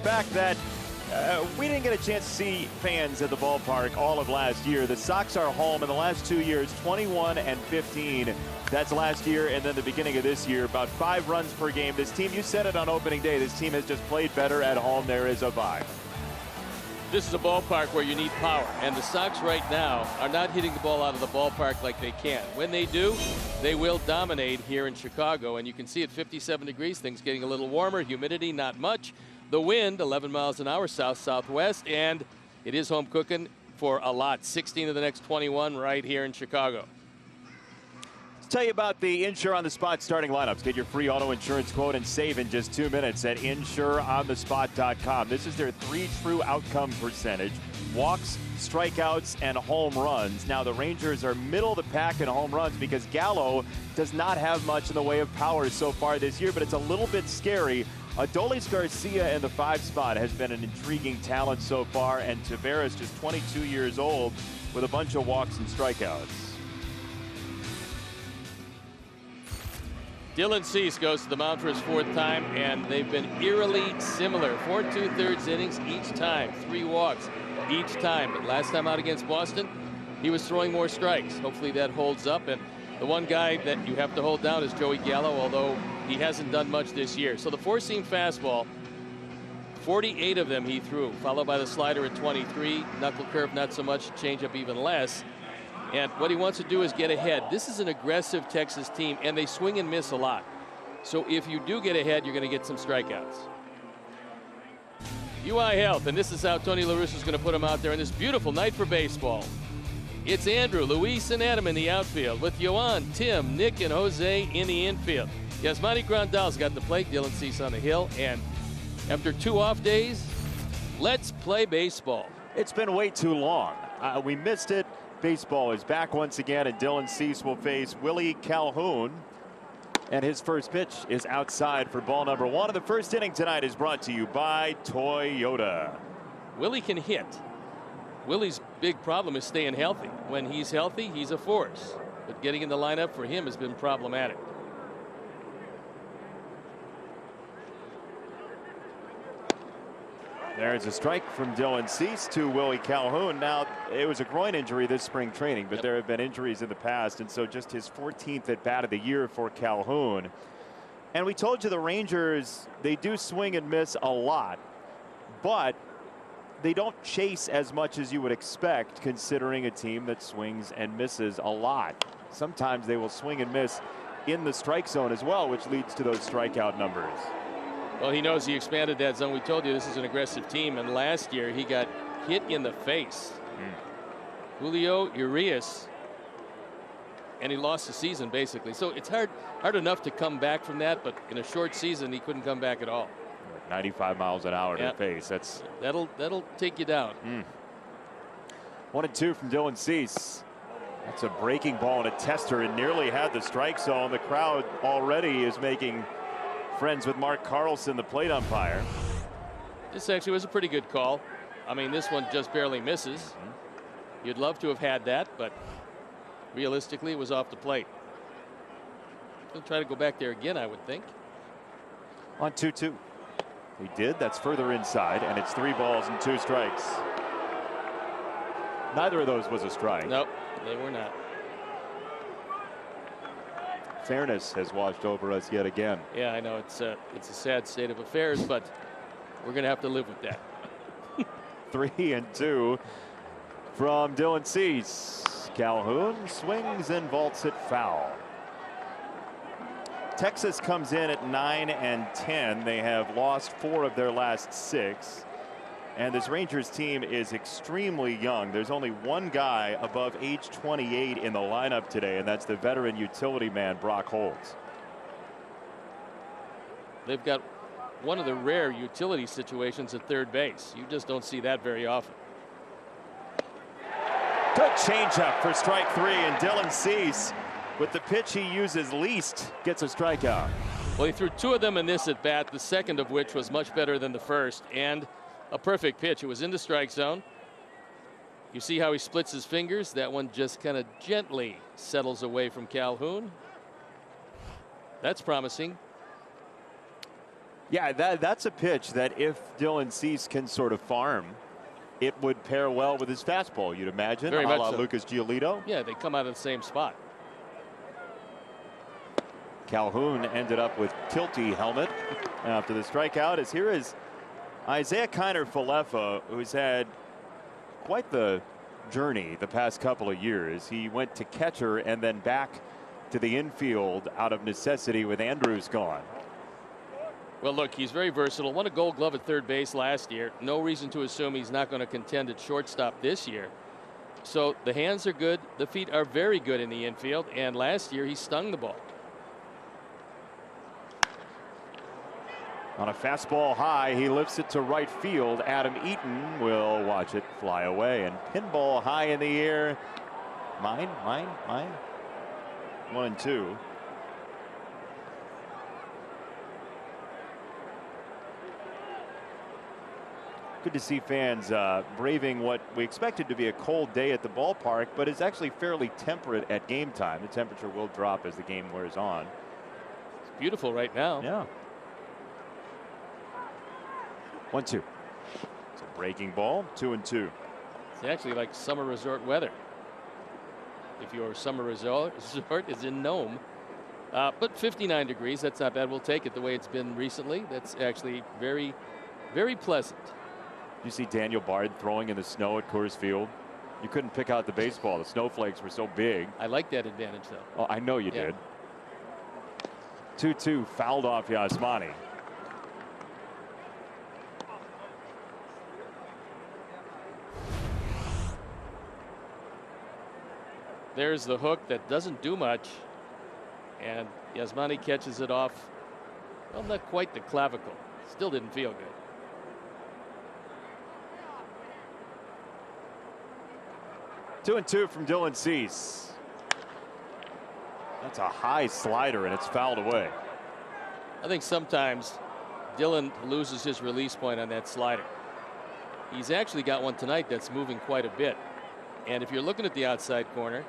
fact that we didn't get a chance to see fans at the ballpark all of last year. The Sox are home in the last 2 years, 21 and 15. That's last year, and then the beginning of this year, about 5 runs per game. This team, you said it on opening day, this team has just played better at home. There is a vibe. This is a ballpark where you need power, and the Sox right now are not hitting the ball out of the ballpark like they can. When they do, they will dominate here in Chicago, and you can see at 57 degrees, things getting a little warmer, humidity not much. The wind, 11 miles an hour, south-southwest, and it is home cooking for a lot. 16 of the next 21 right here in Chicago. Let's tell you about the Insure on the Spot starting lineups. Get your free auto insurance quote and save in just 2 minutes at insureonthespot.com. This is their 3 true outcome percentage: walks, strikeouts, and home runs. Now, the Rangers are middle of the pack in home runs because Gallo does not have much in the way of power so far this year, but it's a little bit scary. Adolis Garcia in the 5 spot has been an intriguing talent so far, and Taveras, just 22 years old, with a bunch of walks and strikeouts. Dylan Cease goes to the mound for his 4th time, and they've been eerily similar. 4 2/3 innings each time, 3 walks each time. But last time out against Boston, he was throwing more strikes. Hopefully that holds up. And the one guy that you have to hold down is Joey Gallo, although he hasn't done much this year. So the 4-seam fastball, 48 of them he threw, followed by the slider at 23. Knuckle curve not so much, changeup even less. And what he wants to do is get ahead. This is an aggressive Texas team, and they swing and miss a lot. So if you do get ahead, you're going to get some strikeouts. UI Health, and this is how Tony La Russa is going to put him out there in this beautiful night for baseball. It's Andrew, Luis, and Adam in the outfield, with Yohan, Tim, Nick, and Jose in the infield. Yasmani Grandal's got the plate, Dylan Cease on the hill, and after 2 off days, let's play baseball. It's been way too long. We missed it. Baseball is back once again, and Dylan Cease will face Willie Calhoun. And his first pitch is outside for ball number 1. And the first inning tonight is brought to you by Toyota. Willie can hit. Willie's big problem is staying healthy. When he's healthy, he's a force. But getting in the lineup for him has been problematic. There's a strike from Dylan Cease to Willie Calhoun. Now, it was a groin injury this spring training, but there have been injuries in the past, and so just his 14th at bat of the year for Calhoun. And we told you the Rangers, they do swing and miss a lot, but they don't chase as much as you would expect, considering a team that swings and misses a lot. Sometimes they will swing and miss in the strike zone as well, which leads to those strikeout numbers. Well, he knows he expanded that zone. We told you this is an aggressive team, and last year he got hit in the face. Julio Urias, and he lost the season basically. So it's hard enough to come back from that, but in a short season he couldn't come back at all. 95 miles an hour to the face. That'll take you down. 1-2 from Dylan Cease. That's a breaking ball and a tester, and nearly had the strike zone. The crowd already is making friends with Mark Carlson, the plate umpire. This actually was a pretty good call. I mean, this one just barely misses. You'd love to have had that, but realistically it was off the plate. He'll try to go back there again, I would think. On 2-2. He did. That's further inside, and it's 3 balls and 2 strikes. Neither of those was a strike. Nope, they were not. Fairness has washed over us yet again. Yeah, I know it's a sad state of affairs, but we're going to have to live with that. 3-2 from Dylan Cease. Calhoun swings and vaults it foul. Texas comes in at 9-10. They have lost 4 of their last 6. And this Rangers team is extremely young. There's only one guy above age 28 in the lineup today, and that's the veteran utility man, Brock Holtz. They've got one of the rare utility situations at third base. You just don't see that very often. Good changeup for strike 3, and Dylan Cease, with the pitch he uses least, gets a strikeout. Well, he threw 2 of them in this at bat, the second of which was much better than the first, and a perfect pitch. It was in the strike zone. You see how he splits his fingers? That one just kind of gently settles away from Calhoun. That's promising. Yeah, that's a pitch that if Dylan Cease can sort of farm, it would pair well with his fastball, you'd imagine, Very a much la so. Lucas Giolito. Yeah, they come out of the same spot. Calhoun ended up with tilty helmet after the strikeout. As here is Isaiah Kiner-Falefa, who's had quite the journey the past couple of years. He went to catcher and then back to the infield out of necessity with Andrews gone. Well, look, he's very versatile. Won a Gold Glove at third base last year. No reason to assume he's not going to contend at shortstop this year. So the hands are good. The feet are very good in the infield. And last year he stung the ball. On a fastball high, he lifts it to right field. Adam Eaton will watch it fly away, and pinball high in the air. Mine. 1-2. Good to see fans braving what we expected to be a cold day at the ballpark, but it's actually fairly temperate at game time. The temperature will drop as the game wears on. It's beautiful right now. Yeah. 1-2. It's a breaking ball. 2-2. It's actually like summer resort weather. If your summer resort is in Nome. But 59 degrees, that's not bad. We'll take it the way it's been recently. That's actually very, very pleasant. You see Daniel Bard throwing in the snow at Coors Field. You couldn't pick out the baseball. The snowflakes were so big. I like that advantage, though. Oh, I know you did. 2-2, fouled off Yasmani. There's the hook that doesn't do much, and Yasmani catches it off. Well, not quite the clavicle. Still didn't feel good. 2-2 from Dylan Cease. That's a high slider, and it's fouled away. I think sometimes Dylan loses his release point on that slider. He's actually got one tonight that's moving quite a bit. And if you're looking at the outside corner,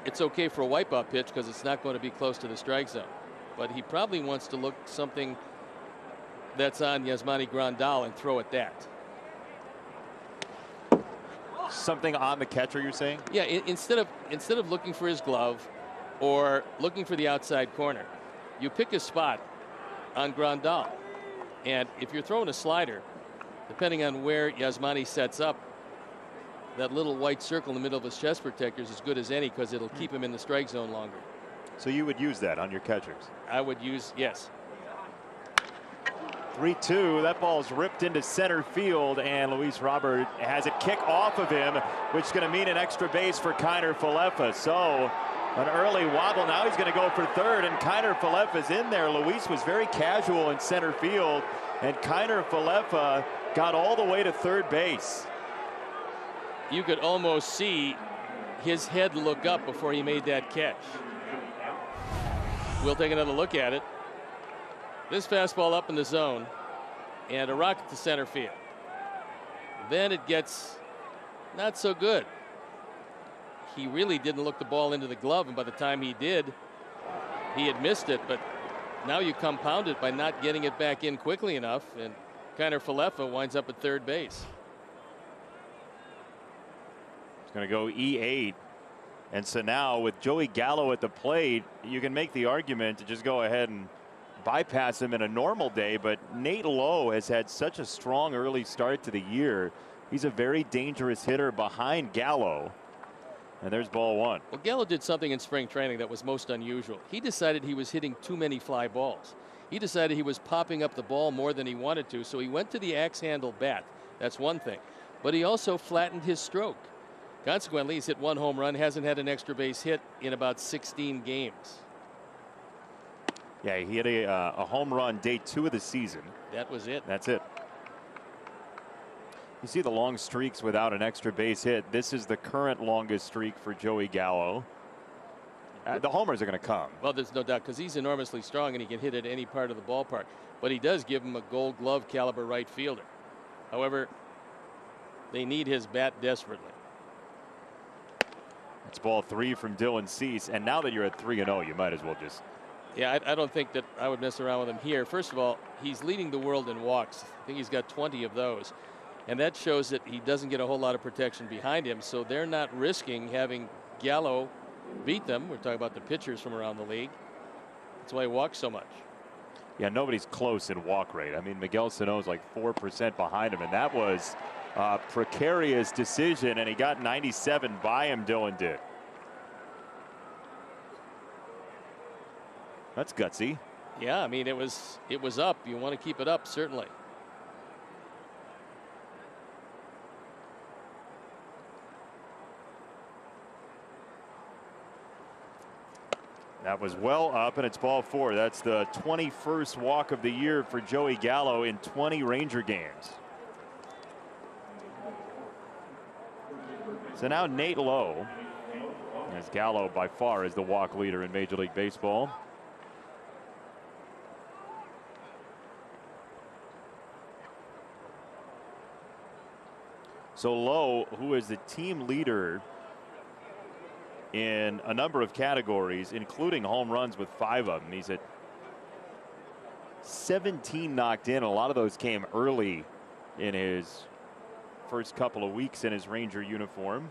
it's okay for a wipeout pitch because it's not going to be close to the strike zone. But he probably wants to look something that's on Yasmani Grandal and throw at that. Something on the catcher, you're saying? Yeah, instead of looking for his glove or looking for the outside corner, you pick a spot on Grandal. And if you're throwing a slider, depending on where Yasmani sets up, that little white circle in the middle of his chest protector is as good as any because it'll keep him in the strike zone longer. So you would use that on your catchers? I would use, yes. 3-2. That ball's ripped into center field, and Luis Robert has it kick off of him, which is going to mean an extra base for Kiner-Falefa. So an early wobble. Now he's going to go for third, and Kiner-Falefa's in there. Luis was very casual in center field, and Kiner-Falefa got all the way to third base. You could almost see his head look up before he made that catch. We'll take another look at it. This fastball up in the zone and a rocket to center field. Then it gets not so good. He really didn't look the ball into the glove, and by the time he did, he had missed it. But now you compound it by not getting it back in quickly enough, and Kiner-Falefa winds up at third base. It's going to go E8. And so now with Joey Gallo at the plate, you can make the argument to just go ahead and bypass him in a normal day, but Nate Lowe has had such a strong early start to the year. He's a very dangerous hitter behind Gallo. And there's ball one. Well, Gallo did something in spring training that was most unusual. He decided he was hitting too many fly balls. He decided he was popping up the ball more than he wanted to, so he went to the axe handle bat. That's one thing. But he also flattened his stroke. Consequently, he's hit one home run, hasn't had an extra base hit in about 16 games. Yeah, he hit a home run day 2 of the season. That was it. That's it. You see the long streaks without an extra base hit. This is the current longest streak for Joey Gallo. The homers are going to come. Well, there's no doubt because he's enormously strong and he can hit at any part of the ballpark. But he does give him a Gold Glove caliber right fielder. However, they need his bat desperately. It's ball 3 from Dylan Cease. And now that you're at 3-0, you might as well just Yeah, I don't think that I would mess around with him here. First of all, he's leading the world in walks. I think he's got 20 of those. And that shows that he doesn't get a whole lot of protection behind him. So they're not risking having Gallo beat them. We're talking about the pitchers from around the league. That's why he walks so much. Yeah, nobody's close in walk rate. I mean, Miguel Sano's like 4% behind him, and that was a precarious decision, and he got 97 by him, Dylan did. That's gutsy. Yeah, I mean, it was up. You want to keep it up, certainly. That was well up, and it's ball 4. That's the 21st walk of the year for Joey Gallo in 20 Ranger games. So now Nate Lowe, as Gallo by far is the walk leader in Major League Baseball. So Lowe, who is the team leader in a number of categories, including home runs with 5 of them. He's at 17 knocked in. A lot of those came early in his first couple of weeks in his Ranger uniform.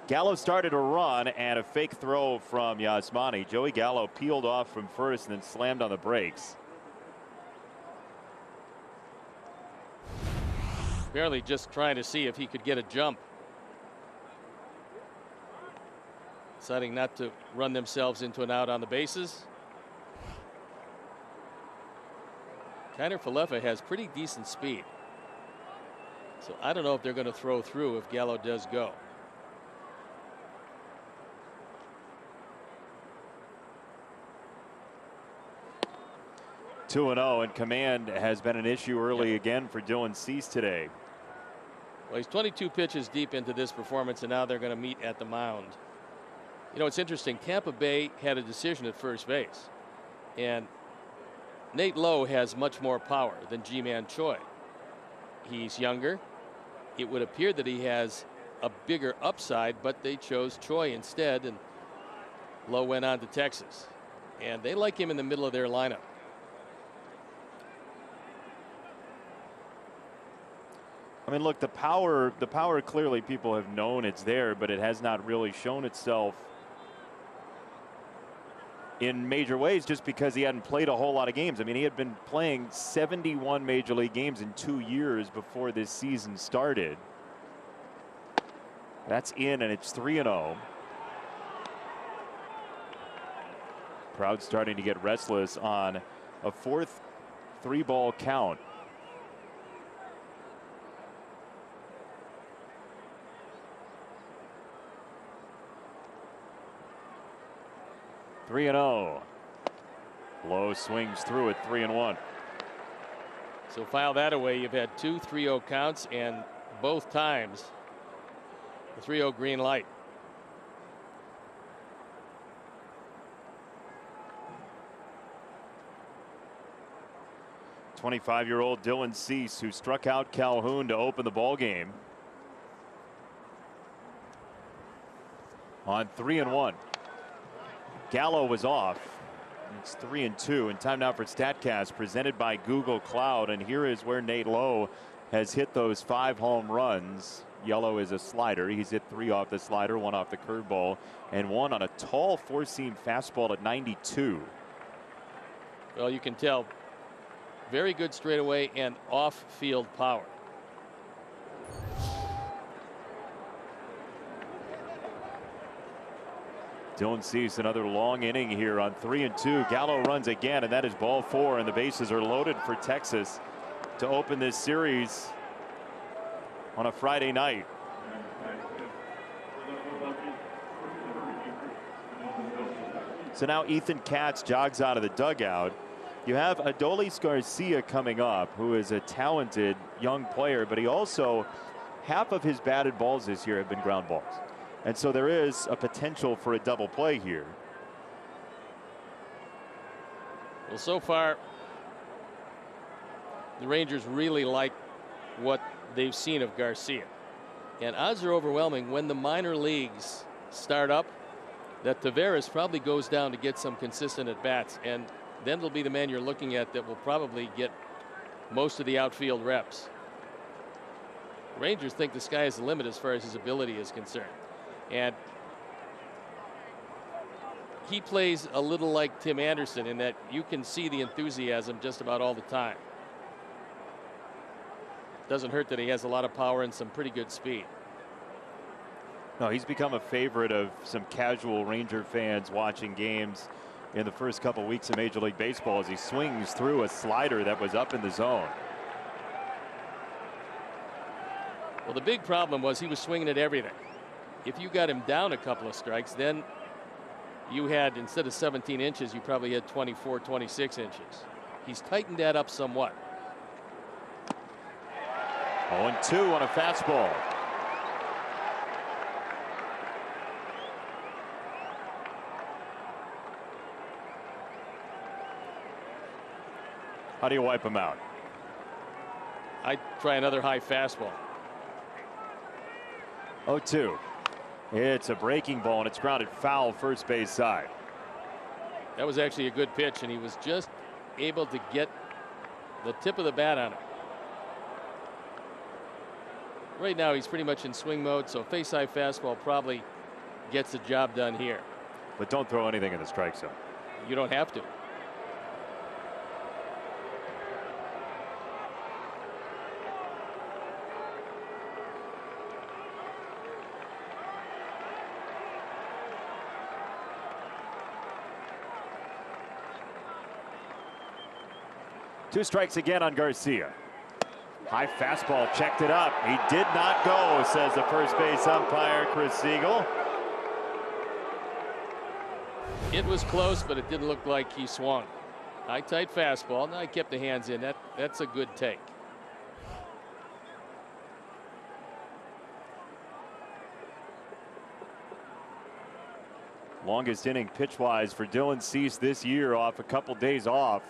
Gallo started a run and a fake throw from Yasmani. Joey Gallo peeled off from first and then slammed on the brakes. Barely just trying to see if he could get a jump. Deciding not to run themselves into an out on the bases. Kiner Falefa has pretty decent speed. So I don't know if they're going to throw through if Gallo does go. Two and 0, and command has been an issue early again for Dylan Cease today. Well, he's 22 pitches deep into this performance, and now they're going to meet at the mound. You know, it's interesting. Tampa Bay had a decision at first base, and Nate Lowe has much more power than Ji-Man Choi. He's younger. It would appear that he has a bigger upside, but they chose Choi instead, and Lowe went on to Texas. And they like him in the middle of their lineup. I mean, look, the power clearly people have known it's there, but it has not really shown itself in major ways just because he hadn't played a whole lot of games. I mean, he had been playing 71 major league games in 2 years before this season started. That's in, and it's 3-0. Crowd starting to get restless on a 4th 3-ball count. Three and 0. Lowe swings through it. 3-1. So file that away. You've had 2 3-0 counts, and both times the 3-0 green light. '25-year-old Dylan Cease, who struck out Calhoun to open the ball game, on 3-1. Gallo was off. It's 3-2, and time now for StatCast, presented by Google Cloud. And here is where Nate Lowe has hit those 5 home runs. Yellow is a slider. He's hit 3 off the slider, 1 off the curveball, and 1 on a tall 4-seam fastball at 92. Well, you can tell very good straightaway and off-field power. Dylan Cease, another long inning here on 3-2. Gallo runs again, and that is ball 4, and the bases are loaded for Texas to open this series on a Friday night. So now Ethan Katz jogs out of the dugout. You have Adolis Garcia coming up, who is a talented young player, but he also, half of his batted balls this year have been ground balls. And so there is a potential for a double play here. Well, so far, the Rangers really like what they've seen of Garcia. And odds are overwhelming when the minor leagues start up. that Taveras probably goes down to get some consistent at bats, and then it'll be the man you're looking at that will probably get most of the outfield reps. Rangers think the sky is the limit as far as his ability is concerned, and he plays a little like Tim Anderson in that you can see the enthusiasm just about all the time. Doesn't hurt that he has a lot of power and some pretty good speed. No, he's become a favorite of some casual Ranger fans watching games in the first couple weeks of Major League Baseball as he swings through a slider that was up in the zone. Well, the big problem was he was swinging at everything. If you got him down a couple of strikes, then you had, instead of 17 inches, you probably had 24, 26 inches. He's tightened that up somewhat. 0-2 on a fastball. How do you wipe him out? I'd try another high fastball. 0-2. It's a breaking ball and it's grounded foul first base side. That was actually a good pitch, and he was just able to get the tip of the bat on it. Right now he's pretty much in swing mode, so face high fastball probably gets the job done here. But don't throw anything in the strike zone. You don't have to. Two strikes again on Garcia. High fastball, checked it up. He did not go, says the first base umpire, Chris Siegel. It was close, but it didn't look like he swung. High, tight fastball. Now he kept the hands in. That's a good take. Longest inning pitch-wise for Dylan Cease this year, off a couple days off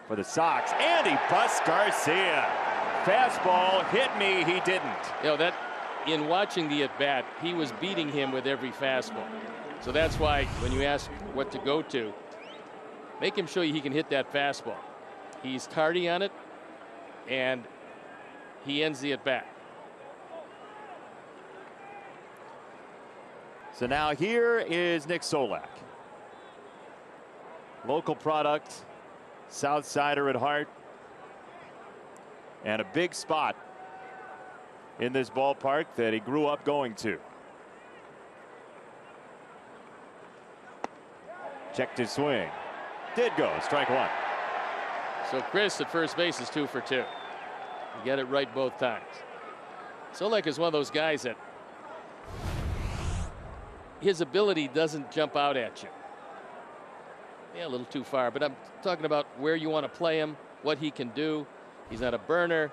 for the Sox, and he busts Garcia. Fastball hit me, he didn't. You know, that in watching the at bat, he was beating him with every fastball. So that's why when you ask what to go to, make him show you he can hit that fastball. He's tardy on it, and he ends the at bat. So now here is Nick Solak. Local product, South Sider at heart, and a big spot in this ballpark that he grew up going to. Checked his swing. Did go. Strike one. So Chris at first base is 2 for 2. You get it right both times. Solak is one of those guys that his ability doesn't jump out at you. Yeah, a little too far, but I'm talking about where you want to play him, what he can do. He's not a burner,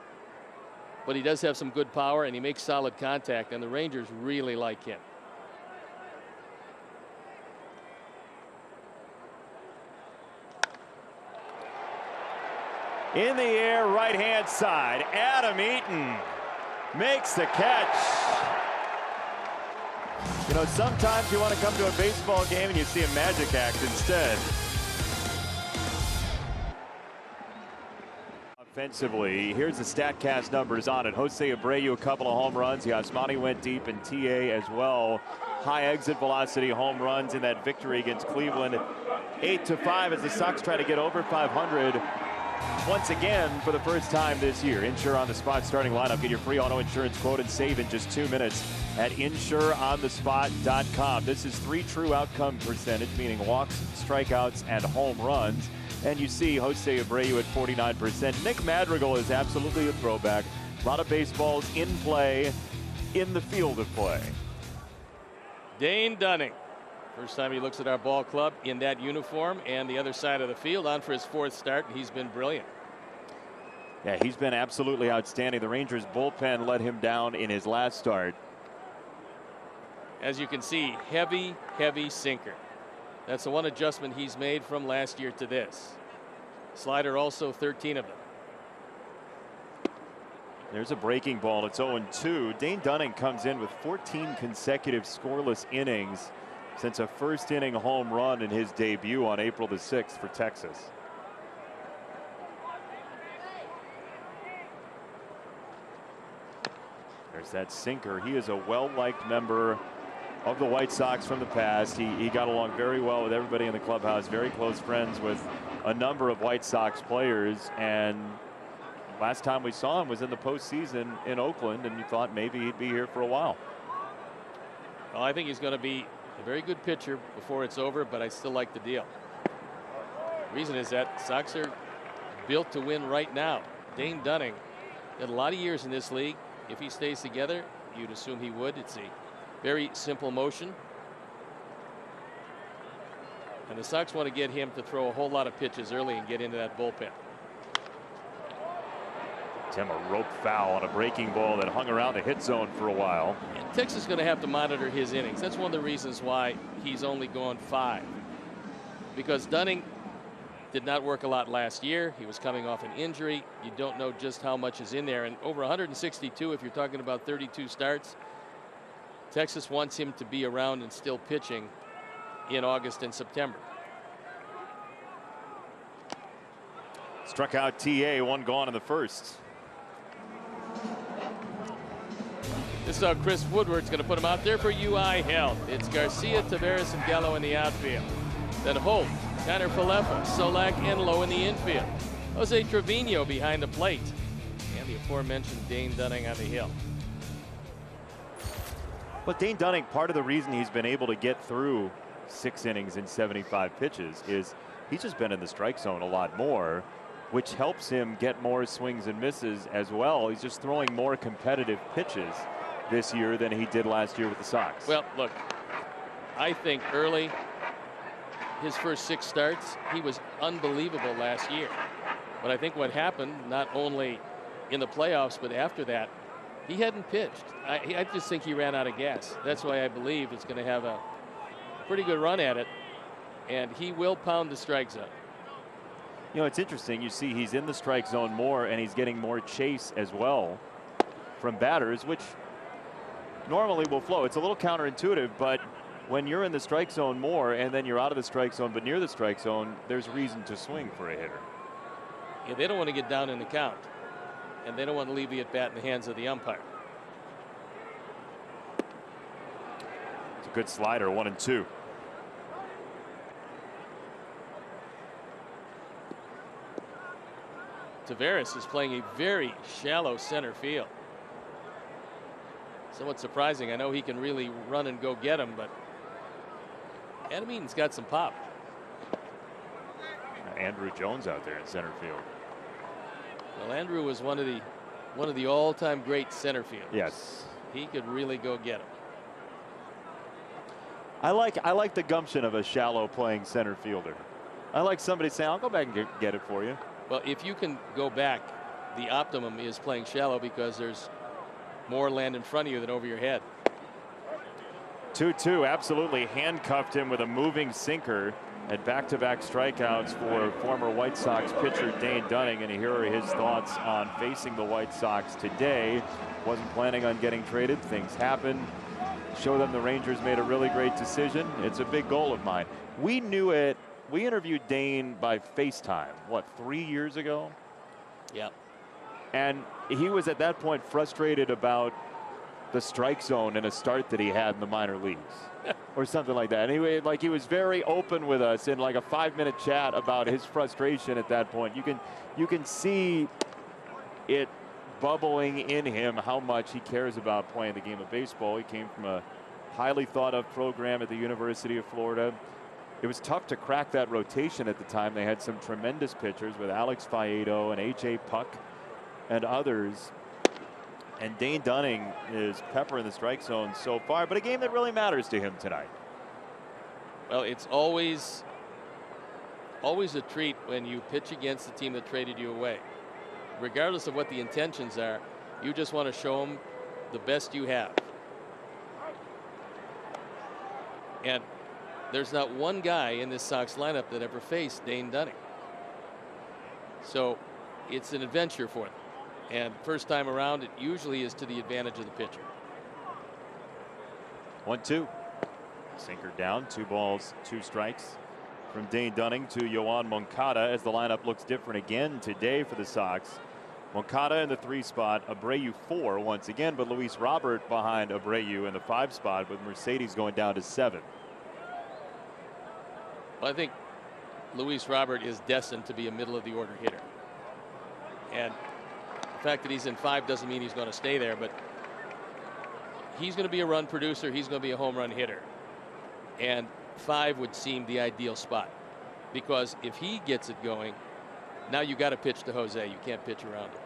but he does have some good power, and he makes solid contact, and the Rangers really like him. In the air, right-hand side, Adam Eaton makes the catch. You know, sometimes you want to come to a baseball game and you see a magic act instead. Offensively, here's the StatCast numbers on it. Jose Abreu, a couple of home runs. Yasmani went deep, and TA as well. High exit velocity home runs in that victory against Cleveland. 8-5 as the Sox try to get over 500 once again for the first time this year. Insure on the Spot starting lineup. Get your free auto insurance quote and save in just 2 minutes at insureonthespot.com. This is 3 true outcome percentage, meaning walks, strikeouts, and home runs. And you see Jose Abreu at 49%. Nick Madrigal is absolutely a throwback. A lot of baseballs in play in the field of play. Dane Dunning. First time he looks at our ball club in that uniform, and the other side of the field, on for his 4th start. He's been brilliant. Yeah, he's been absolutely outstanding. The Rangers bullpen let him down in his last start. As you can see, heavy, heavy sinker. That's the one adjustment he's made from last year to this. Slider also 13 of them. There's a breaking ball. It's 0-2. Dane Dunning comes in with 14 consecutive scoreless innings since a first inning home run in his debut on April the 6th for Texas. There's that sinker. He is a well-liked member of the White Sox from the past. He got along very well with everybody in the clubhouse, very close friends with a number of White Sox players, and last time we saw him was in the postseason in Oakland, and you thought maybe he'd be here for a while. Well, I think he's going to be a very good pitcher before it's over, but I still like the deal. The reason is that Sox are built to win right now. Dane Dunning had a lot of years in this league. If he stays together, you'd assume he would. It's a very simple motion. And the Sox want to get him to throw a whole lot of pitches early and get into that bullpen. Tim, a rope foul on a breaking ball that hung around the hit zone for a while. And Texas is going to have to monitor his innings. That's one of the reasons why he's only gone 5. Because Dunning did not work a lot last year. He was coming off an injury. You don't know just how much is in there. And over 162, if you're talking about 32 starts, Texas wants him to be around and still pitching in August and September. Struck out TA, 1 gone in the first. This is how Chris Woodward's going to put him out there for UI Health. It's Garcia, Taveras, and Gallo in the outfield. Then Holt, Tanner Falefa, Solak, and Lowe in the infield. Jose Trevino behind the plate. And the aforementioned Dane Dunning on the hill. But Dane Dunning, part of the reason he's been able to get through 6 innings and 75 pitches is he's just been in the strike zone a lot more, which helps him get more swings and misses as well. He's just throwing more competitive pitches this year than he did last year with the Sox. Well, look, I think early, his first 6 starts, he was unbelievable last year. But I think what happened, not only in the playoffs, but after that, he hadn't pitched. I just think he ran out of gas. That's why I believe it's going to have a pretty good run at it, and he will pound the strike zone. You know, it's interesting. You see he's in the strike zone more, and he's getting more chase as well from batters, which normally will flow. It's a little counterintuitive, but when you're in the strike zone more and then you're out of the strike zone but near the strike zone, there's reason to swing for a hitter. Yeah, they don't want to get down in the count, and they don't want to leave the at bat in the hands of the umpire. It's a good slider, 1-2. Taveras is playing a very shallow center field. Somewhat surprising. I know he can really run and go get him, but Adam Eaton's got some pop. Andrew Jones out there in center field. Well, Andrew was one of the all-time great center fielders. Yes, he could really go get him. I like the gumption of a shallow playing center fielder. I like somebody saying, "I'll go back and get it for you." Well, if you can go back, the optimum is playing shallow because there's more land in front of you than over your head. 2-2, absolutely handcuffed him with a moving sinker at back-to-back strikeouts for former White Sox pitcher Dane Dunning. And here are his thoughts on facing the White Sox today. Wasn't planning on getting traded. Things happen. Show them the Rangers made a really great decision. It's a big goal of mine. We knew it. We interviewed Dane by FaceTime, what, 3 years ago? Yeah. And he was at that point frustrated about the strike zone in a start that he had in the minor leagues or something like that. Anyway, like he was very open with us in like a 5-minute chat about his frustration at that point. You can see it bubbling in him how much he cares about playing the game of baseball. He came from a highly thought of program at the University of Florida. It was tough to crack that rotation at the time. They had some tremendous pitchers with Alex Faedo and A.J. Puck and others. And Dane Dunning is peppering the strike zone so far, but a game that really matters to him tonight. Well, it's always a treat when you pitch against the team that traded you away. Regardless of what the intentions are, you just want to show them the best you have. And there's not one guy in this Sox lineup that ever faced Dane Dunning. So it's an adventure for them. And first time around, it usually is to the advantage of the pitcher. 1-2. Sinker down, 2 balls, 2 strikes from Dane Dunning to Yoan Moncada as the lineup looks different again today for the Sox. Moncada in the 3 spot, Abreu 4 once again, but Luis Robert behind Abreu in the 5 spot with Mercedes going down to 7. Well, I think Luis Robert is destined to be a middle of the order hitter. And the fact that he's in 5 doesn't mean he's going to stay there, but he's going to be a run producer. He's going to be a home run hitter. And 5 would seem the ideal spot, because if he gets it going, now you got to pitch to Jose. You can't pitch around him.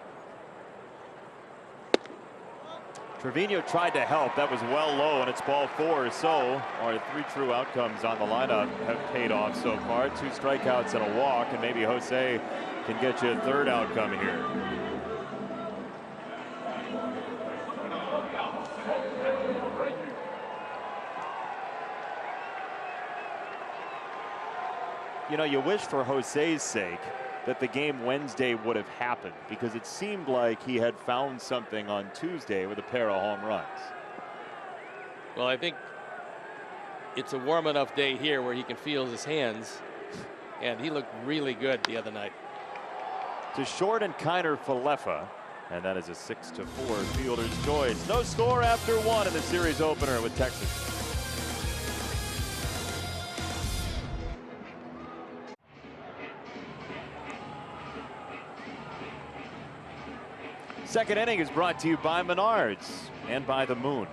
Trevino tried to help. That was well low, and it's ball 4. So our 3 true outcomes on the lineup have paid off so far. 2 strikeouts and a walk, and maybe Jose can get you a 3rd outcome here. You know, you wish for Jose's sake that the game Wednesday would have happened, because it seemed like he had found something on Tuesday with a pair of home runs. Well, I think it's a warm enough day here where he can feel his hands, and he looked really good the other night. To short and Kiner Falefa, and that is a 6-4 fielder's choice. No score after 1 in the series opener with Texas. Second inning is brought to you by Menards and by the Moon.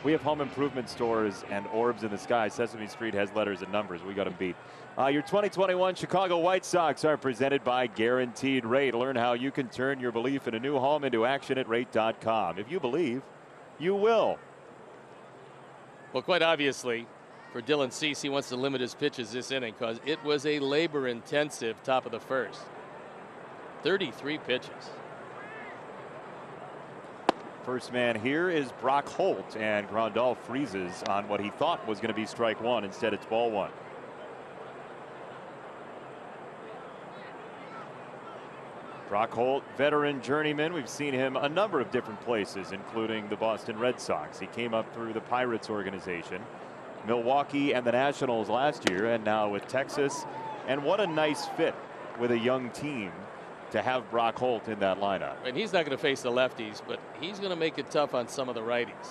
We have home improvement stores and orbs in the sky. Sesame Street has letters and numbers. We got them beat. Your 2021 Chicago White Sox are presented by Guaranteed Rate. Learn how you can turn your belief in a new home into action at rate.com. If you believe, you will. Well, quite obviously, for Dylan Cease, he wants to limit his pitches this inning because it was a labor-intensive top of the first. 33 pitches. First man here is Brock Holt, and Grandal freezes on what he thought was going to be strike 1. Instead, it's ball 1. Brock Holt, veteran journeyman. We've seen him a number of different places, including the Boston Red Sox. He came up through the Pirates organization, Milwaukee, and the Nationals last year, and now with Texas. And what a nice fit with a young team to have Brock Holt in that lineup. And he's not going to face the lefties, but he's going to make it tough on some of the righties.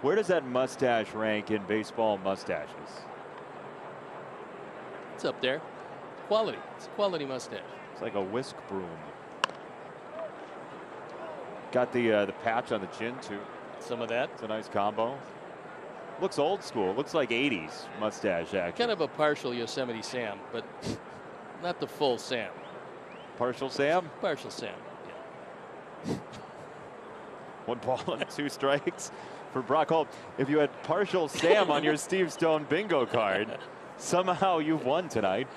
Where does that mustache rank in baseball mustaches? It's up there. Quality. It's a quality mustache. It's like a whisk broom. Got the patch on the chin too. Some of that. It's a nice combo. Looks old school. Looks like 80s mustache action. Kind of a partial Yosemite Sam, but not the full Sam. Partial Sam? Partial Sam, yeah. 1 ball and 2 strikes for Brock Holt. If you had partial Sam on your Steve Stone bingo card, somehow you've won tonight.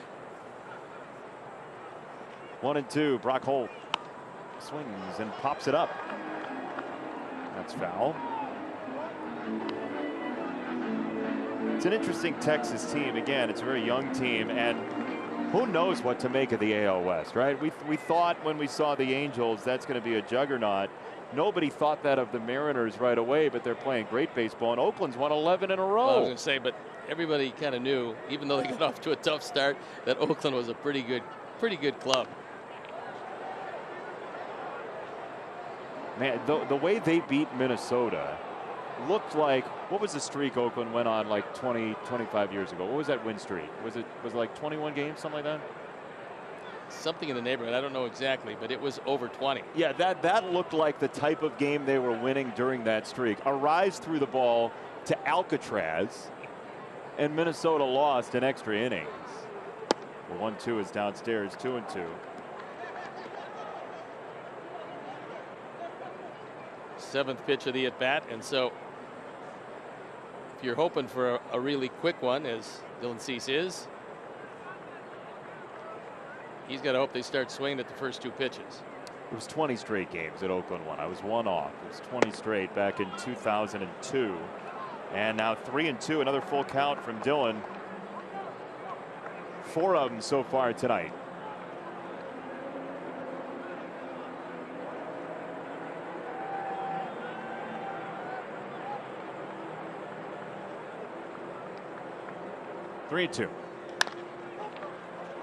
1-2, Brock Holt swings and pops it up. That's foul. It's an interesting Texas team. Again, it's a very young team, and who knows what to make of the AL West, right? We thought when we saw the Angels that's going to be a juggernaut. Nobody thought that of the Mariners right away, but they're playing great baseball, and Oakland's won 11 in a row. Well, I was going to say, but everybody kind of knew, even though they got off to a tough start, that Oakland was a pretty good club. Man, the way they beat Minnesota looked like, what was the streak Oakland went on like 25 years ago? What was that win streak? Was it like 21 games, something like that? Something in the neighborhood. I don't know exactly, but it was over 20. Yeah, that looked like the type of game they were winning during that streak. Arise threw the ball to Alcatraz, and Minnesota lost in extra innings. The 1-2 is downstairs, 2-2. Seventh pitch of the at-bat, and so if you're hoping for a really quick one, as Dylan Cease is, he's got to hope they start swinging at the first 2 pitches. It was 20 straight games that Oakland won. I was 1 off. It was 20 straight back in 2002. And now 3-2, another full count from Dylan. 4 of them so far tonight. 3-2.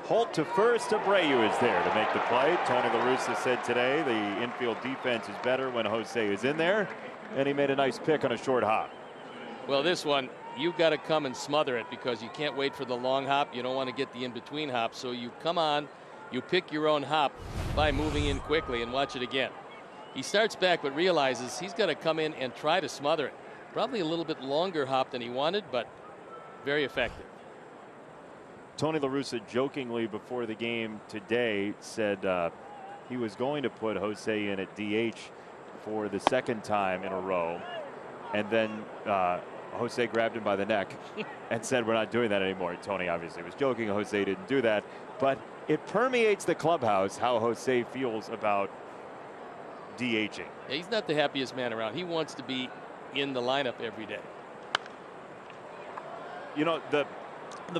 Holt to first. Abreu is there to make the play. Tony La Russa said today the infield defense is better when Jose is in there, and he made a nice pick on a short hop. Well, this one, you've got to come and smother it because you can't wait for the long hop. You don't want to get the in-between hop. So you come on, you pick your own hop by moving in quickly, and watch it again. He starts back but realizes he's got to come in and try to smother it. Probably a little bit longer hop than he wanted, but very effective. Tony La Russa jokingly before the game today said he was going to put Jose in at DH for the second time in a row, and then Jose grabbed him by the neck and said, "We're not doing that anymore." Tony obviously was joking. Jose didn't do that, but it permeates the clubhouse how Jose feels about DHing. Yeah, he's not the happiest man around. He wants to be in the lineup every day. You know, the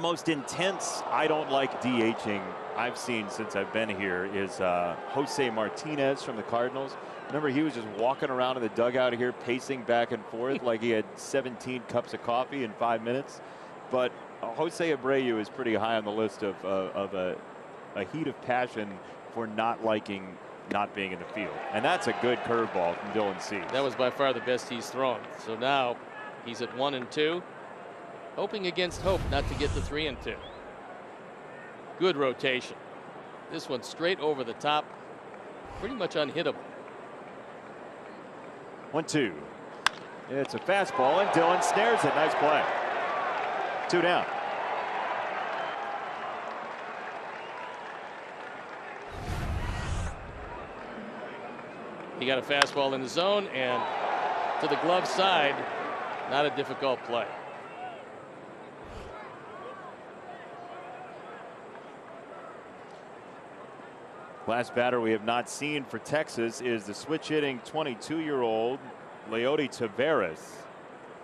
most intense I don't like DHing I've seen since I've been here is Jose Martinez from the Cardinals. Remember, he was just walking around in the dugout here, pacing back and forth like he had 17 cups of coffee in 5 minutes. But Jose Abreu is pretty high on the list of a heat of passion for not liking not being in the field. And that's a good curveball from Dylan Cease. That was by far the best he's thrown. So now he's at 1-2. Hoping against hope not to get the 3-2. Good rotation. This one straight over the top. Pretty much unhittable. 1-2. It's a fastball and Dylan snares it. Nice play. 2 down. He got a fastball in the zone and to the glove side. Not a difficult play. Last batter we have not seen for Texas is the switch hitting 22-year-old Leody Taveras,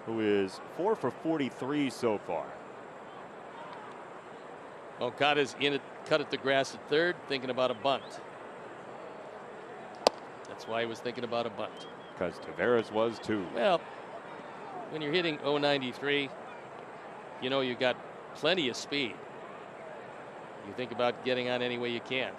who is 4 for 43 so far. Okada's in it, cut at the grass at third, thinking about a bunt. That's why he was thinking about a bunt. Because Taveras was too. Well, when you're hitting 093, you know you got plenty of speed. You think about getting on any way you can.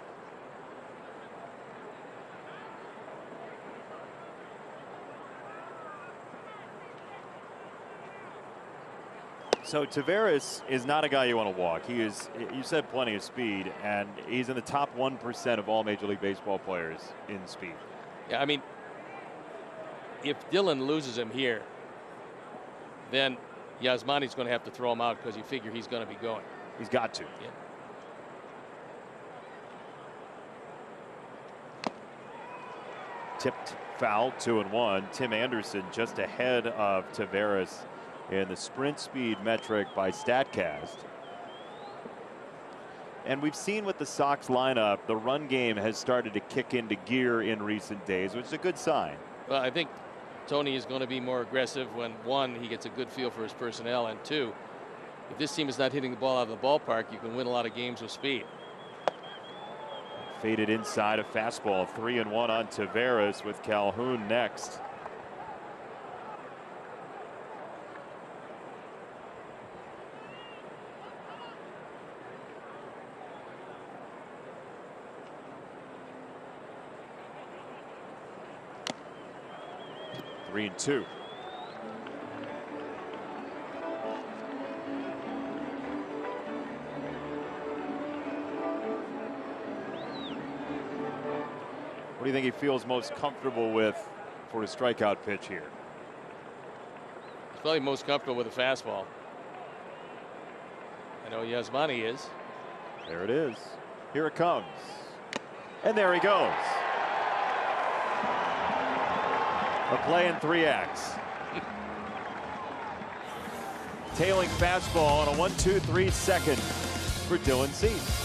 So Taveras is not a guy you want to walk. He is, you said, plenty of speed, and he's in the top 1% of all Major League Baseball players in speed. Yeah, I mean, if Dylan loses him here, then Yasmani's going to have to throw him out because you figure he's going to be going. He's got to. Yeah. Tipped foul, 2-1. Tim Anderson just ahead of Taveras in the sprint speed metric by StatCast. And we've seen with the Sox lineup, the run game has started to kick into gear in recent days, which is a good sign. Well, I think Tony is going to be more aggressive when, one, he gets a good feel for his personnel, and two, if this team is not hitting the ball out of the ballpark, you can win a lot of games with speed. Faded inside a fastball, 3-1 on Taveras with Calhoun next. Three and two. What do you think he feels most comfortable with for a strikeout pitch here? He's probably most comfortable with a fastball. I know Yasmani is. There it is. Here it comes. And there he goes. A play in 3 acts. Tailing fastball on a 1-2-3 second for Dylan Cease.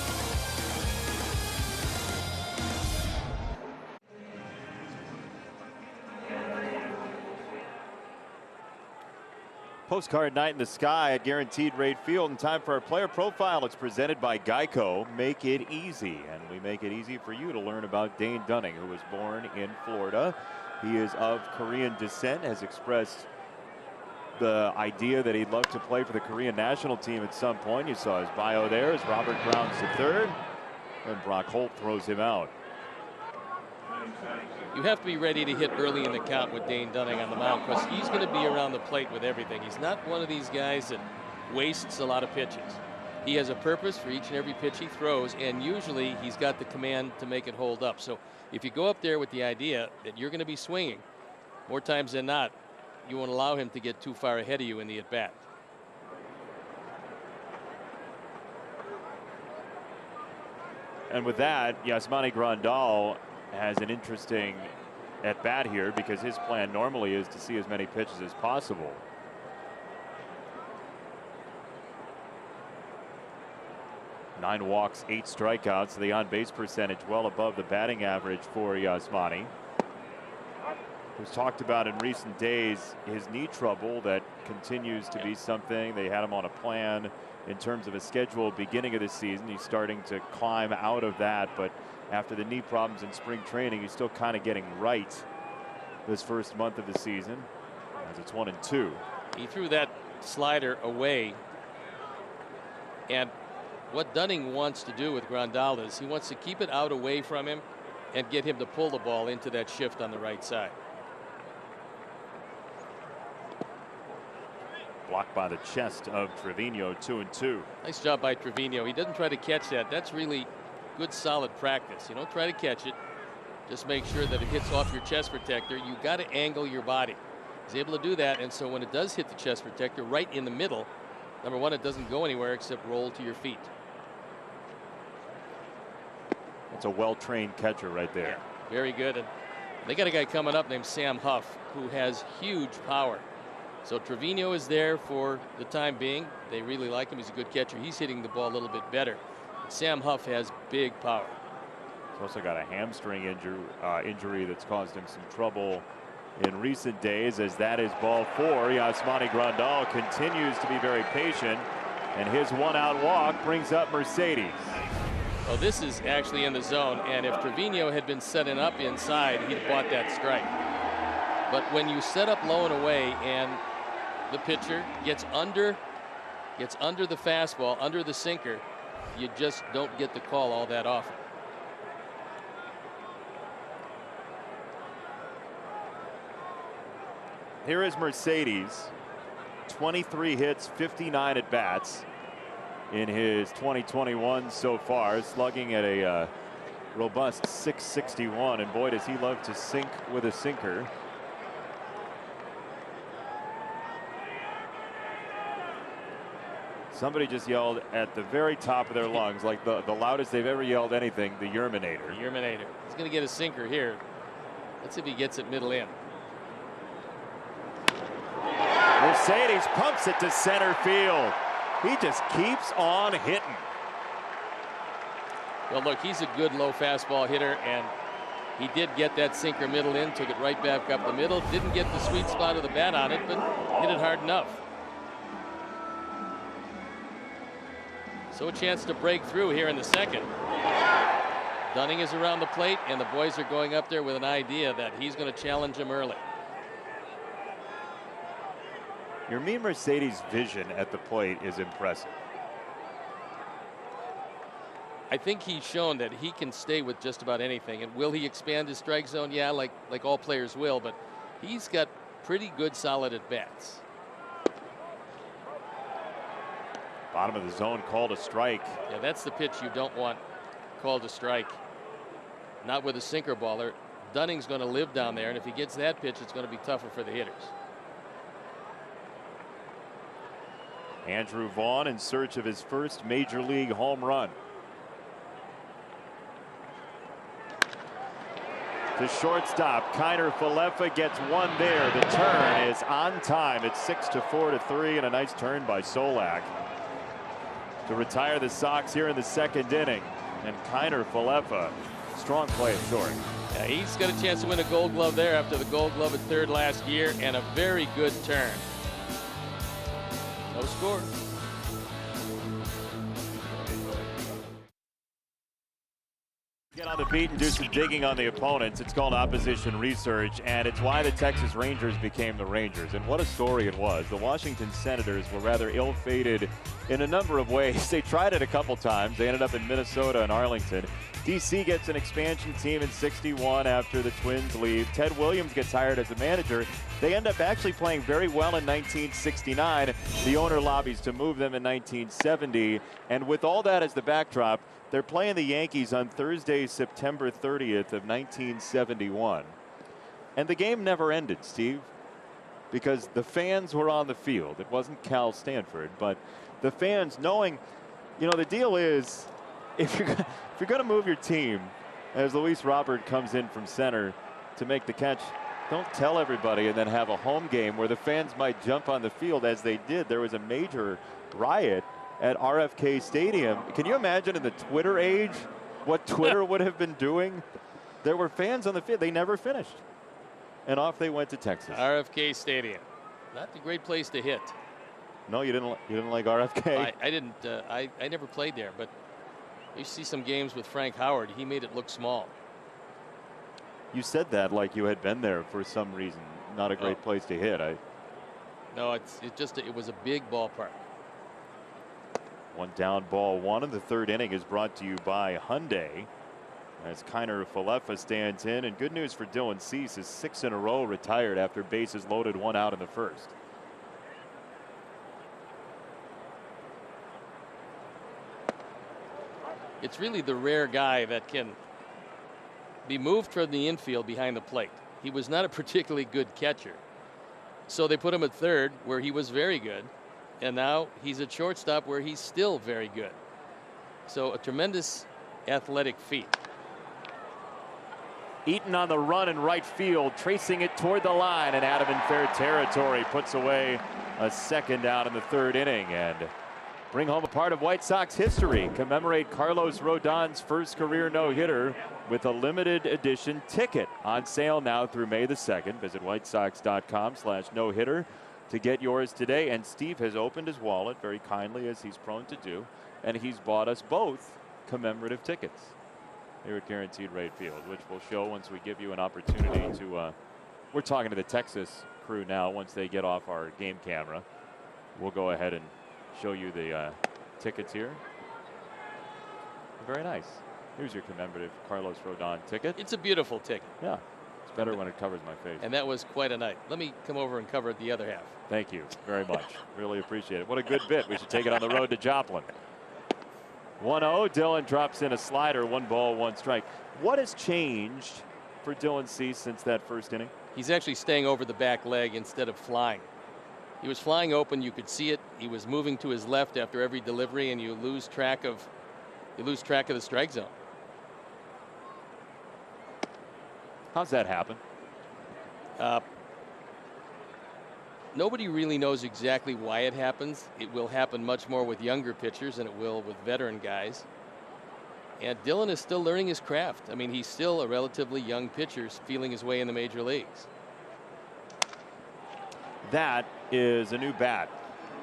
Postcard night in the sky at Guaranteed Rate Field, and time for our player profile. It's presented by Geico. Make it easy, and we make it easy for you to learn about Dane Dunning, who was born in Florida. He is of Korean descent, has expressed the idea that he'd love to play for the Korean national team at some point. You saw his bio there as Robert grounds to third, and Brock Holt throws him out. You have to be ready to hit early in the count with Dane Dunning on the mound, because he's going to be around the plate with everything. He's not one of these guys that wastes a lot of pitches. He has a purpose for each and every pitch he throws, and usually he's got the command to make it hold up. So if you go up there with the idea that you're going to be swinging, more times than not, you won't allow him to get too far ahead of you in the at-bat. And with that, Yasmani Grandal has an interesting at-bat here, because his plan normally is to see as many pitches as possible. Nine walks, 8 strikeouts. The on-base percentage well above the batting average for Yasmani. It was talked about in recent days, his knee trouble that continues to be something. They had him on a plan in terms of a schedule beginning of the season. He's starting to climb out of that, but after the knee problems in spring training, he's still kind of getting right this first month of the season, as it's 1-2. He threw that slider away, and what Dunning wants to do with Grandal is he wants to keep it out away from him and get him to pull the ball into that shift on the right side. Blocked by the chest of Trevino, 2-2. Nice job by Trevino. He doesn't try to catch that. That's really good, solid practice. You don't try to catch it. Just make sure that it hits off your chest protector. You got to angle your body. He's able to do that, and so when it does hit the chest protector right in the middle, number one, it doesn't go anywhere except roll to your feet. That's a well-trained catcher right there. Yeah, very good. And they got a guy coming up named Sam Huff, who has huge power. So Trevino is there for the time being. They really like him. He's a good catcher. He's hitting the ball a little bit better. Sam Huff has big power. He's also got a hamstring injury that's caused him some trouble in recent days, as that is ball 4. Yasmani Grandal continues to be very patient, and his one-out walk brings up Mercedes. Well, this is actually in the zone, and if Trevino had been setting up inside, he'd have bought that strike. But when you set up low and away and the pitcher gets under the fastball, under the sinker, you just don't get the call all that often. Here is Mercedes, 23 hits, 59 at bats in his 2021 so far, slugging at a robust .661, and boy does he love to sink with a sinker. Somebody just yelled at the very top of their lungs, like the loudest they've ever yelled anything, the Yerminator. The Yerminator. He's going to get a sinker here. Let's see if he gets it middle in. Mercedes pumps it to center field. He just keeps on hitting. Well, look, he's a good low fastball hitter, and he did get that sinker middle in, took it right back up the middle. Didn't get the sweet spot of the bat on it, but hit it hard enough. So a chance to break through here in the second. Dunning is around the plate, and the boys are going up there with an idea that he's going to challenge him early. Yermin Mercedes' vision at the plate is impressive. I think he's shown that he can stay with just about anything. And will he expand his strike zone? Yeah, like all players will, but he's got pretty good solid at bats. Bottom of the zone, called a strike. Yeah, that's the pitch you don't want called a strike. Not with a sinker baller. Dunning's going to live down there, and if he gets that pitch, it's going to be tougher for the hitters. Andrew Vaughn in search of his first major league home run. To shortstop, Kiner Falefa gets one there. The turn is on time. It's 6-4-3, and a nice turn by Solak to retire the Sox here in the second inning. And Kiner Falefa, strong play at short. Yeah, he's got a chance to win a Gold Glove there after the Gold Glove at third last year, and a very good turn. No score. Get on the Pete, and do some digging on the opponents. It's called opposition research, and it's why the Texas Rangers became the Rangers. And what a story it was. The Washington Senators were rather ill-fated in a number of ways. They tried it a couple times. They ended up in Minnesota and Arlington. DC gets an expansion team in '61 after the Twins leave. Ted Williams gets hired as a manager. They end up actually playing very well in 1969. The owner lobbies to move them in 1970. And with all that as the backdrop, they're playing the Yankees on Thursday, September 30th of 1971. And the game never ended, Steve, because the fans were on the field. It wasn't Cal Stanford, but the fans knowing, the deal is, if you're going to move your team, as Luis Robert comes in from center to make the catch, don't tell everybody and then have a home game where the fans might jump on the field as they did. There was a major riot at RFK Stadium. Can you imagine in the Twitter age what Twitter would have been doing? There were fans on the field. They never finished. And off they went to Texas. RFK Stadium. Not a great place to hit. No, you didn't like RFK? I didn't. I never played there, but you see some games with Frank Howard. He made it look small. You said that like you had been there for some reason. Not a great place to hit. No, it was a big ballpark. One down, ball one, and the third inning is brought to you by Hyundai. As Kiner Falefa stands in, and good news for Dylan Cease, is 6 in a row retired after bases loaded, 1 out in the first. It's really the rare guy that can be moved from the infield behind the plate. He was not a particularly good catcher, so they put him at third, where he was very good. And now he's at shortstop, where he's still very good. So a tremendous athletic feat. Eaton on the run in right field, tracing it toward the line, and Adam in fair territory puts away a second out in the third inning and bring home a part of White Sox history. Commemorate Carlos Rodon's first career no-hitter with a limited edition ticket on sale now through May the 2nd. Visit whitesox.com/no-hitter to get yours today. And Steve has opened his wallet very kindly, as he's prone to do, and he's bought us both commemorative tickets here at Guaranteed Rate Field, which we'll show once we give you an opportunity to we're talking to the Texas crew now. Once they get off our game camera, we'll go ahead and show you the tickets here. Very nice. Here's your commemorative Carlos Rodon ticket. It's a beautiful ticket. Yeah, it's better when it covers my face. And that was quite a night. Let me come over and cover the other half. Thank you very much. Really appreciate it. What a good bit. We should take it on the road to Joplin. 1-0. Dylan drops in a slider. 1 ball, 1 strike. What has changed for Dylan Cease since that first inning? He's actually staying over the back leg instead of flying. He was flying open. You could see it. He was moving to his left after every delivery, and you lose track of the strike zone. How's that happen? Nobody really knows exactly why it happens. It will happen much more with younger pitchers than it will with veteran guys. And Dylan is still learning his craft. I mean, he's still a relatively young pitcher feeling his way in the major leagues. That is a new bat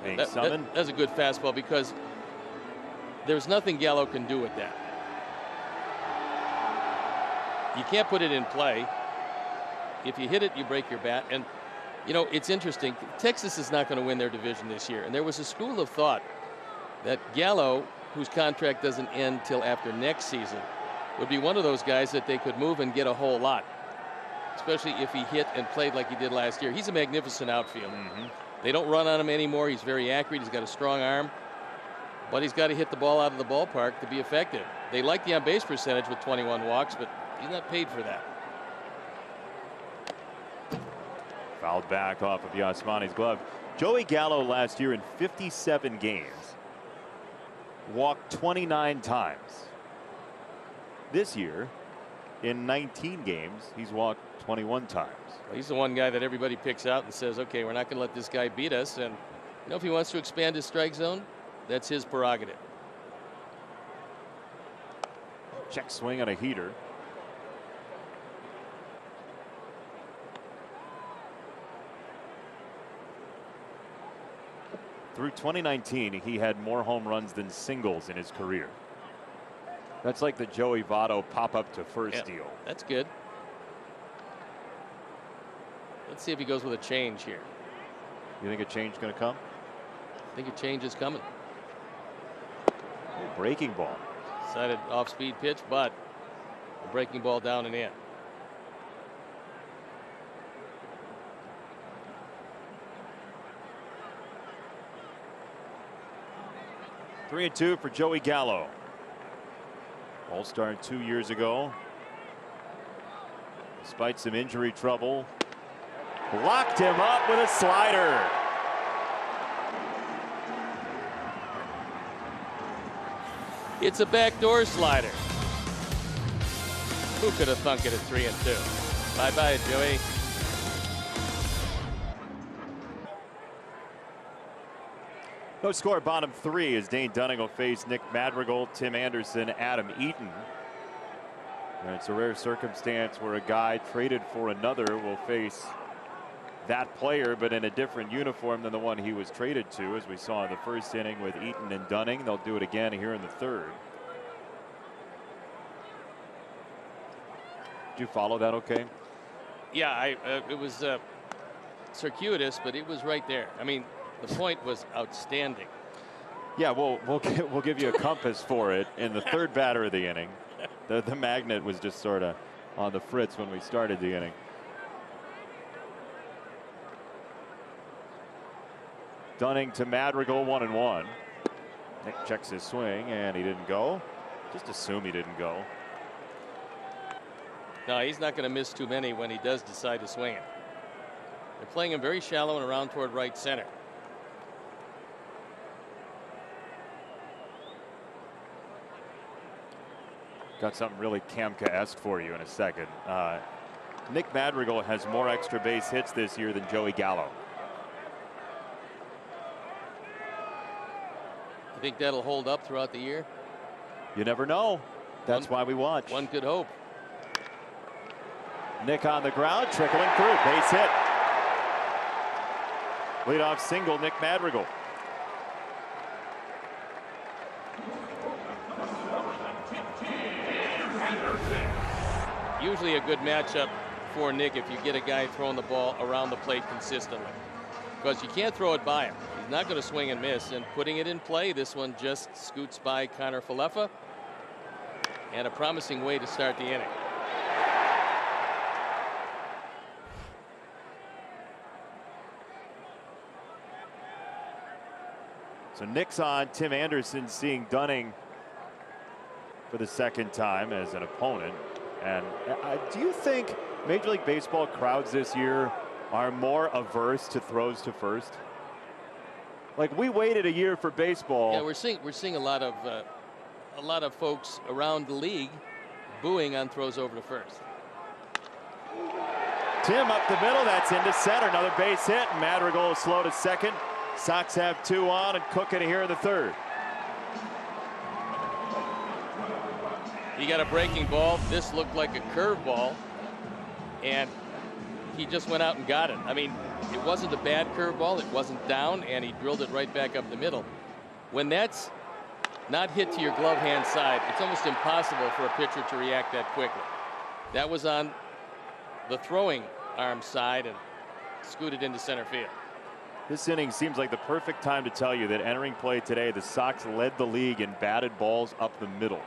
being summoned. That's a good fastball, because there's nothing Gallo can do with that. You can't put it in play. If you hit it, you break your bat. And it's interesting. Texas is not going to win their division this year. And there was a school of thought that Gallo, whose contract doesn't end till after next season, would be one of those guys that they could move and get a whole lot, especially if he hit and played like he did last year. He's a magnificent outfielder. They don't run on him anymore. He's very accurate. He's got a strong arm, but he's got to hit the ball out of the ballpark to be effective. They like the on-base percentage with 21 walks, but he's not paid for that. Fouled back off of Yasmani's glove. Joey Gallo last year in 57 games walked 29 times. This year in 19 games he's walked 21 times. Well, he's the one guy that everybody picks out and says, okay, we're not going to let this guy beat us. And if he wants to expand his strike zone, that's his prerogative. Check swing on a heater. Through 2019, he had more home runs than singles in his career. That's like the Joey Votto pop up to first deal. That's good. Let's see if he goes with a change here. You think a change going to come? I think a change is coming. Oh, breaking ball. Decided off-speed pitch, but the breaking ball down and in. Three and two for Joey Gallo. All-Star 2 years ago. Despite some injury trouble, locked him up with a slider. It's a backdoor slider. Who could have thunk it at 3 and 2? Bye-bye, Joey. No score, bottom three, as Dane Dunning will face Nick Madrigal, Tim Anderson, Adam Eaton. And it's a rare circumstance where a guy traded for another will face that player, but in a different uniform than the one he was traded to, as we saw in the first inning with Eaton and Dunning. They'll do it again here in the third. Did you follow that okay? Yeah, it was circuitous, but it was right there. I mean, the point was outstanding. Yeah, we'll give you a compass for it in the third batter of the inning. The magnet was just sort of on the fritz when we started the inning. Dunning to Madrigal, 1-1. Nick checks his swing, and he didn't go. Just assume he didn't go. No, he's not going to miss too many when he does decide to swing it. They're playing him very shallow and around toward right center. Got something really Kamka-esque for you in a second. Nick Madrigal has more extra base hits this year than Joey Gallo. You think that'll hold up throughout the year? You never know. That's why we watch. One could hope. Nick on the ground, trickling through, base hit. Leadoff single, Nick Madrigal. Usually a good matchup for Nick if you get a guy throwing the ball around the plate consistently, because you can't throw it by him. He's not going to swing and miss, and putting it in play, this one just scoots by Connor Falefa, and a promising way to start the inning. So Nick's on. Tim Anderson seeing Dunning for the second time as an opponent. And do you think Major League Baseball crowds this year are more averse to throws to first? Like, we waited a year for baseball. Yeah, we're seeing a lot of folks around the league booing on throws over to first. Tim up the middle, that's into center. Another base hit. Madrigal is slow to second. Sox have 2 on and cooking here in the third. He got a breaking ball. This looked like a curveball, and he just went out and got it. I mean, it wasn't a bad curveball. It wasn't down, and he drilled it right back up the middle. When that's not hit to your glove hand side, it's almost impossible for a pitcher to react that quickly. That was on the throwing arm side and scooted into center field. This inning seems like the perfect time to tell you that entering play today, the Sox led the league in batted balls up the middle.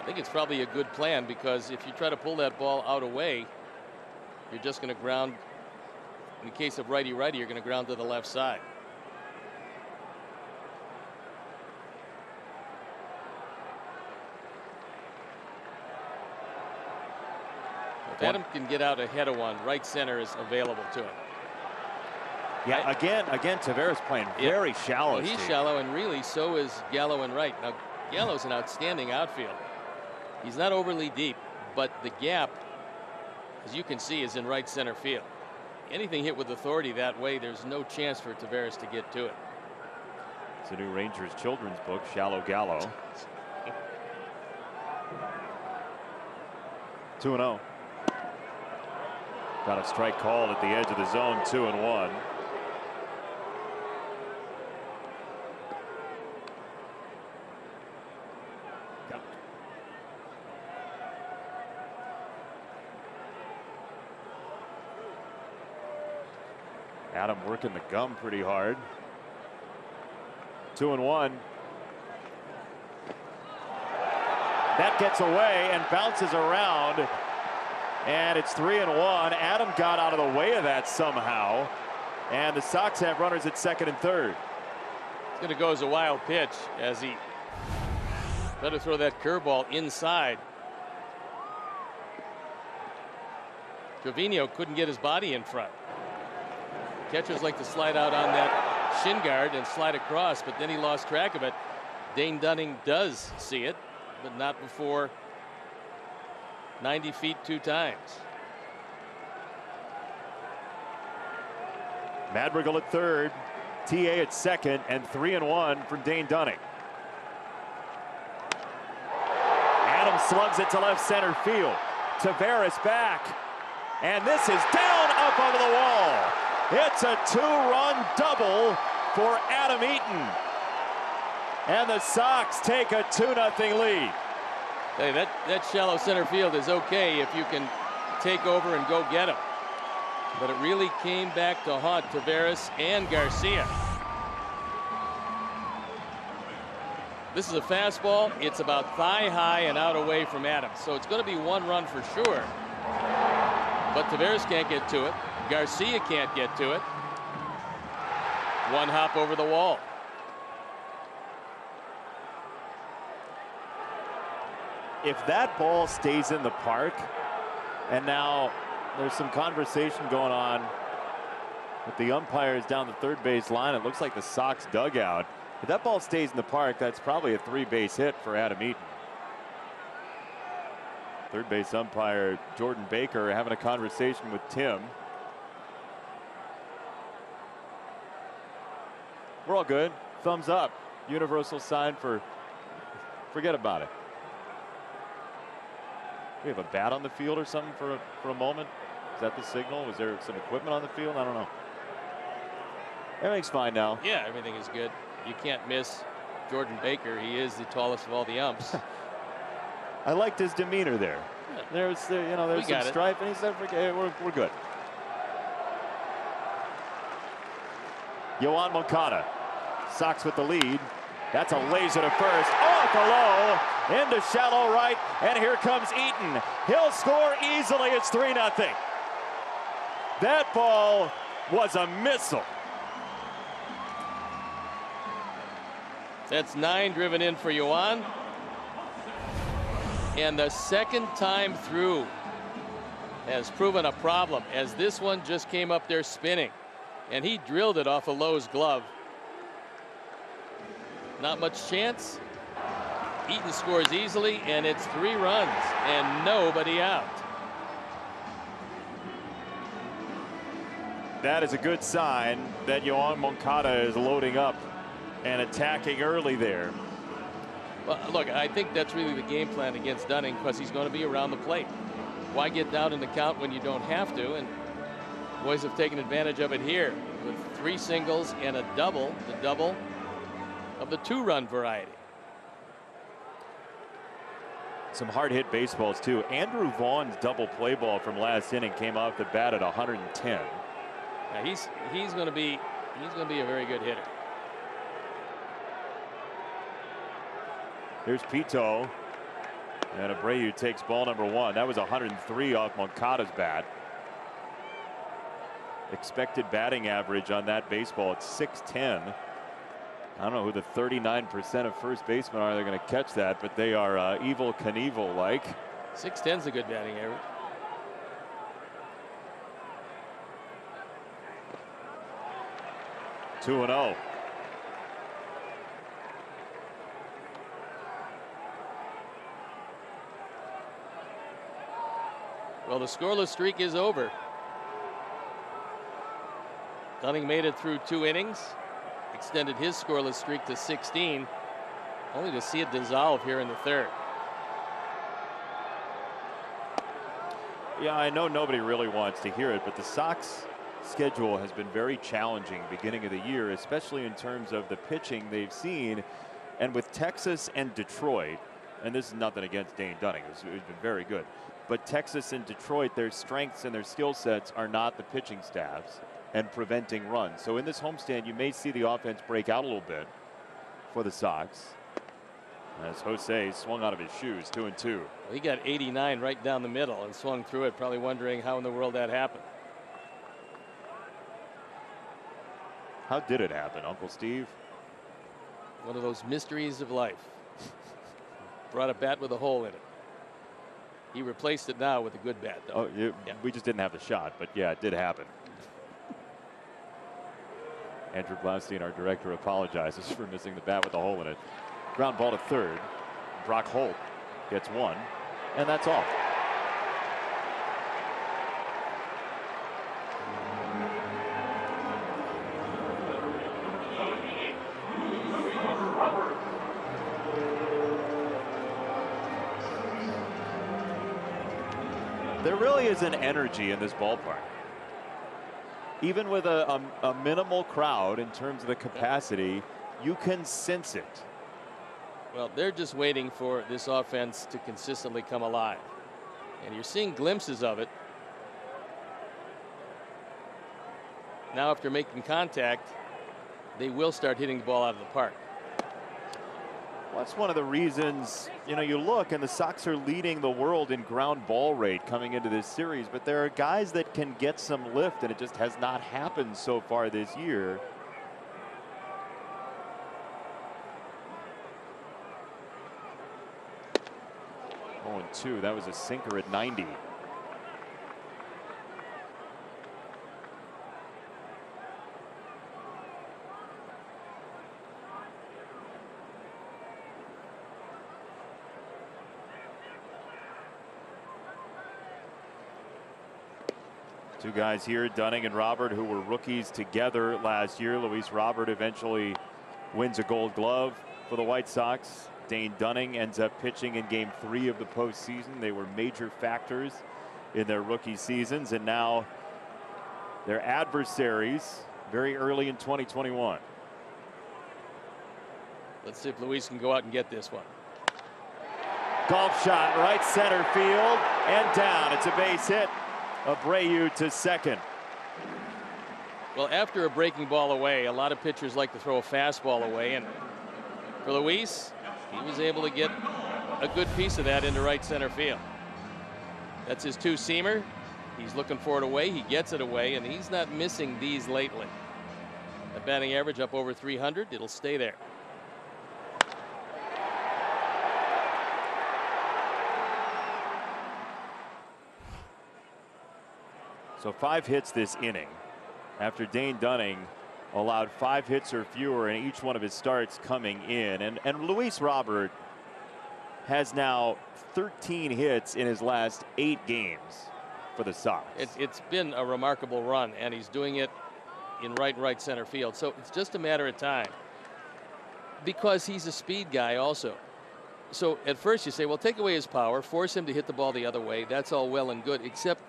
I think it's probably a good plan, because if you try to pull that ball out away, you're just going to ground. In the case of righty-righty, you're going to ground to the left side. If Adam can get out ahead of one, right center is available to him. Yeah, again, Taveras playing very shallow. Well, he's shallow, and really so is Gallo and Wright. Now, Gallo's an outstanding outfielder. He's not overly deep, but the gap, as you can see, is in right center field. Anything hit with authority that way, there's no chance for Taveras to get to it. It's a new Rangers children's book, Shallow Gallo. 2-0. Got a strike called at the edge of the zone, 2-1. count. Adam working the gum pretty hard. 2-1. That gets away and bounces around. And it's 3-1. Adam got out of the way of that somehow. And the Sox have runners at second and third. It's going to go as a wild pitch as he better throw that curveball inside. Trevino couldn't get his body in front. Catchers like to slide out on that shin guard and slide across, but then he lost track of it. Dane Dunning does see it, but not before 90 feet 2 times. Madrigal at third, TA at second, and 3-1 for Dane Dunning. Adams slugs it to left center field. Taveras back, and this is down up over the wall. It's a 2-run double for Adam Eaton. And the Sox take a 2-0 lead. Hey, that shallow center field is okay if you can take over and go get him. But it really came back to haunt Taveras and Garcia. This is a fastball. It's about thigh high and out away from Adams. So it's going to be 1 run for sure. But Taveras can't get to it. Garcia can't get to it. 1 hop over the wall. If that ball stays in the park, and now there's some conversation going on with the umpires down the third base line. It looks like the Sox dugout. If that ball stays in the park, that's probably a 3-base hit for Adam Eaton. Third base umpire Jordan Baker having a conversation with Tim. We're all good. Thumbs up. Universal sign for forget about it. We have a bat on the field or something for a moment. Is that the signal? Was there some equipment on the field? I don't know. Everything's fine now. Yeah, everything is good. You can't miss Jordan Baker. He is the tallest of all the umps. I liked his demeanor there. Yeah. There's some strife, and he said, "We're good." Yoan Moncada, Sox with the lead. That's a laser to first, off the low, into shallow right, and here comes Eaton. He'll score easily. It's 3-0. That ball was a missile. That's 9 driven in for Yoan. And the second time through has proven a problem, as this one just came up there spinning. And he drilled it off of Lowe's glove. Not much chance. Eaton scores easily, and it's 3 runs and nobody out. That is a good sign that Yoan Moncada is loading up and attacking early there. Well, look, I think that's really the game plan against Dunning, because he's going to be around the plate. Why get down in the count when you don't have to? And boys have taken advantage of it here with 3 singles and a double, the double of the 2-run variety. Some hard hit baseballs too. Andrew Vaughn's double play ball from last inning came off the bat at 110. Now he's going to be a very good hitter. Here's Pito, and Abreu takes ball number 1. That was 103 off Moncada's bat. Expected batting average on that baseball at 610. I don't know who the 39% of first basemen are. They're going to catch that, but they are Evel Knievel like. 610's a good batting average. Two and 0. Well, the scoreless streak is over. Dunning made it through 2 innings, extended his scoreless streak to 16, only to see it dissolve here in the 3rd. Yeah, I know nobody really wants to hear it, but the Sox schedule has been very challenging beginning of the year, especially in terms of the pitching they've seen. And with Texas and Detroit, and this is nothing against Dane Dunning, he's been very good, but Texas and Detroit, their strengths and their skill sets are not the pitching staffs and preventing runs. So in this homestand, you may see the offense break out a little bit for the Sox. As Jose swung out of his shoes, 2-2. Well, he got 89 right down the middle and swung through it, probably wondering how in the world that happened. How did it happen, Uncle Steve? One of those mysteries of life. Brought a bat with a hole in it. He replaced it now with a good bat, though. Oh, yeah. We just didn't have the shot, but yeah, it did happen. Andrew Blaustein, our director, apologizes for missing the bat with a hole in it. Ground ball to third. Brock Holt gets one, and that's all. There really is an energy in this ballpark. Even with a minimal crowd in terms of the capacity, you can sense it. Well, they're just waiting for this offense to consistently come alive. And you're seeing glimpses of it. Now, after making contact, they will start hitting the ball out of the park. Well, that's one of the reasons, you look and the Sox are leading the world in ground ball rate coming into this series, but there are guys that can get some lift, and it just has not happened so far this year. Oh, and 2. That was a sinker at 90. Two guys here, Dunning and Robert, who were rookies together last year. Luis Robert eventually wins a Gold Glove for the White Sox. Dane Dunning ends up pitching in Game 3 of the postseason. They were major factors in their rookie seasons, and now they're adversaries very early in 2021. Let's see if Luis can go out and get this one. Golf shot, right center field, and down. It's a base hit. Abreu to second. Well, after a breaking ball away, a lot of pitchers like to throw a fastball away, and for Luis, he was able to get a good piece of that into right center field. That's his two-seamer. He's looking for it away. He gets it away, and he's not missing these lately. The batting average up over 300. It'll stay there. So 5 hits this inning after Dane Dunning allowed 5 hits or fewer in each one of his starts coming in. And Luis Robert has now 13 hits in his last 8 games for the Sox. It's been a remarkable run, and he's doing it in right center field. So it's just a matter of time, because he's a speed guy also. So at first you say, well, take away his power, force him to hit the ball the other way. That's all well and good, except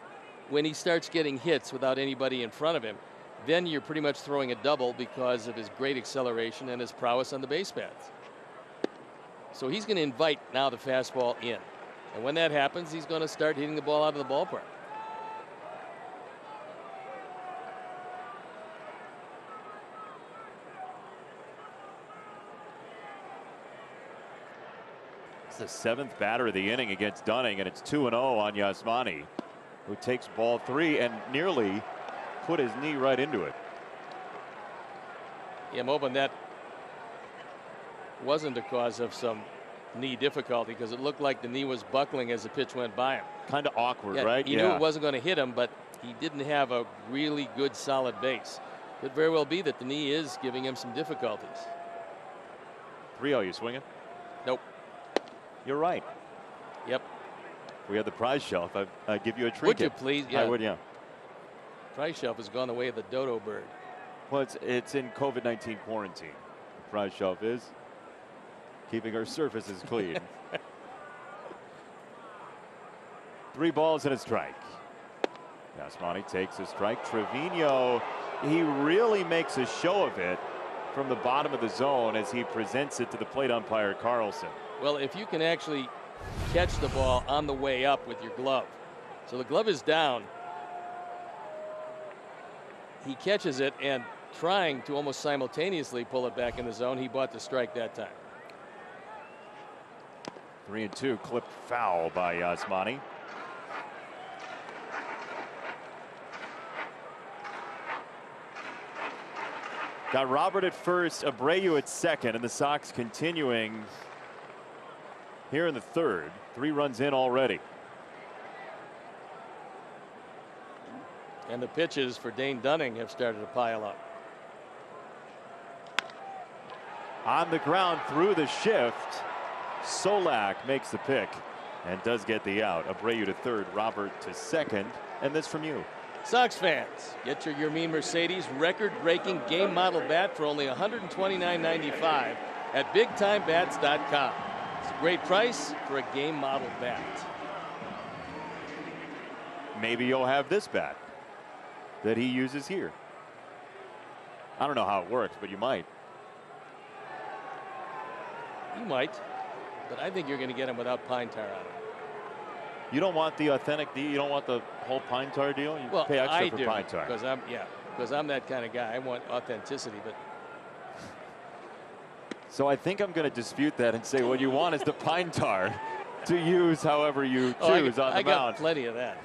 when he starts getting hits without anybody in front of him, then you're pretty much throwing a double because of his great acceleration and his prowess on the base paths. So he's going to invite now the fastball in. And when that happens, he's going to start hitting the ball out of the ballpark. It's the 7th batter of the inning against Dunning, and it's 2-0 on Yasmani, who takes ball 3 and nearly put his knee right into it. Yeah, Mobin, that wasn't a cause of some knee difficulty, because it looked like the knee was buckling as the pitch went by him. Kind of awkward, yeah, right? He knew it wasn't going to hit him, but he didn't have a really good solid base. Could very well be that the knee is giving him some difficulties. 3-0, you swinging? Nope. You're right. Yep. We had the prize shelf. I'd give you a trinket. Would you please? Yeah. I would, yeah. Prize shelf has gone the way of the dodo bird. Well, it's in COVID-19 quarantine. The prize shelf is keeping our surfaces clean. 3 balls and a strike. Yasmani takes a strike. Trevino, he really makes a show of it from the bottom of the zone as he presents it to the plate umpire Carlson. Well, if you can actually catch the ball on the way up with your glove. So the glove is down. He catches it and trying to almost simultaneously pull it back in the zone. He bought the strike that time. 3-2, clipped foul by Yasmani. Got Robert at first, Abreu at second, and the Sox continuing here in the third. 3 runs in already. And the pitches for Dane Dunning have started to pile up. On the ground through the shift, Solak makes the pick and does get the out. Abreu to third, Robert to second, and this from you. Sox fans, get your Yermin Mercedes record-breaking game model bat for only $129.95 at BigTimeBats.com. It's a great price for a game model bat. Maybe you'll have this bat that he uses here. I don't know how it works, but you might. You might, but I think you're going to get him without pine tar on it. You don't want the authentic deal? You don't want the whole pine tar deal? You Well, pay extra I for do, pine tar. because I'm that kind of guy. I want authenticity, but So I think I'm going to dispute that and say what you want is the pine tar to use however you choose on the I got mound. plenty of that.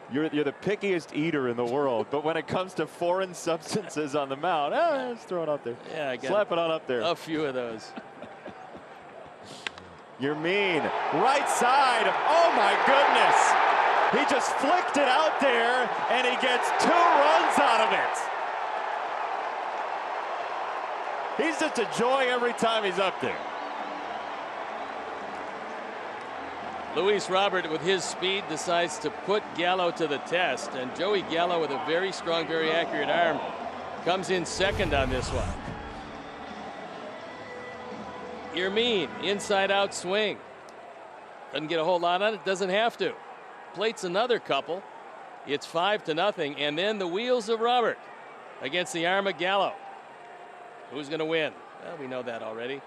You're the pickiest eater in the world, but when it comes to foreign substances on the mound, just throw it up there. Yeah, I got Slap it on up there. a few of those. Yermin, right side. Oh my goodness. He just flicked it out there and he gets 2 runs out of it. He's just a joy every time he's up there. Luis Robert, with his speed, decides to put Gallo to the test, and Joey Gallo, with a very strong, very accurate arm, comes in second on this one. Yermin, inside out swing. Doesn't get a whole lot on it, doesn't have to. Plates another couple. It's 5-0, and then the wheels of Robert against the arm of Gallo. Who's going to win? Well, we know that already.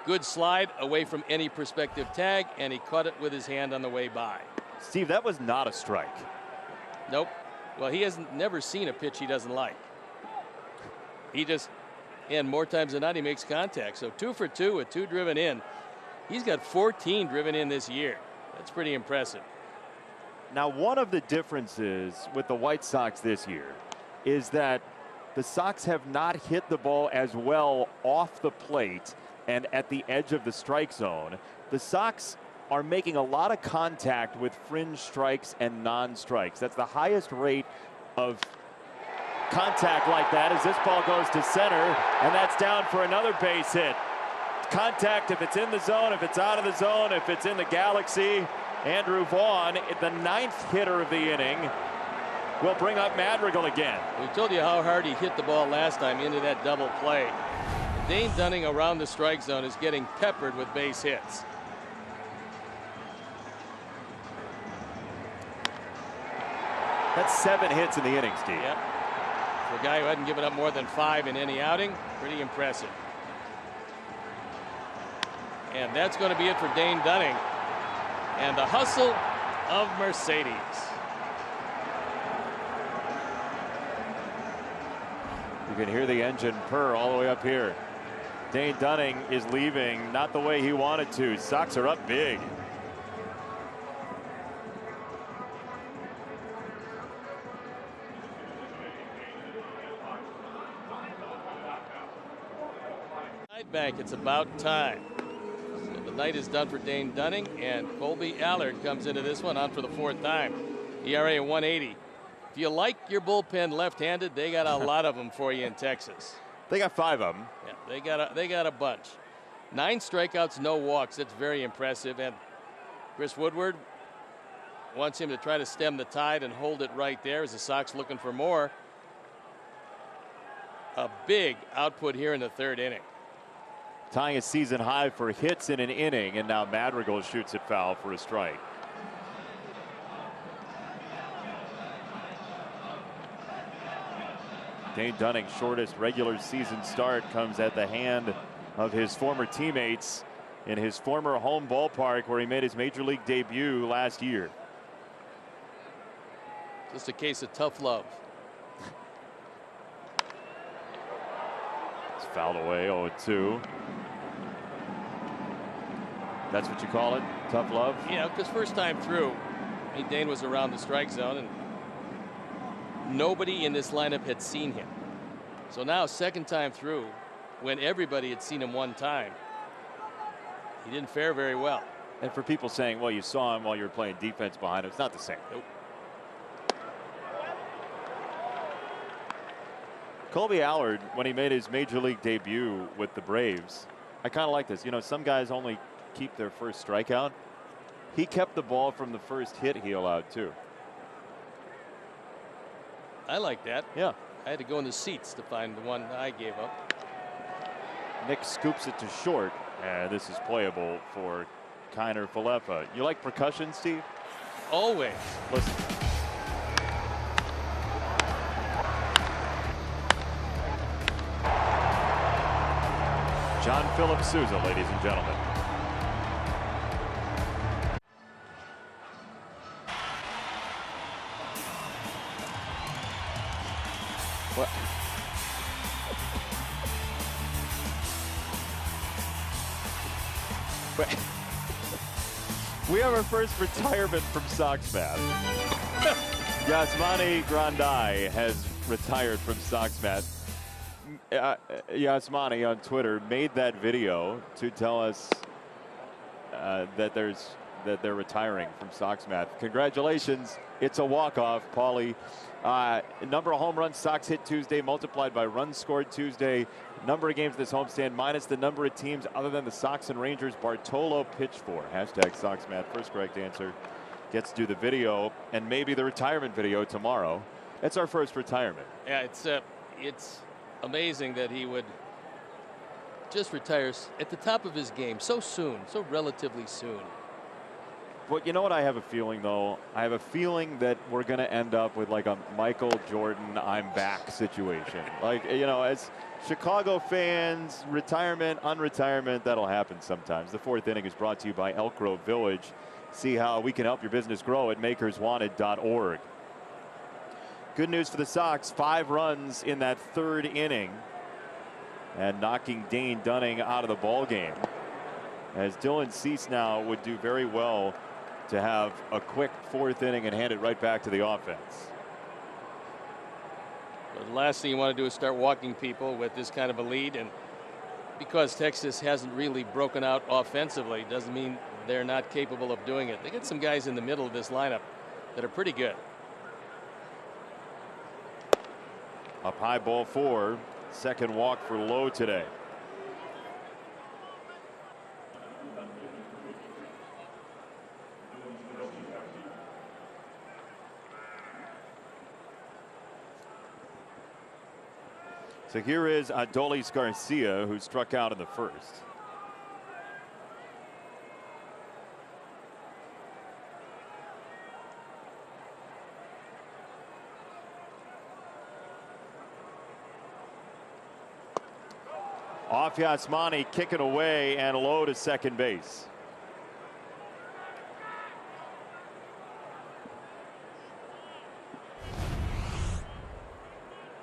Good slide away from any prospective tag, and he caught it with his hand on the way by. Steve, that was not a strike. Nope. Well, he has never seen a pitch he doesn't like. He just, and more times than not, he makes contact. So 2 for 2 with 2 driven in. He's got 14 driven in this year. That's pretty impressive. Now, one of the differences with the White Sox this year is that the Sox have not hit the ball as well off the plate and at the edge of the strike zone. The Sox are making a lot of contact with fringe strikes and non-strikes. That's the highest rate of contact like that as this ball goes to center, and that's down for another base hit. Contact if it's in the zone, if it's out of the zone, if it's in the galaxy. Andrew Vaughn, the 9th hitter of the inning, will bring up Madrigal again. We told you how hard he hit the ball last time into that double play. Dane Dunning around the strike zone is getting peppered with base hits. That's 7 hits in the inning, Steve. Yep. For a guy who hadn't given up more than 5 in any outing, pretty impressive. And that's going to be it for Dane Dunning. And the hustle of Mercedes. You can hear the engine purr all the way up here. Dane Dunning is leaving not the way he wanted to. Sox are up big. Back, it's about time. So the night is done for Dane Dunning, and Colby Allard comes into this one on for the 4th time. ERA of 1.80. If you like your bullpen left-handed, they got a lot of them for you in Texas. They got 5 of them. Yeah, they got a bunch. 9 strikeouts, no walks. That's very impressive. And Chris Woodward wants him to try to stem the tide and hold it right there as the Sox looking for more. A big output here in the 3rd inning. Tying a season high for hits in an inning, and now Madrigal shoots it foul for a strike. Dane Dunning's shortest regular season start comes at the hand of his former teammates in his former home ballpark where he made his major league debut last year. Just a case of tough love. It's fouled away, 0-2. That's what you call it? Tough love? Yeah, because first time through, Dane was around the strike zone and nobody in this lineup had seen him. So now second time through, when everybody had seen him one time, he didn't fare very well. And for people saying, well, you saw him while you were playing defense behind him, it's not the same. Nope. Colby Allard, when he made his major league debut with the Braves, I kind of like this. You know, some guys only keep their first strikeout. He kept the ball from the first hit he allowed too. I like that. Yeah. I had to go in the seats to find the one I gave up. Nick scoops it to short, and this is playable for Kiner Falefa. You like percussion, Steve? Always. Listen. John Philip Sousa, ladies and gentlemen. What? We have our first retirement from Sox Math. Yasmani Grandal has retired from Sox Math. Yasmani on Twitter made that video to tell us that they're retiring from Sox Math. Congratulations. It's a walk-off, Paulie. Number of home runs Sox hit Tuesday multiplied by runs scored Tuesday. Number of games this homestand minus the number of teams other than the Sox and Rangers Bartolo pitched for. Hashtag Sox Math. First correct answer gets to do the video and maybe the retirement video tomorrow. That's our first retirement. Yeah, it's amazing that he would just retire at the top of his game so soon, so relatively soon. But you know what I have a feeling, though? I have a feeling that we're going to end up with like a Michael Jordan I'm back situation. Like, you know, as Chicago fans, retirement, unretirement, that'll happen sometimes. The fourth inning is brought to you by Elk Grove Village. See how we can help your business grow at makerswanted.org. Good news for the Sox, 5 runs in that third inning and knocking Dane Dunning out of the ball game. As Dylan Cease now would do very well to have a quick fourth inning and hand it right back to the offense. Well, the last thing you want to do is start walking people with this kind of a lead, and because Texas hasn't really broken out offensively doesn't mean they're not capable of doing it. They get some guys in the middle of this lineup that are pretty good. Up high, ball 4. Second walk for Lowe today. So here is Adolis Garcia, who struck out in the first. Off Yasmani, kick it away, and Lowe to second base.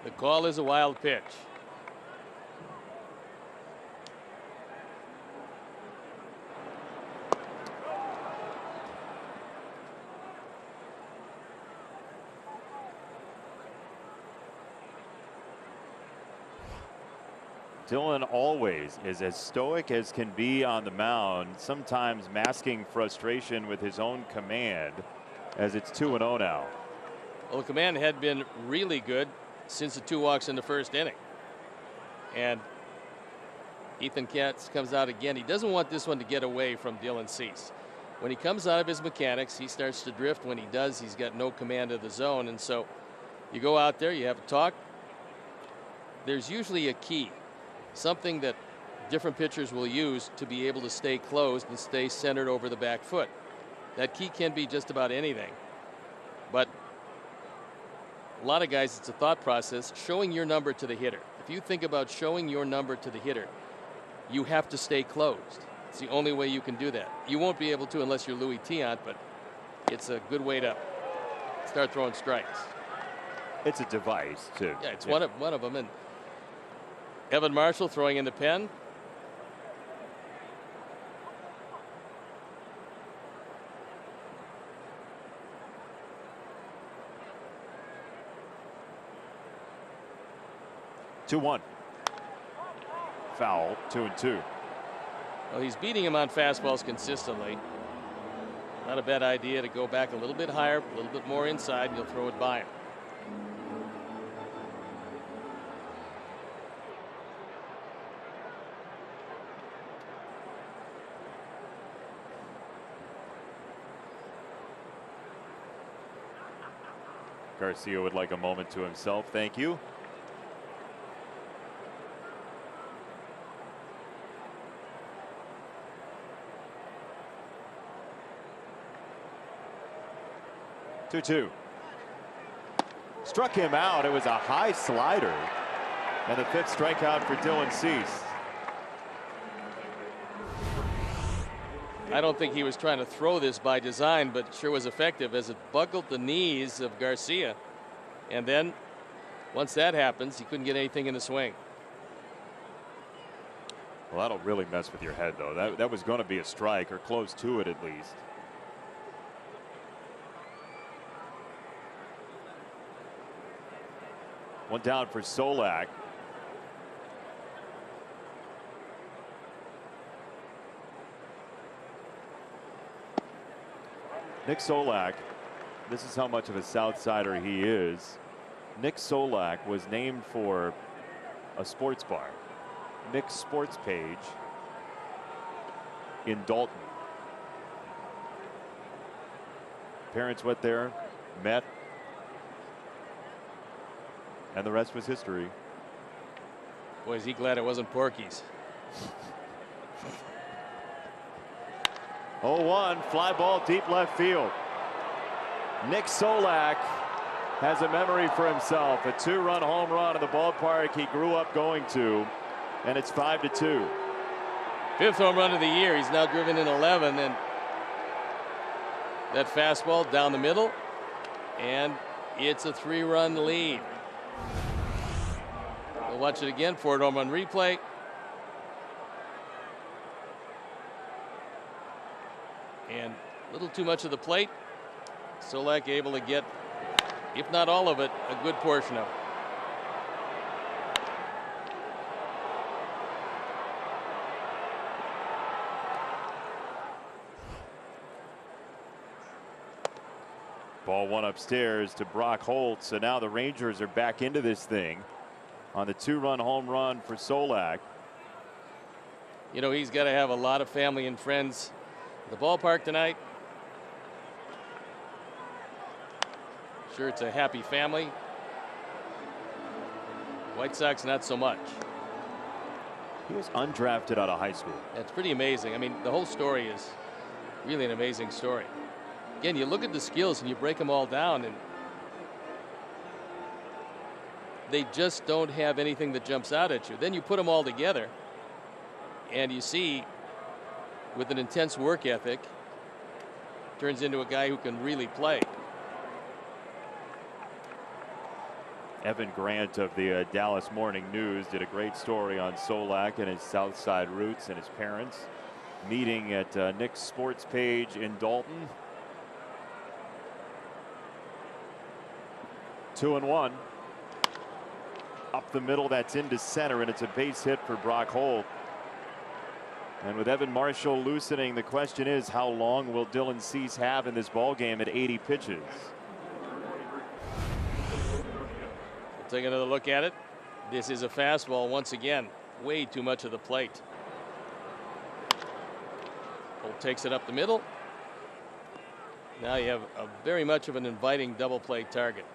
The call is a wild pitch. Dylan always is as stoic as can be on the mound, sometimes masking frustration with his own command, as it's 2-0 now. Well, the command had been really good since the 2 walks in the first inning. And Ethan Katz comes out again. He doesn't want this one to get away from Dylan Cease. When he comes out of his mechanics, he starts to drift. When he does, he's got no command of the zone. And so you go out there, you have a talk. There's usually a key, something that different pitchers will use to be able to stay closed and stay centered over the back foot. That key can be just about anything. But a lot of guys, it's a thought process, showing your number to the hitter. If you think about showing your number to the hitter, you have to stay closed. It's the only way you can do that. You won't be able to unless you're Louis Tiant, but it's a good way to start throwing strikes. It's a device, too. Yeah, it's one of them. And Evan Marshall throwing in the pen. Two one. Foul. 2-2. Well, he's beating him on fastballs consistently. Not a bad idea to go back a little bit higher, a little bit more inside, and you'll throw it by him. Garcia would like a moment to himself. Thank you. Two. Struck him out. It was a high slider. And the 5th strikeout for Dylan Cease. I don't think he was trying to throw this by design, but it sure was effective as it buckled the knees of Garcia. And then once that happens, he couldn't get anything in the swing. Well, that'll really mess with your head, though. That was going to be a strike, or close to it at least. One down for Solak. Nick Solak, this is how much of a Southsider he is. Nick Solak was named for a sports bar, Nick's Sports Page in Dalton. Parents went there, met, and the rest was history. Boy, is he glad it wasn't Porky's. 0-1, fly ball deep left field. Nick Solak has a memory for himself. A 2-run home run in the ballpark he grew up going to, and it's 5-2. 5th home run of the year. He's now driven in 11, and that fastball down the middle, and it's a 3-run lead. We'll watch it again. 4th home run replay. And a little too much of the plate. Solak able to get, if not all of it, a good portion of it. Ball one upstairs to Brock Holt. So now the Rangers are back into this thing on the 2-run home run for Solak. You know, he's got to have a lot of family and friends at the ballpark tonight. Sure, it's a happy family. White Sox, not so much. He was undrafted out of high school. That's pretty amazing. I mean, the whole story is really an amazing story. Again, you look at the skills and you break them all down, and they just don't have anything that jumps out at you. Then you put them all together, and you see, with an intense work ethic, turns into a guy who can really play. Evan Grant of the Dallas Morning News did a great story on Solak and his South Side roots and his parents meeting at Nick's Sports Page in Dalton. 2-1. Up the middle, that's into center, and it's a base hit for Brock Holt. And with Evan Marshall loosening, the question is, how long will Dylan Cease have in this ball game at 80 pitches? We'll take another look at it. This is a fastball once again. Way too much of the plate. Holt takes it up the middle. Now you have a very much of an inviting double play target.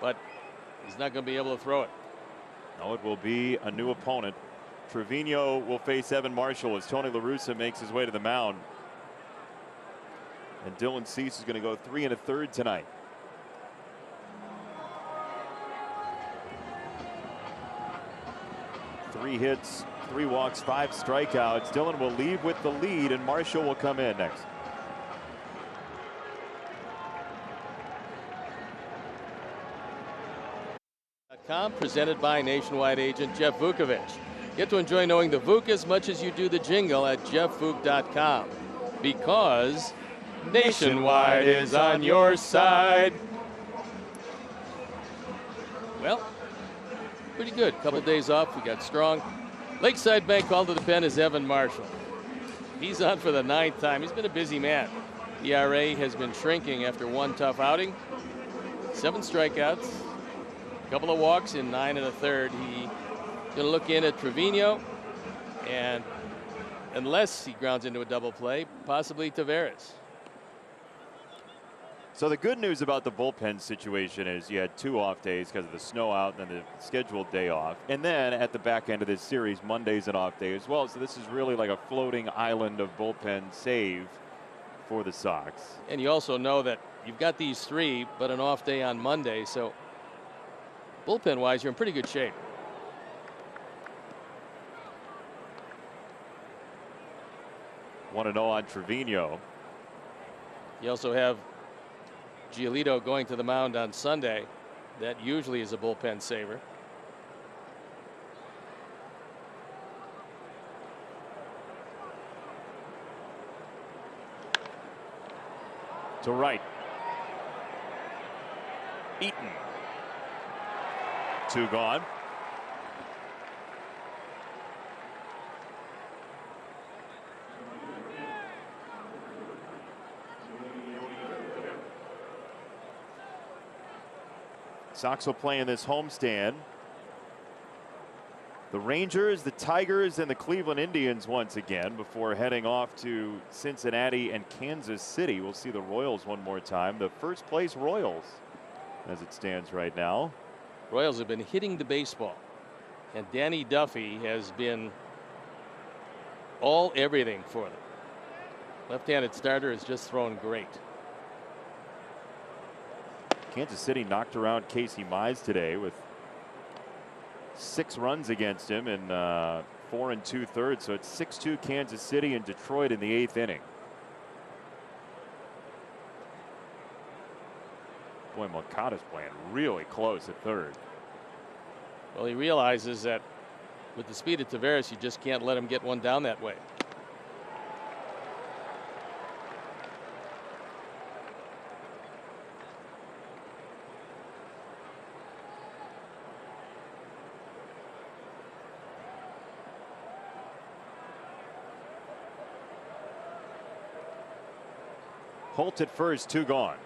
But he's not going to be able to throw it. No, it will be a new opponent. Trevino will face Evan Marshall as Tony La Russa makes his way to the mound. And Dylan Cease is going to go 3 1/3 tonight. 3 hits, 3 walks, 5 strikeouts. Dillon will leave with the lead, and Marshall will come in next. Presented by Nationwide agent Jeff Vukovich. Get to enjoy knowing the Vuk as much as you do the jingle at jeffvuk.com, because Nationwide is on your side. Well, pretty good. Couple days off. We got strong. Lakeside Bank called to the pen is Evan Marshall. He's on for the 9th time. He's been a busy man. ERA has been shrinking after one tough outing. 7 strikeouts. Couple of walks in 9 1/3. He's going to look in at Trevino, and unless he grounds into a double play, possibly Taveras. So the good news about the bullpen situation is you had 2 off days because of the snow out and then the scheduled day off. And then at the back end of this series, Monday's an off day as well. So this is really like a floating island of bullpen save for the Sox. And you also know that you've got these 3, but an off day on Monday. So bullpen-wise, you're in pretty good shape. Want to know on Trevino. You also have Giolito going to the mound on Sunday. That usually is a bullpen saver. To right. Eaton. 2 gone. Sox will play in this homestand. The Rangers, the Tigers, and the Cleveland Indians once again before heading off to Cincinnati and Kansas City. We'll see the Royals one more time. The first place Royals as it stands right now. Royals have been hitting the baseball, and Danny Duffy has been everything for them. Left-handed starter has just thrown great. Kansas City knocked around Casey Mize today with 6 runs against him in 4 2/3. So it's 6-2 Kansas City and Detroit in the 8th inning. Boy, Moncada's playing really close at third. Well, he realizes that with the speed of Taveras, you just can't let him get one down that way. Holt at first, 2 gone.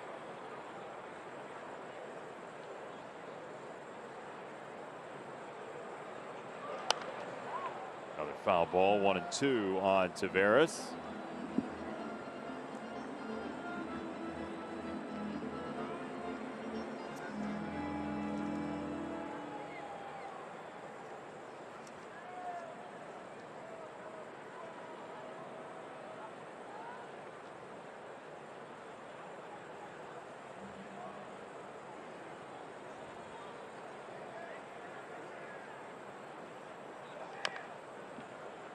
Another foul ball, 1-2 on Taveras.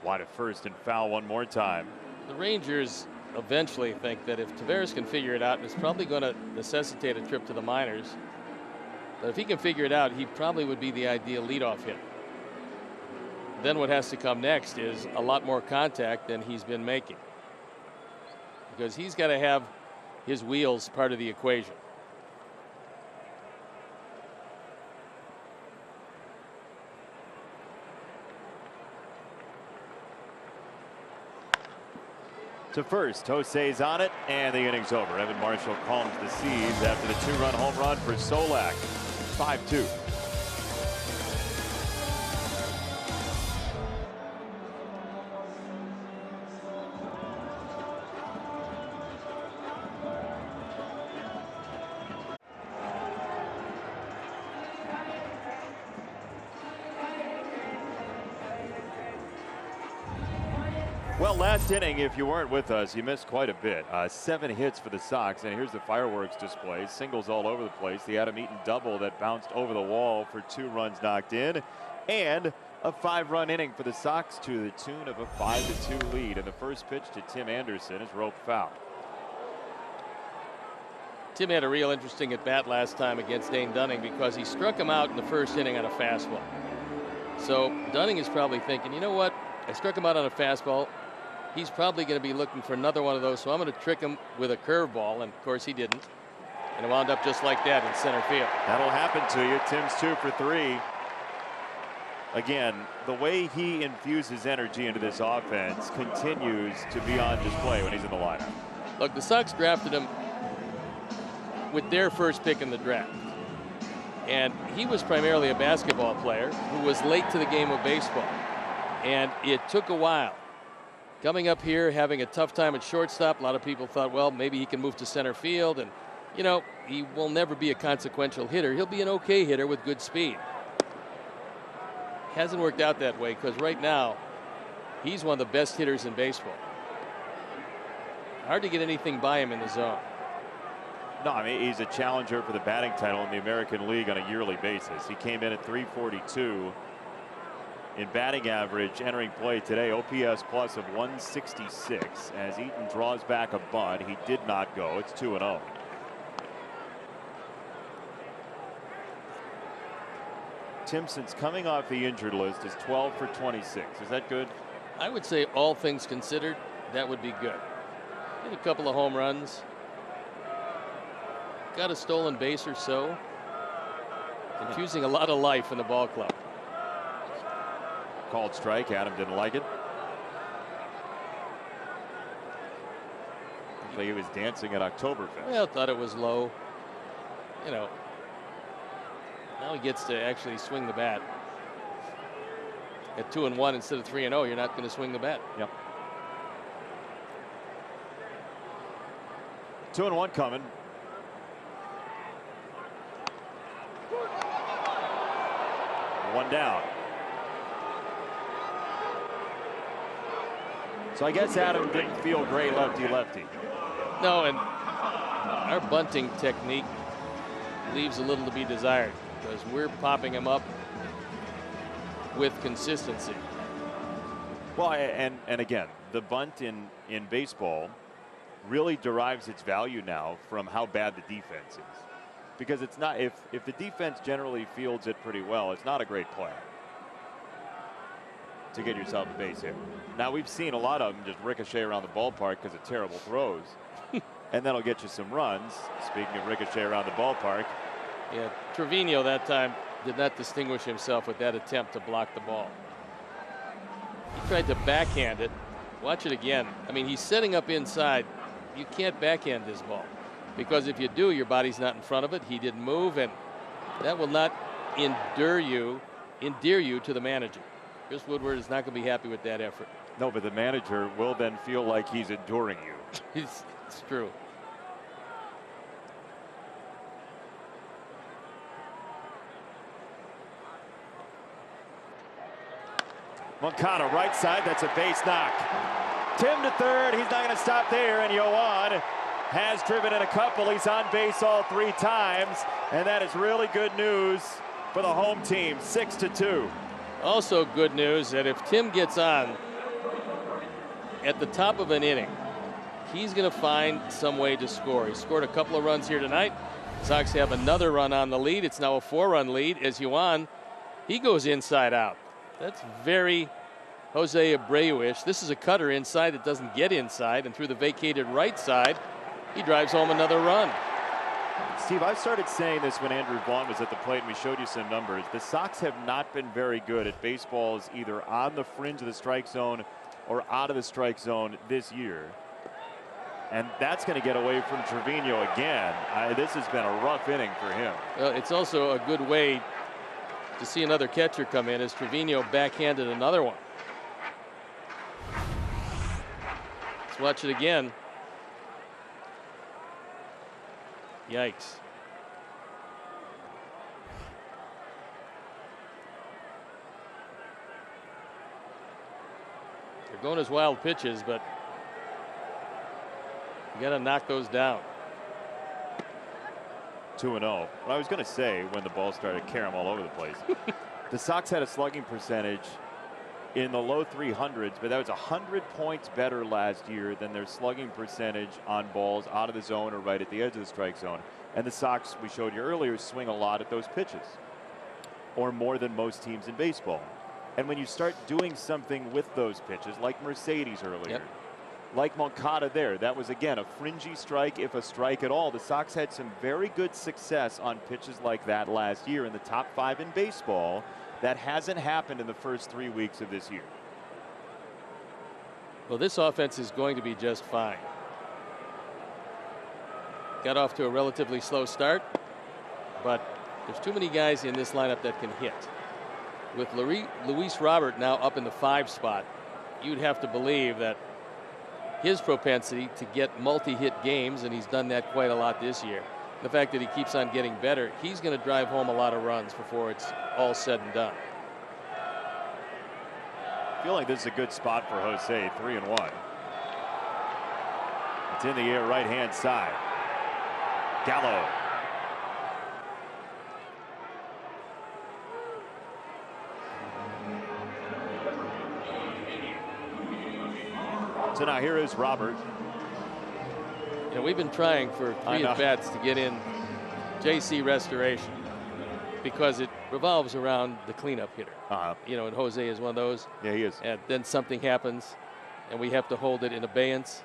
Wide at first and foul one more time. The Rangers eventually think that if Taveras can figure it out, and it's probably going to necessitate a trip to the minors, but if he can figure it out, he probably would be the ideal leadoff hit. Then what has to come next is a lot more contact than he's been making, because he's got to have his wheels part of the equation. To first, Jose's on it, and the inning's over. Evan Marshall calms the seas after the 2-run home run for Solak. 5-2. Well, last inning, if you weren't with us, you missed quite a bit. 7 hits for the Sox, and here's the fireworks display. Singles all over the place. The Adam Eaton double that bounced over the wall for 2 runs knocked in. And a 5-run inning for the Sox to the tune of a 5-2 lead. And the first pitch to Tim Anderson is rope foul. Tim had a real interesting at bat last time against Dane Dunning because he struck him out in the first inning on a fastball. So Dunning is probably thinking, you know what? I struck him out on a fastball. He's probably going to be looking for another one of those, so I'm going to trick him with a curveball. And of course he didn't. And it wound up just like that in center field. That'll happen to you. Tim's 2 for 3. Again, the way he infuses energy into this offense continues to be on display when he's in the lineup. Look, the Sox drafted him with their first pick in the draft. And he was primarily a basketball player who was late to the game of baseball. And it took a while. Coming up here, having a tough time at shortstop, a lot of people thought, well, maybe he can move to center field. And, you know, he will never be a consequential hitter. He'll be an okay hitter with good speed. Hasn't worked out that way because right now, he's one of the best hitters in baseball. Hard to get anything by him in the zone. No, I mean, he's a challenger for the batting title in the American League on a yearly basis. He came in at 342 in batting average entering play today. OPS plus of 166 as Eaton draws back a bunt. He did not go. It's 2-0. Simpson's coming off the injured list is 12 for 26. Is that good? I would say all things considered, that would be good. Hit a couple of home runs. Got a stolen base or so. Infusing a lot of life in the ball club. Called strike. Adam didn't like it. Looks like he was dancing at Oktoberfest. Well, thought it was low. You know, now he gets to actually swing the bat. At 2-1 instead of 3-0, you're not going to swing the bat. Yep. 2-1 coming. One down. So I guess Adam didn't feel great lefty-lefty. No, and our bunting technique leaves a little to be desired because we're popping him up with consistency. Well, and again, the bunt in baseball really derives its value now from how bad the defense is. Because it's not, if the defense generally fields it pretty well, it's not a great play to get yourself a base hit. Now we've seen a lot of them just ricochet around the ballpark because of terrible throws. And that'll get you some runs. Speaking of ricochet around the ballpark. Yeah, Trevino that time did not distinguish himself with that attempt to block the ball. He tried to backhand it. Watch it again. I mean, he's setting up inside. You can't backhand this ball. Because if you do, your body's not in front of it. He didn't move, and that will not endear you to the manager. Chris Woodward is not going to be happy with that effort. No, but the manager will then feel like he's enduring you. It's true. Moncada right side, that's a base knock. Tim to third, he's not going to stop there, and Yoan has driven in a couple. He's on base all 3 times, and that is really good news for the home team. 6-2. Also good news that if Tim gets on at the top of an inning, he's going to find some way to score. He scored a couple of runs here tonight. Sox have another run on the lead. It's now a 4-run lead as Yoan, he goes inside out. That's very Jose Abreu-ish. This is a cutter inside that doesn't get inside, and through the vacated right side, he drives home another run. Steve, I started saying this when Andrew Vaughn was at the plate and we showed you some numbers. The Sox have not been very good at baseballs either on the fringe of the strike zone or out of the strike zone this year. And that's going to get away from Trevino again. This has been a rough inning for him. Well, it's also a good way to see another catcher come in as Trevino backhanded another one. Let's watch it again. Yikes. They're going as wild pitches, but you got to knock those down. 2-0. Well, I was going to say when the ball started carrying all over the place. The Sox had a slugging percentage in the low 300s, but that was 100 points better last year than their slugging percentage on balls out of the zone or right at the edge of the strike zone. And the Sox, we showed you earlier, swing a lot at those pitches, or more than most teams in baseball. And when you start doing something with those pitches, like Mercedes earlier, like Moncada there, that was again a fringy strike, if a strike at all. The Sox had some very good success on pitches like that last year in the top 5 in baseball. That hasn't happened in the first 3 weeks of this year. Well, this offense is going to be just fine. Got off to a relatively slow start, but there's too many guys in this lineup that can hit. With Luis Robert now up in the 5 spot, you'd have to believe that his propensity to get multi-hit games, and he's done that quite a lot this year, the fact that he keeps on getting better, he's going to drive home a lot of runs before it's all said and done. I feel like this is a good spot for Jose, 3-1. It's in the air, right-hand side. Gallo. So now here is Robert. You know, we've been trying for 3 at-bats to get in JC Restoration because it revolves around the cleanup hitter. You know, and Jose is one of those. Yeah, he is. And then something happens, and we have to hold it in abeyance.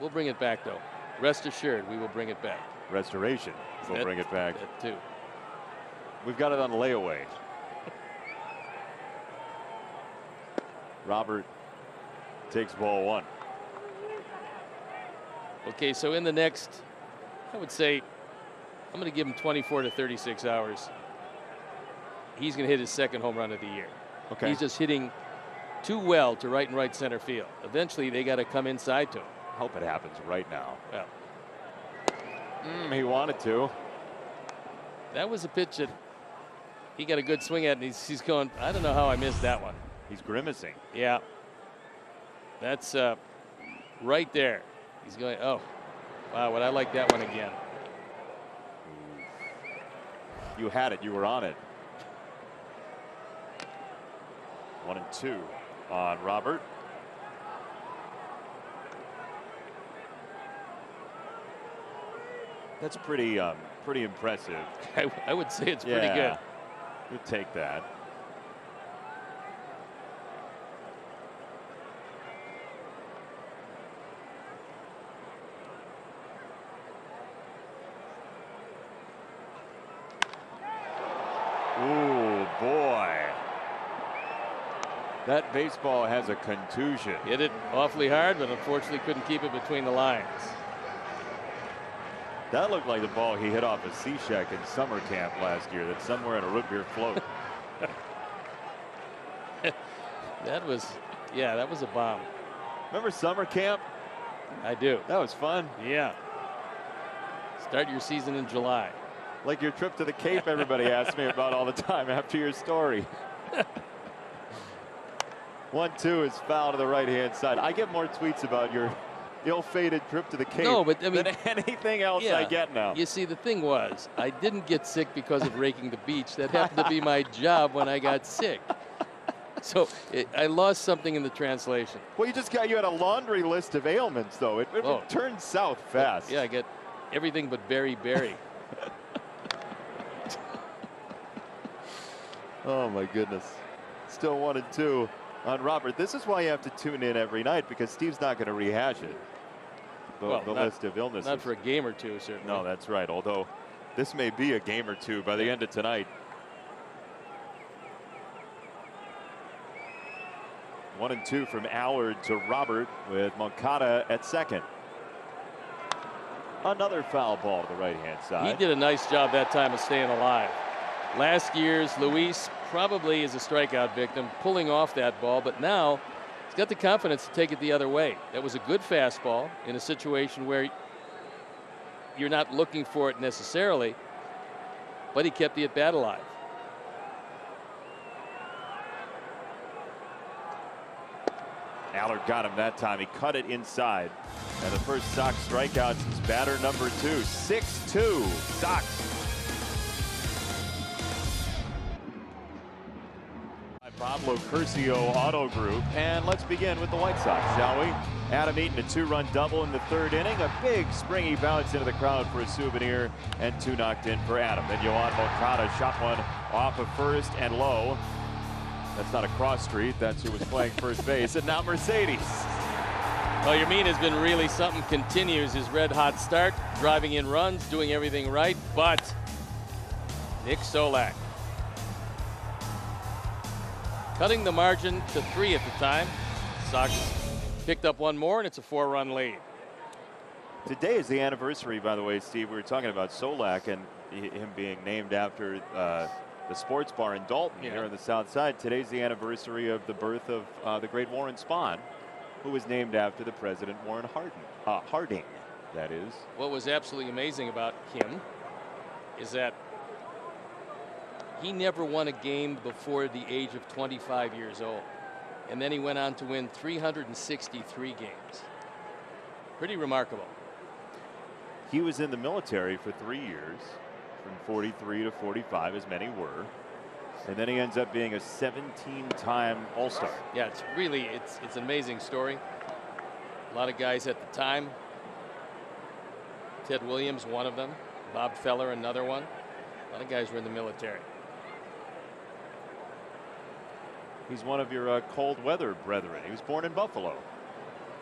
We'll bring it back, though. Rest assured, we will bring it back. Restoration. We'll bring it back. That too. We've got it on layaway. Robert takes ball 1. Okay, so in the next, I would say, I'm going to give him 24 to 36 hours. He's going to hit his 2nd home run of the year. Okay. He's just hitting too well to right center field. Eventually, they got to come inside to him. Hope it happens right now. Well, he wanted to. that was a pitch that he got a good swing at, and he's going, I don't know how I missed that one. He's grimacing. Yeah. That's right there. He's going, oh, wow, would I like that one again? You had it. You were on it. 1-2 on Robert. That's pretty impressive. I would say it's pretty good. You'd take that. Ooh, boy. That baseball has a contusion. Hit it awfully hard, but unfortunately couldn't keep it between the lines. That looked like the ball he hit off a sea shack in summer camp last year. That's somewhere in a root beer float. That was a bomb. Remember summer camp? I do. That was fun. Yeah. Start your season in July. Like your trip to the Cape, everybody asks me about all the time after your story. 1-2 is foul to the right-hand side. I get more tweets about your ill-fated trip to the Cape than anything else I get now. You see, the thing was, I didn't get sick because of raking the beach. That happened to be my job when I got sick. So I lost something in the translation. Well, you had a laundry list of ailments, though. It turned south fast. Yeah, I get everything but berry. Oh, my goodness. Still 1-2 on Robert. This is why you have to tune in every night, because Steve's not going to rehash it. The list of illnesses. Not for a game or two, certainly. No, that's right. Although this may be a game or two by the end of tonight. 1-2 from Allard to Robert with Moncada at 2nd. Another foul ball to the right-hand side. He did a nice job that time of staying alive. Last year's Luis probably is a strikeout victim, pulling off that ball, but now he's got the confidence to take it the other way. That was a good fastball in a situation where you're not looking for it necessarily, but he kept the at-bat alive. Allard got him that time. He cut it inside. And the first Sox strikeout is batter number 2. 6-2 Sox. Pablo Curcio Auto Group. And let's begin with the White Sox, shall we? Adam Eaton, a 2-run double in the third inning. A big springy bounce into the crowd for a souvenir, and 2 knocked in for Adam. Then Yoan Moncada shot one off of first and low. That's not a cross street. That's who was playing first base. And now Mercedes. Well, Yermin has been really something. Continues his red-hot start, driving in runs, doing everything right. But Nick Solak cutting the margin to 3 at the time. Sox picked up one more, and it's a 4-run lead. Today is the anniversary, by the way, Steve. We were talking about Solak and him being named after the sports bar in Dalton here on the South Side. Today's the anniversary of the birth of the great Warren Spahn, who was named after the president Warren Harding. That is. What was absolutely amazing about him is that he never won a game before the age of 25 years old. And then he went on to win 363 games. Pretty remarkable. He was in the military for 3 years, from 43 to 45, as many were. And then he ends up being a 17-time All-Star. Yeah, it's an amazing story. A lot of guys at the time. Ted Williams, one of them. Bob Feller, another one. A lot of guys were in the military. He's one of your cold weather brethren. He was born in Buffalo.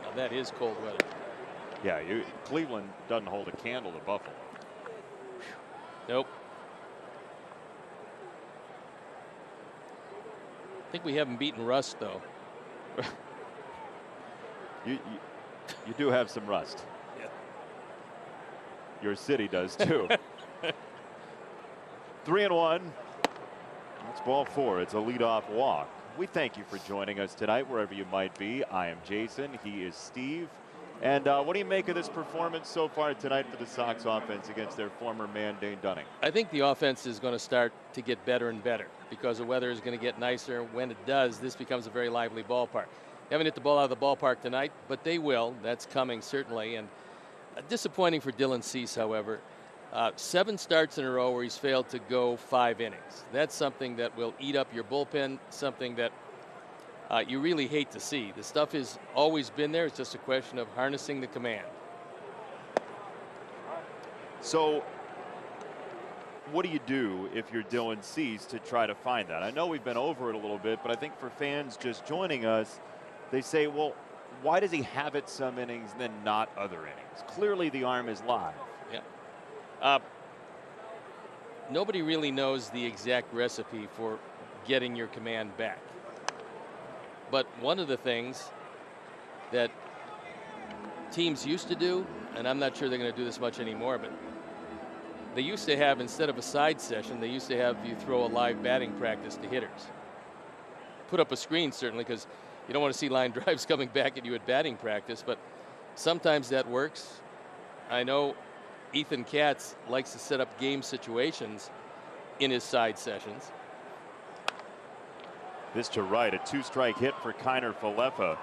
Now that is cold weather. Yeah, Cleveland doesn't hold a candle to Buffalo. Nope. I think we haven't beaten rust, though. You do have some rust. Yeah. Your city does too. 3-1. That's ball 4. It's a leadoff walk. We thank you for joining us tonight, wherever you might be. I am Jason. He is Steve. And what do you make of this performance so far tonight for the Sox offense against their former man, Dane Dunning? I think the offense is going to start to get better and better because the weather is going to get nicer. When it does, this becomes a very lively ballpark. They haven't hit the ball out of the ballpark tonight, but they will. That's coming, certainly. And disappointing for Dylan Cease, however. 7 starts in a row where he's failed to go 5 innings. That's something that will eat up your bullpen, something that you really hate to see. The stuff has always been there. It's just a question of harnessing the command. So what do you do if you're Dylan Cease to try to find that? I know we've been over it a little bit, but I think for fans just joining us, they say, well, why does he have it some innings and then not other innings? Clearly the arm is live. Yeah. Nobody really knows the exact recipe for getting your command back. But one of the things that teams used to do, and I'm not sure they're going to do this much anymore, but they used to have, instead of a side session, they used to have you throw a live batting practice to hitters. Put up a screen, certainly, because you don't want to see line drives coming back at you at batting practice, but sometimes that works. I know Ethan Katz likes to set up game situations in his side sessions. This to right, a 2-strike hit for Kiner Falefa.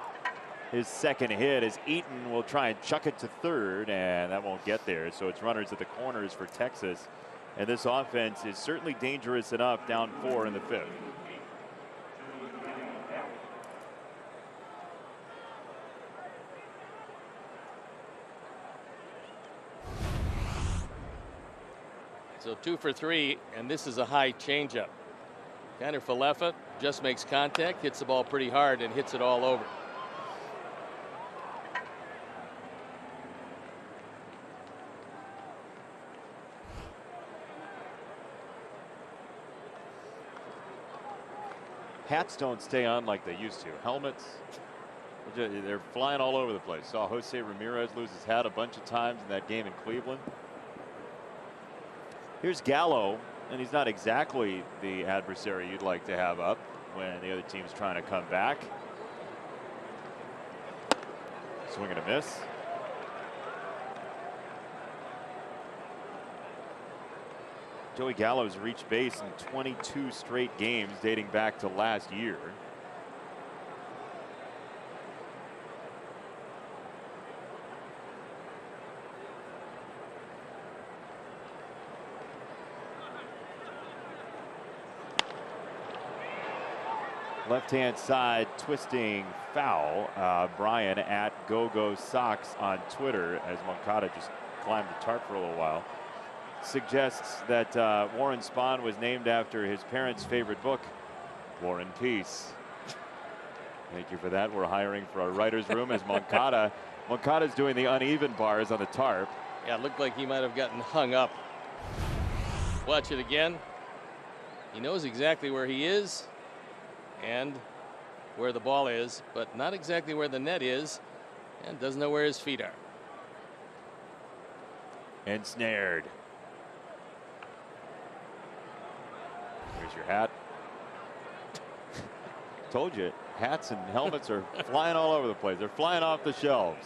His second hit is Eaton will try and chuck it to third, and that won't get there. So it's runners at the corners for Texas. And this offense is certainly dangerous enough, down 4 in the 5th. So 2 for 3, and this is a high changeup. Kiner Falefa just makes contact, hits the ball pretty hard, and hits it all over. Hats don't stay on like they used to. Helmets, they're flying all over the place. Saw Jose Ramirez lose his hat a bunch of times in that game in Cleveland. Here's Gallo, and he's not exactly the adversary you'd like to have up when the other team's trying to come back. Swing and a miss. Joey Gallo's reached base in 22 straight games dating back to last year. Left-hand side twisting foul. Brian at GoGo Sox on Twitter, as Moncada just climbed the tarp for a little while, suggests that War and Spawn was named after his parents' favorite book, War and Peace. Thank you for that. We're hiring for our writer's room as Moncada's doing the uneven bars on the tarp. Yeah, it looked like he might have gotten hung up. Watch it again. He knows exactly where he is and where the ball is, but not exactly where the net is, and doesn't know where his feet are. Ensnared. Here's your hat. Told you, hats and helmets are flying all over the place. They're flying off the shelves.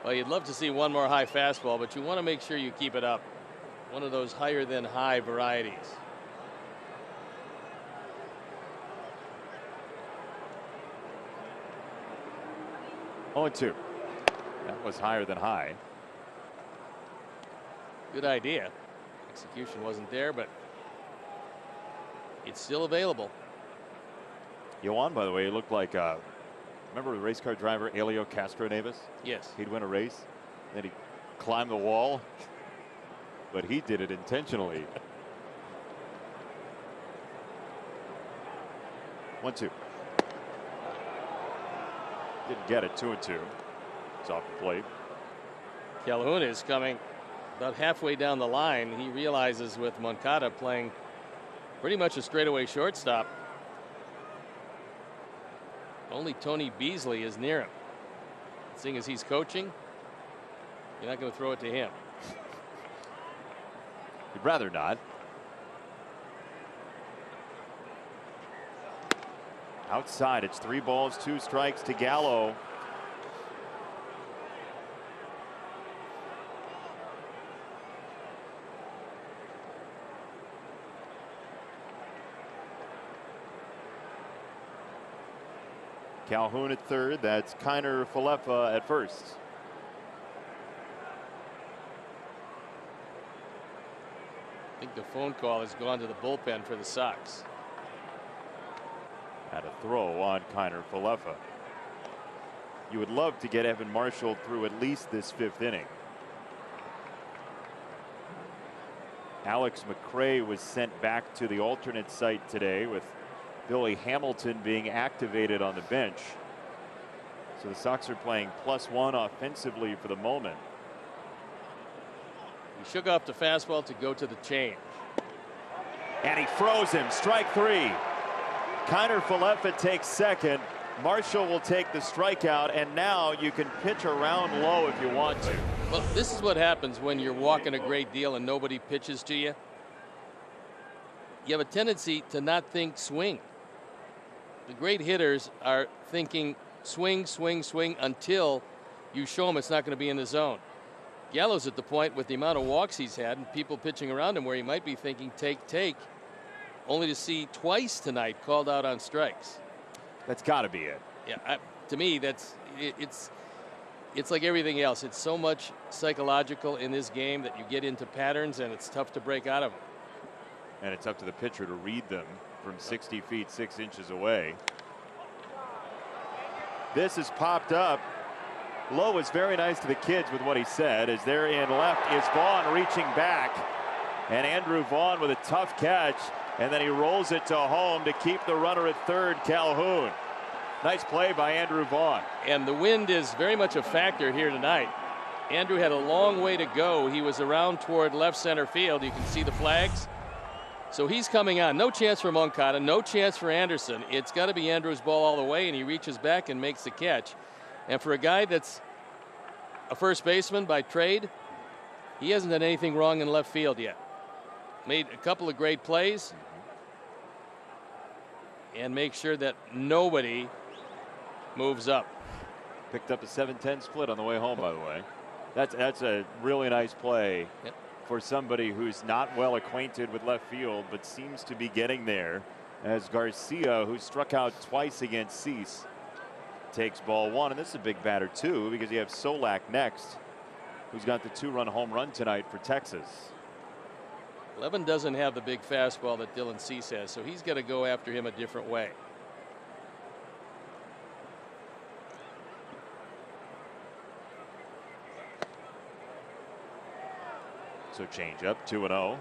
Well, you'd love to see one more high fastball, but you want to make sure you keep it up. One of those higher than high varieties. Oh, 2. That was higher than high. Good idea. Execution wasn't there, but it's still available. Yoan, by the way, he looked like, remember the race car driver Helio Castroneves? Yes. He'd win a race, then he'd climb the wall, but he did it intentionally. 1-2. Didn't get it. 2-2. It's off the plate. Calhoun is coming about halfway down the line. He realizes with Moncada playing pretty much a straightaway shortstop, only Tony Beasley is near him. Seeing as he's coaching, you're not going to throw it to him. You'd rather not. Outside, it's 3 balls, 2 strikes to Gallo. Calhoun at third. That's Kiner Falefa at first. I think the phone call has gone to the bullpen for the Sox. Had a throw on Kiner Falefa. You would love to get Evan Marshall through at least this 5th inning. Alex McRae was sent back to the alternate site today, with Billy Hamilton being activated on the bench. So the Sox are playing +1 offensively for the moment. He shook off the fastball to go to the change. And he froze him. Strike 3. Kiner Falefa takes second. Marshall will take the strikeout, and now you can pitch around low if you want to. Well, this is what happens when you're walking a great deal and nobody pitches to you. You have a tendency to not think swing. The great hitters are thinking swing, swing, swing until you show them it's not going to be in the zone. Gallo's at the point with the amount of walks he's had and people pitching around him where he might be thinking take, only to see twice tonight called out on strikes. That's got to be it. Yeah, to me, it's like everything else. It's so much psychological in this game that you get into patterns and it's tough to break out of them. And it's up to the pitcher to read them from 60 feet 6 inches away. This is popped up. Lowe was very nice to the kids with what he said. As they're in left is Vaughn reaching back, and Andrew Vaughn with a tough catch, and then he rolls it to home to keep the runner at third, Calhoun. Nice play by Andrew Vaughn. And the wind is very much a factor here tonight. Andrew had a long way to go. He was around toward left center field. You can see the flags. So he's coming on. No chance for Moncada, no chance for Anderson. It's got to be Andrew's ball all the way, and he reaches back and makes the catch. And for a guy that's a first baseman by trade, he hasn't done anything wrong in left field yet. Made a couple of great plays and make sure that nobody moves up. Picked up a 7-10 split on the way home, by the way. That's a really nice play. Yep. For somebody who's not well acquainted with left field, but seems to be getting there, as Garcia, who struck out twice against Cease, takes ball 1. And this is a big batter too, because you have Solak next, who's got the 2-run home run tonight for Texas. Levin doesn't have the big fastball that Dylan Cease has, so he's got to go after him a different way. So change up 2-0.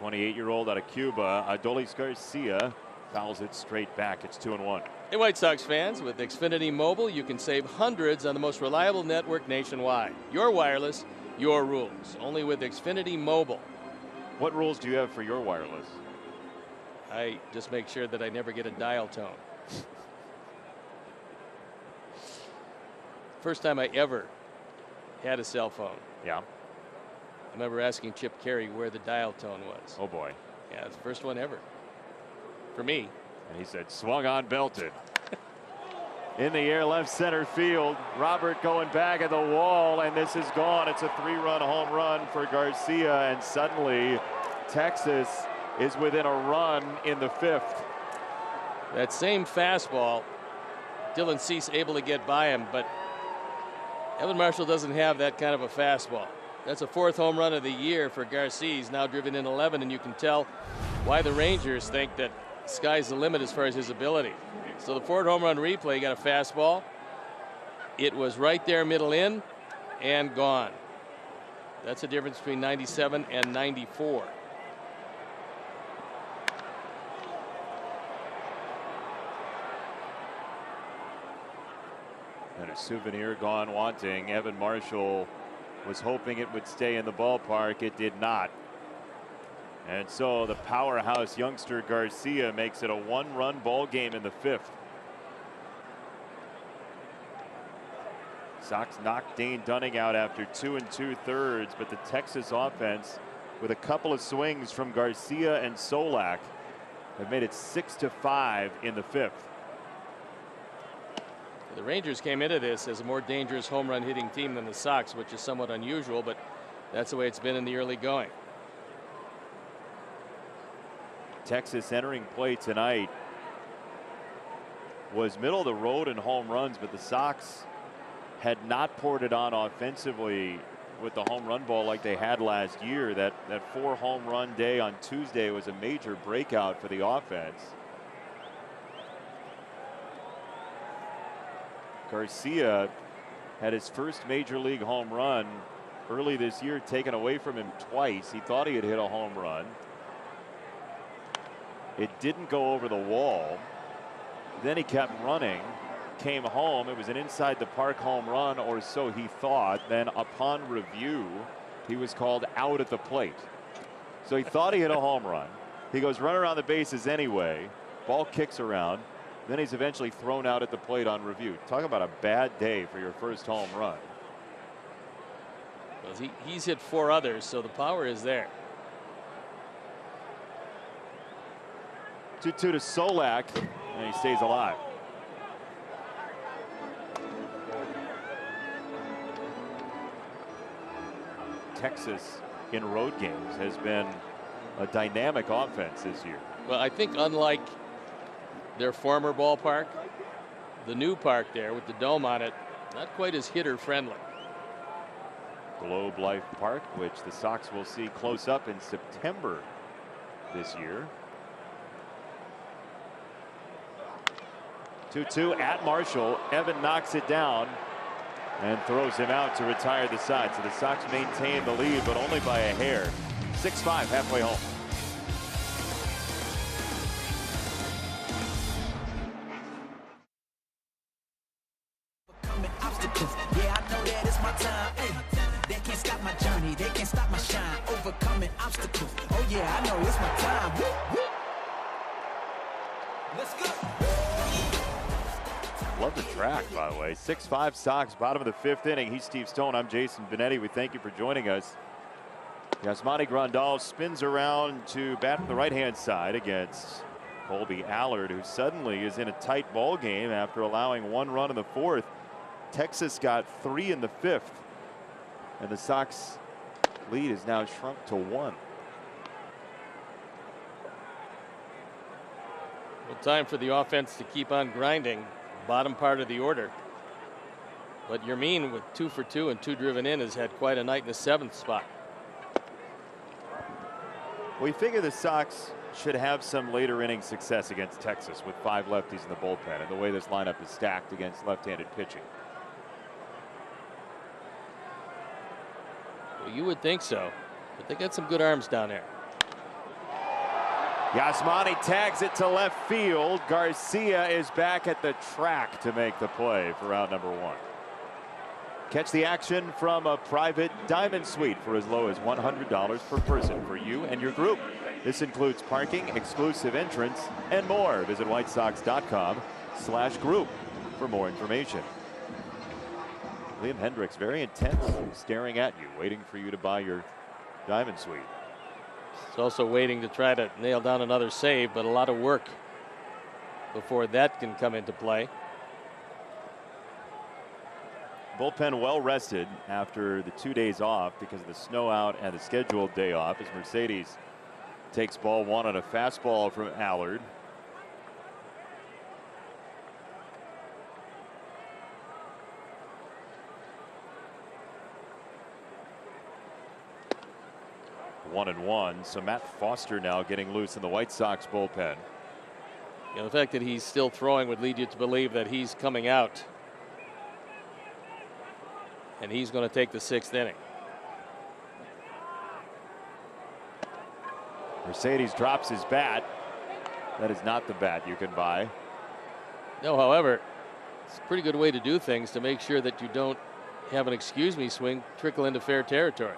'28-year-old out of Cuba, Adolis Garcia fouls it straight back. It's 2-1. Hey, White Sox fans, with Xfinity Mobile, you can save hundreds on the most reliable network nationwide. Your wireless, your rules. Only with Xfinity Mobile. What rules do you have for your wireless? I just make sure that I never get a dial tone. First time I ever had a cell phone. Yeah. I remember asking Chip Carey where the dial tone was. Oh boy. Yeah, it's the first one ever. For me. And he said, swung on, belted. In the air, left center field. Robert going back at the wall, and this is gone. It's a 3-run home run for Garcia, and suddenly Texas is within a run in the 5th. That same fastball, Dylan Cease able to get by him, but Evan Marshall doesn't have that kind of a fastball. That's a 4th home run of the year for Garcia. He's now driven in 11, and you can tell why the Rangers think that sky's the limit as far as his ability. So the 4th home run replay, got a fastball. It was right there, middle in, and gone. That's the difference between 97 and 94. And a souvenir gone wanting. Evan Marshall was hoping it would stay in the ballpark. It did not. And so the powerhouse youngster Garcia makes it a 1-run ball game in the 5th. Sox knocked Dane Dunning out after 2 2/3, but the Texas offense, with a couple of swings from Garcia and Solak, have made it 6-5 in the 5th. The Rangers came into this as a more dangerous home run hitting team than the Sox, which is somewhat unusual, but that's the way it's been in the early going. Texas entering play tonight was middle of the road in home runs, but the Sox had not poured it on offensively with the home run ball like they had last year. That 4 home run day on Tuesday was a major breakout for the offense. Garcia had his first major league home run early this year taken away from him twice. He thought he had hit a home run. It didn't go over the wall. Then he kept running, came home. It was an inside the park home run, or so he thought. Then upon review, he was called out at the plate. So he thought he hit a home run. He goes run around the bases anyway. Ball kicks around. Then he's eventually thrown out at the plate on review. Talk about a bad day for your first home run. Well, he's hit 4 others, so the power is there. 2-2 to Solak, and he stays alive. Texas in road games has been a dynamic offense this year. Well, I think unlike their former ballpark, the new park there with the dome on it, not quite as hitter friendly. Globe Life Park, which the Sox will see close up in September this year. 2-2 at Marshall. Evan knocks it down and throws him out to retire the side. So the Sox maintain the lead, but only by a hair. 6-5 halfway home. Yeah, I know that it's my time. Hey, they can't stop my journey. They can't stop my shine. Overcoming obstacles. Oh yeah, I know it's my time. Woo, woo. Let's go. Love the track, by the way. 6-5 Sox, bottom of the 5th inning. He's Steve Stone. I'm Jason Benetti. We thank you for joining us. Yasmani Grandal spins around to bat from the right-hand side against Colby Allard, who suddenly is in a tight ball game after allowing 1 run in the 4th. Texas got 3 in the 5th, and the Sox Lead is now shrunk to 1. Well, time for the offense to keep on grinding. Bottom part of the order. But Yermin, with 2 for 2 and 2 driven in, has had quite a night in the 7th spot. We figure the Sox should have some later inning success against Texas with 5 lefties in the bullpen and the way this lineup is stacked against left-handed pitching. Well, you would think so, but they got some good arms down there. Yasmani tags it to left field. Garcia is back at the track to make the play for out number 1. Catch the action from a private Diamond Suite for as low as $100 per person for you and your group. This includes parking, exclusive entrance, and more. Visit whitesox.com/group for more information. Liam Hendriks, very intense, staring at you, waiting for you to buy your Diamond Suite. He's also waiting to try to nail down another save, but a lot of work before that can come into play. Bullpen well rested after the 2 days off because of the snow out and the scheduled day off, as Mercedes takes ball 1 on a fastball from Allard. One and one. So Matt Foster now getting loose in the White Sox bullpen. You know, the fact that he's still throwing would lead you to believe that he's coming out. And he's going to take the 6th inning. Mercedes drops his bat. That is not the bat you can buy. No, however, it's a pretty good way to do things to make sure that you don't have an excuse me swing trickle into fair territory.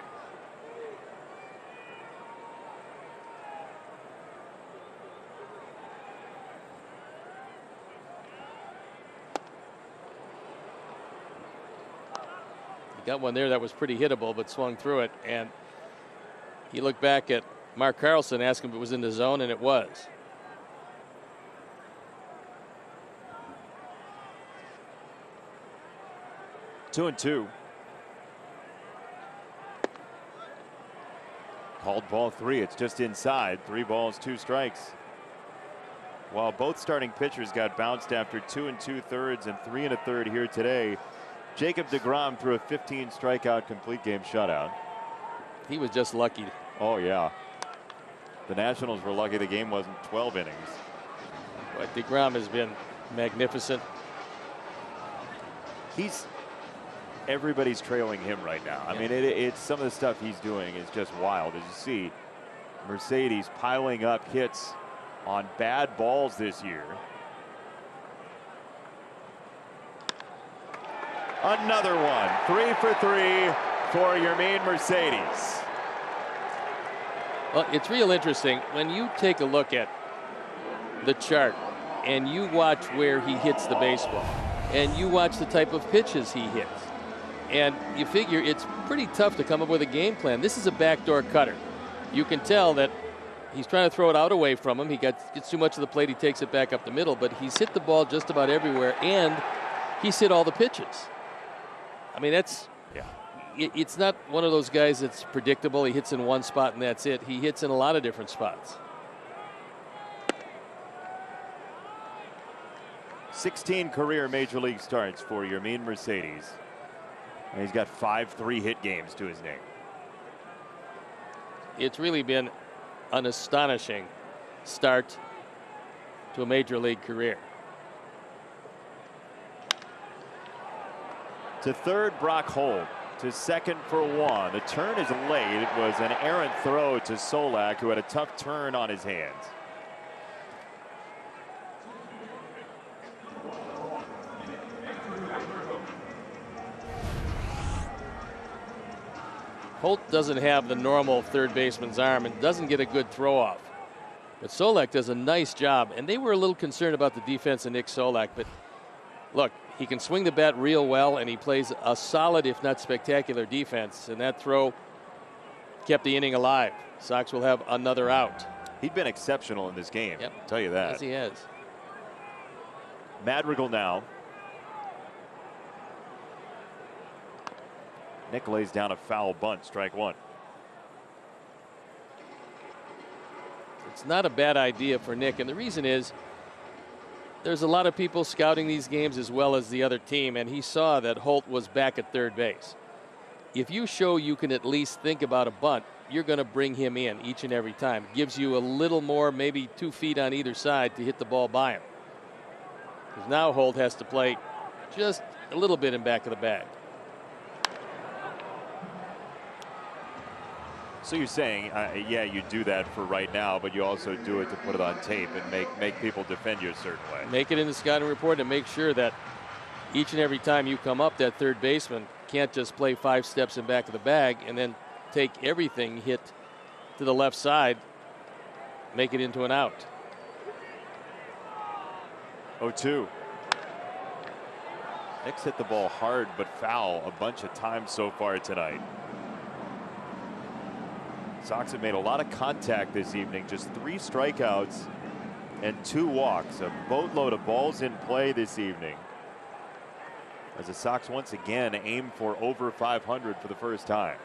Got one there that was pretty hittable, but swung through it. And he looked back at Mark Carlson, asked him if it was in the zone, and it was. Two and two. Called ball 3. It's just inside. 3 balls, 2 strikes. While both starting pitchers got bounced after 2 2/3 and 3 1/3 here today, Jacob deGrom threw a 15 strikeout complete game shutout. He was just lucky. Oh, yeah. The Nationals were lucky the game wasn't 12 innings. But deGrom has been magnificent. Everybody's trailing him right now. I mean, it's some of the stuff he's doing is just wild. As you see, Mercedes piling up hits on bad balls this year. Another one. 3 for 3 for Yermin Mercedes. Well, it's real interesting when you take a look at the chart and you watch where he hits the baseball and you watch the type of pitches he hits, and you figure it's pretty tough to come up with a game plan. This is a backdoor cutter. You can tell that he's trying to throw it out away from him. He gets too much of the plate. He takes it back up the middle, but he's hit the ball just about everywhere, and he's hit all the pitches. I mean, it's not one of those guys that's predictable. He hits in one spot and that's it. He hits in a lot of different spots. 16 career major league starts for Yermin Mercedes. And he's got 5 3-hit games to his name. It's really been an astonishing start to a major league career. To third, Brock Holt. To second for 1. The turn is late. It was an errant throw to Solak, who had a tough turn on his hands. Holt doesn't have the normal third baseman's arm and doesn't get a good throw off. But Solak does a nice job, and they were a little concerned about the defense of Nick Solak. But look, he can swing the bat real well, and he plays a solid, if not spectacular, defense. And that throw kept the inning alive. Sox will have another out. He'd been exceptional in this game. Yep. I'll tell you that. Yes, he has. Madrigal now. Nick lays down a foul bunt, strike 1. it's not a bad idea for Nick. And the reason is there's a lot of people scouting these games as well as the other team, and he saw that Holt was back at third base. If you show you can at least think about a bunt, you're going to bring him in each and every time. Gives you a little more, maybe 2 feet on either side to hit the ball by him. Because now Holt has to play just a little bit in back of the bag. So you're saying, yeah, you do that for right now, but you also do it to put it on tape and make people defend you a certain way. Make it in the scouting report and make sure that each and every time you come up, that third baseman can't just play 5 steps in back of the bag and then take everything hit to the left side, make it into an out. 0-2. Nick's hit the ball hard but foul a bunch of times so far tonight. Sox have made a lot of contact this evening. Just 3 strikeouts and 2 walks. A boatload of balls in play this evening, as the Sox once again aim for over 500 for the first time.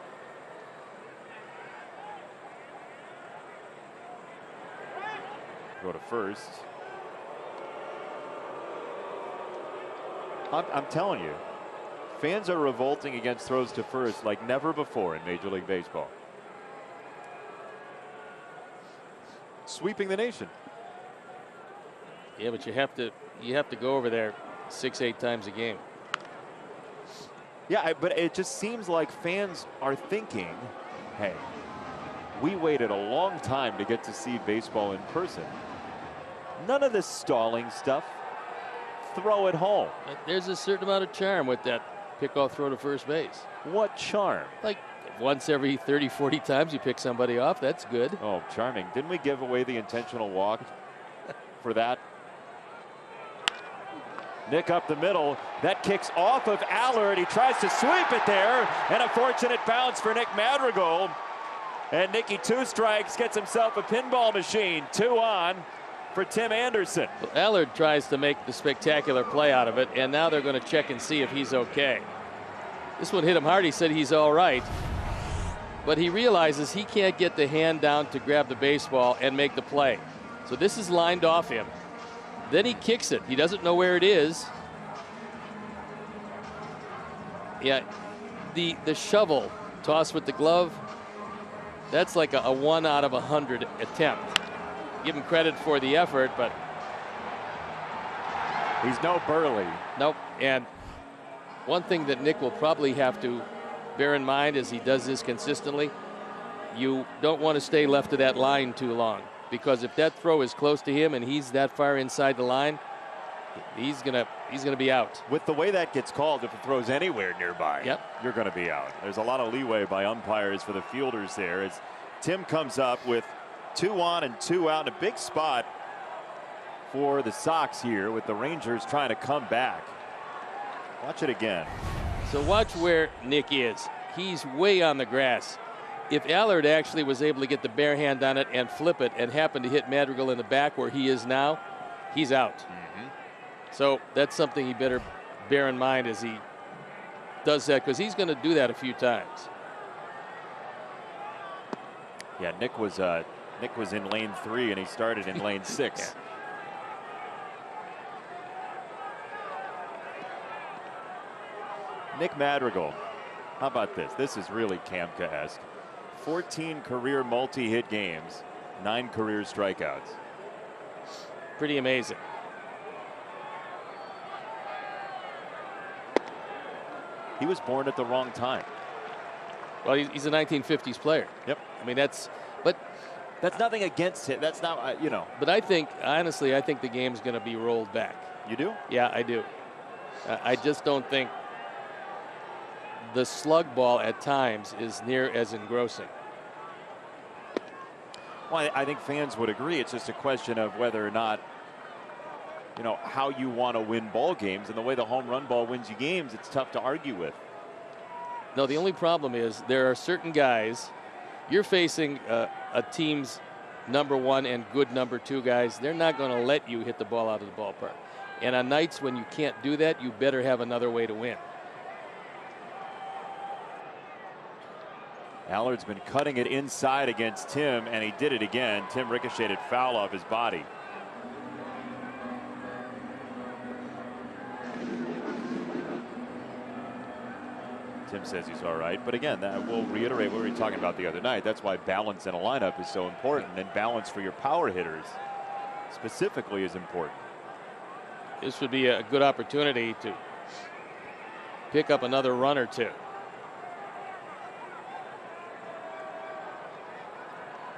Go to first. I'm telling you, fans are revolting against throws to first like never before in Major League Baseball. Sweeping the nation. Yeah, but you have to go over there 6-8 times a game. Yeah, but it just seems like fans are thinking, hey, we waited a long time to get to see baseball in person. None of this stalling stuff. Throw it home. There's a certain amount of charm with that pickoff throw to first base. What charm? Like once every 30, 40 times you pick somebody off, that's good. Oh, charming. Didn't we give away the intentional walk for that? Nick up the middle. That kicks off of Allard. He tries to sweep it there, and a fortunate bounce for Nick Madrigal. And Nicky 2 strikes, gets himself a pinball machine. 2 on for Tim Anderson. Well, Allard tries to make the spectacular play out of it, and now they're going to check and see if he's okay. This one hit him hard. He said he's all right, but he realizes he can't get the hand down to grab the baseball and make the play. So this is lined off him. Then he kicks it. He doesn't know where it is. Yeah, the shovel toss with the glove, that's like a 1 out of 100 attempt. Give him credit for the effort, but he's no Burley. Nope. And one thing that Nick will probably have to bear in mind as he does this consistently, you don't want to stay left of that line too long, because if that throw is close to him and he's that far inside the line, he's gonna be out. With the way that gets called, if it throws anywhere nearby, yep, you're going to be out. There's a lot of leeway by umpires for the fielders there as Tim comes up with 2 on and 2 out in a big spot for the Sox here, with the Rangers trying to come back. Watch it again. So watch where Nick is. He's way on the grass. If Allard actually was able to get the bare hand on it and flip it and happen to hit Madrigal in the back where he is now, he's out. So that's something he better bear in mind as he does that, because he's going to do that a few times. Yeah, Nick was in lane 3 and he started in lane 6. Yeah. Nick Madrigal, how about this? This is really Kamka-esque. 14 career multi-hit games, 9 career strikeouts. Pretty amazing. He was born at the wrong time. Well, he's a 1950s player. Yep. I mean, that's nothing against it. That's not, you know. But I think, honestly, I think the game's going to be rolled back. You do? Yeah, I do. I just don't think the slug ball at times is near as engrossing. Well, I think fans would agree. It's just a question of whether or not, you know, how you want to win ball games, and the way the home run ball wins you games, it's tough to argue with. No, the only problem is there are certain guys. You're facing a team's #1 and good #2 guys. They're not going to let you hit the ball out of the ballpark. And on nights when you can't do that, you better have another way to win. Allard's been cutting it inside against Tim, and he did it again. Tim ricocheted foul off his body. Tim says he's all right, but again, that will reiterate what we were talking about the other night. That's why balance in a lineup is so important, and balance for your power hitters specifically is important. This would be a good opportunity to pick up another run or two.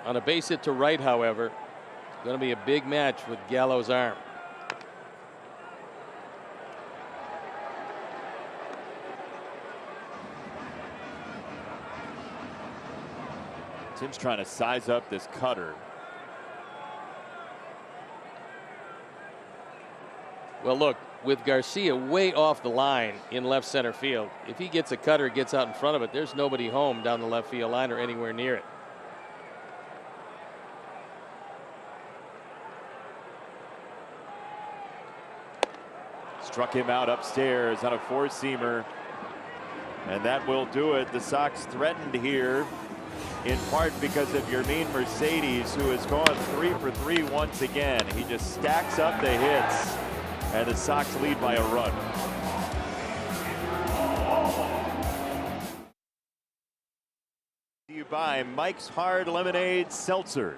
On a base hit to right, however, it's going to be a big match with Gallo's arm. Tim's trying to size up this cutter. Well, look, with Garcia way off the line in left center field, if he gets a cutter, gets out in front of it, there's nobody home down the left field line or anywhere near it. Struck him out upstairs on a four-seamer, and that will do it. The Sox threatened here, in part because of Yermin Mercedes, who has gone 3 for 3 once again. He just stacks up the hits, and the Sox lead by a run. You buy Mike's Hard Lemonade Seltzer.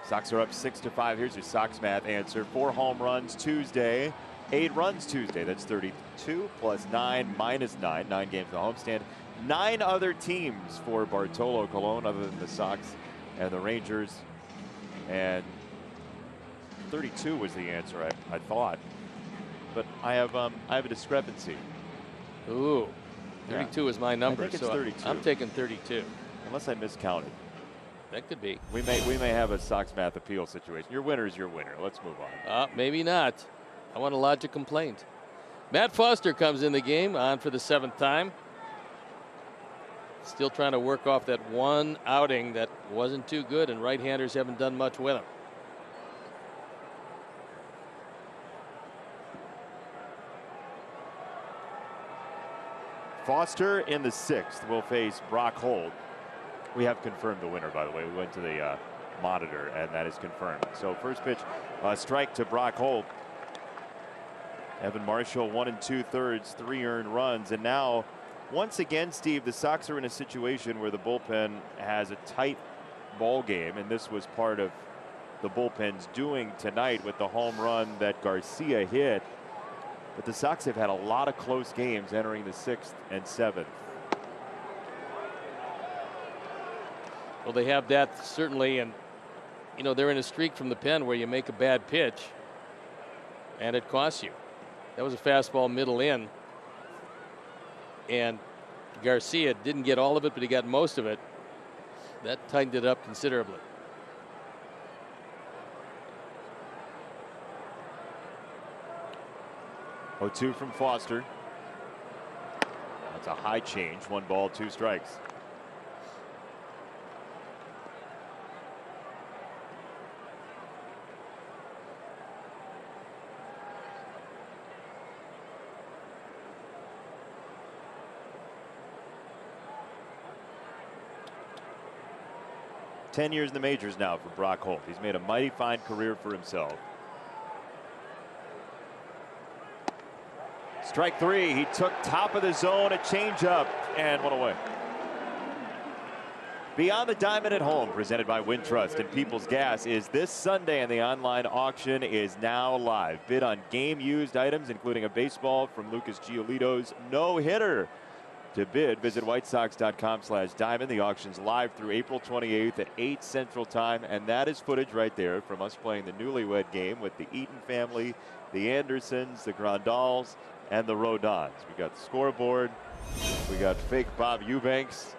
Sox are up 6-5. Here's your Sox math answer. 4 home runs Tuesday, 8 runs Tuesday. That's 32 plus 9 minus 9. 9 games of homestand. 9 other teams for Bartolo Colon other than the Sox and the Rangers. And 32 was the answer, I thought. But I have a discrepancy. Ooh, 32 is my number. I think it's so 32. I'm taking 32. Unless I miscounted. That could be. We may have a Sox math appeal situation. Your winner is your winner. Let's move on. Maybe not. I want to lodge a complaint. Matt Foster comes in the game on for the 7th time. Still trying to work off that one outing that wasn't too good, and right-handers haven't done much with him. Foster in the 6th will face Brock Holt. We have confirmed the winner, by the way. We went to the monitor, and that is confirmed. So first pitch, strike to Brock Holt. Evan Marshall 1 2/3, 3 earned runs, and now once again, Steve, the Sox are in a situation where the bullpen has a tight ball game, and this was part of the bullpen's doing tonight with the home run that Garcia hit. But the Sox have had a lot of close games entering the 6th and 7th. Well, they have that certainly, and you know they're in a streak from the pen where you make a bad pitch and it costs you. That was a fastball middle in, and Garcia didn't get all of it, but he got most of it. That tightened it up considerably. Oh, 2 from Foster. That's a high change. 1 ball, 2 strikes. Ten years in the majors now for Brock Holt. He's made a mighty fine career for himself. Strike 3. He took top of the zone, a changeup, and one away. Beyond the Diamond at Home, presented by Wintrust and People's Gas, is this Sunday, and the online auction is now live. Bid on game-used items, including a baseball from Lucas Giolito's no-hitter. To bid, visit whitesox.com/diamond. The auction's live through April 28th at 8 Central Time, and that is footage right there from us playing the newlywed game with the Eaton family, the Andersons, the Grandals, and the Rodons. We got the scoreboard. We got fake Bob Eubanks.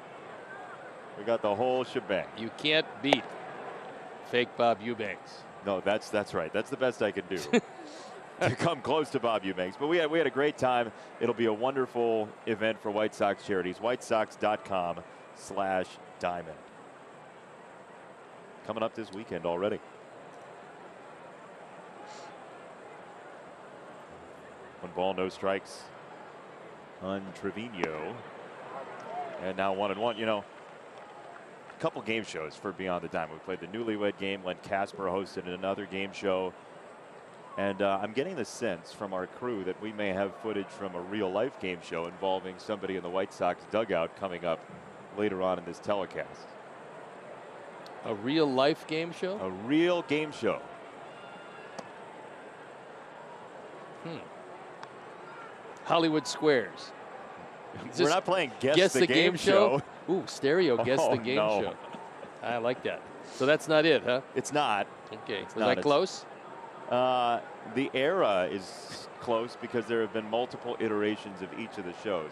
We got the whole shebang. You can't beat fake Bob Eubanks. No, that's right. That's the best I can do. To come close to Bob Eubanks. But we had a great time. It'll be a wonderful event for White Sox charities. whitesox.com/diamond. Coming up this weekend already. 1 ball, no strikes on Trevino. And now 1-1. You know, couple game shows for Beyond the Diamond. We played the Newlywed Game. Len Casper hosted another game show. And I'm getting the sense from our crew that we may have footage from a real-life game show involving somebody in the White Sox dugout coming up later on in this telecast. A real-life game show? A real game show. Hollywood Squares. We're not playing Guess the Game Show. Ooh, stereo Guess the Game Show. I like that. So that's not it, huh? It's not. Okay. Was that close? The era is close because there have been multiple iterations of each of the shows.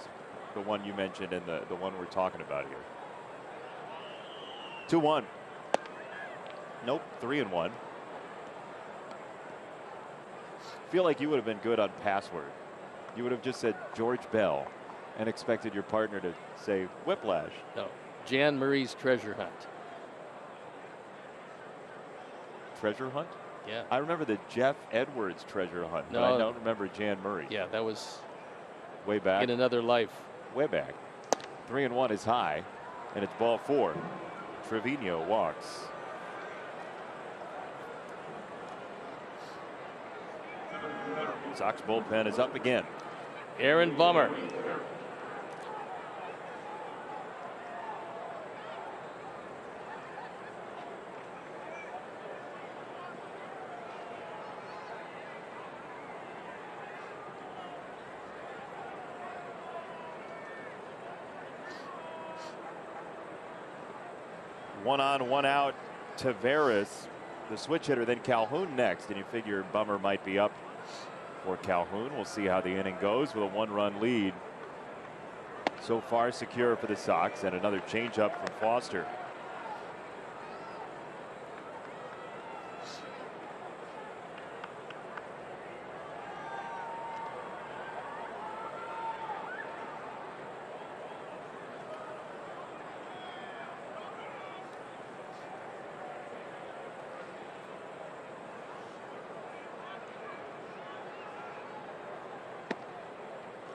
The one you mentioned and the one we're talking about here. 2-1. Nope, 3-1. Feel like you would have been good on password. You would have just said George Bell and expected your partner to say Whiplash. No. Jan Marie's Treasure Hunt. Treasure Hunt? Yeah. I remember the Jeff Edwards Treasure Hunt, but I don't remember Jan Murray. Yeah, that was way back. In another life. Way back. 3-1 is high, and it's ball 4. Trevino walks. Sox bullpen is up again. Aaron Bummer. One on, one out. Taveras, the switch hitter, then Calhoun next, and you figure Bummer might be up for Calhoun. We'll see how the inning goes with a 1-run lead. So far secure for the Sox, and another changeup from Foster.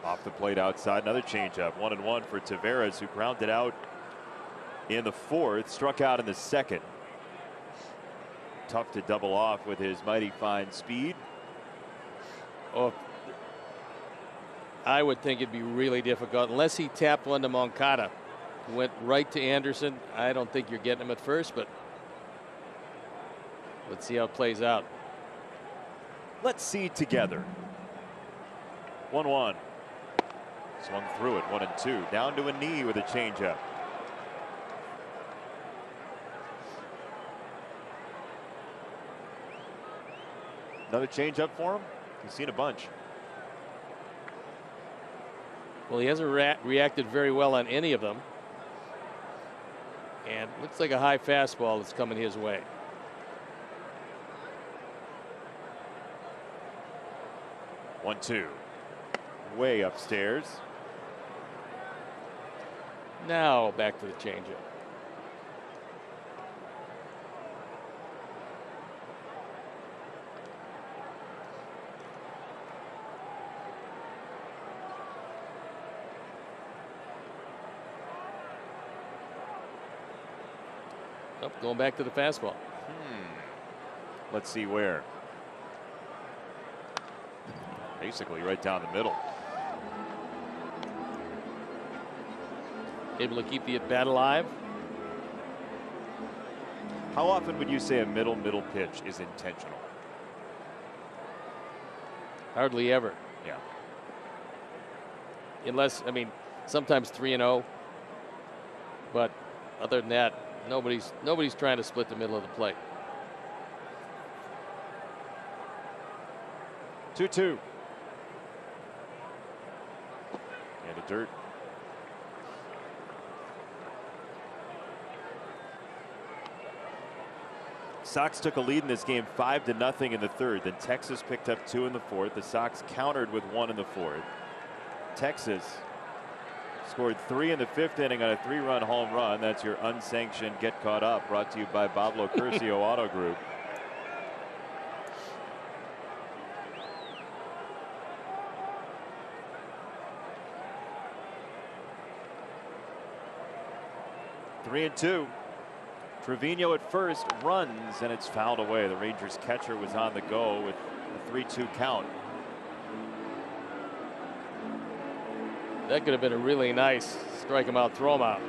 Off the plate outside, another changeup. 1-1 for Taveras, who grounded out in the 4th, struck out in the 2nd. Tough to double off with his mighty fine speed. Oh, I would think it'd be really difficult unless he tapped one to Moncada, who went right to Anderson. I don't think you're getting him at first, but let's see how it plays out. Let's see together. 1-1. Swung through it, 1-2. Down to a knee with a changeup. Another changeup for him? He's seen a bunch. Well, he hasn't reacted very well on any of them. And looks like a high fastball that's coming his way. One, two. Way upstairs. Now back to the changeup. Oh, going back to the fastball. Let's see where. Basically right down the middle. Able to keep the at bat alive. How often would you say a middle pitch is intentional? Hardly ever. Yeah. Unless, I mean, sometimes 3-0. But other than that, nobody's trying to split the middle of the plate. 2-2. And a dirt. Sox took a lead in this game 5-0 in the 3rd. Then Texas picked up 2 in the 4th. The Sox countered with 1 in the 4th. Texas scored 3 in the 5th inning on a 3-run home run. That's your unsanctioned get caught up, brought to you by Pablo Curcio Auto Group. Three and 2. Trevino at first runs, and it's fouled away. The Rangers catcher was on the go with a 3-2 count. That could have been a really nice strike him out, throw him out.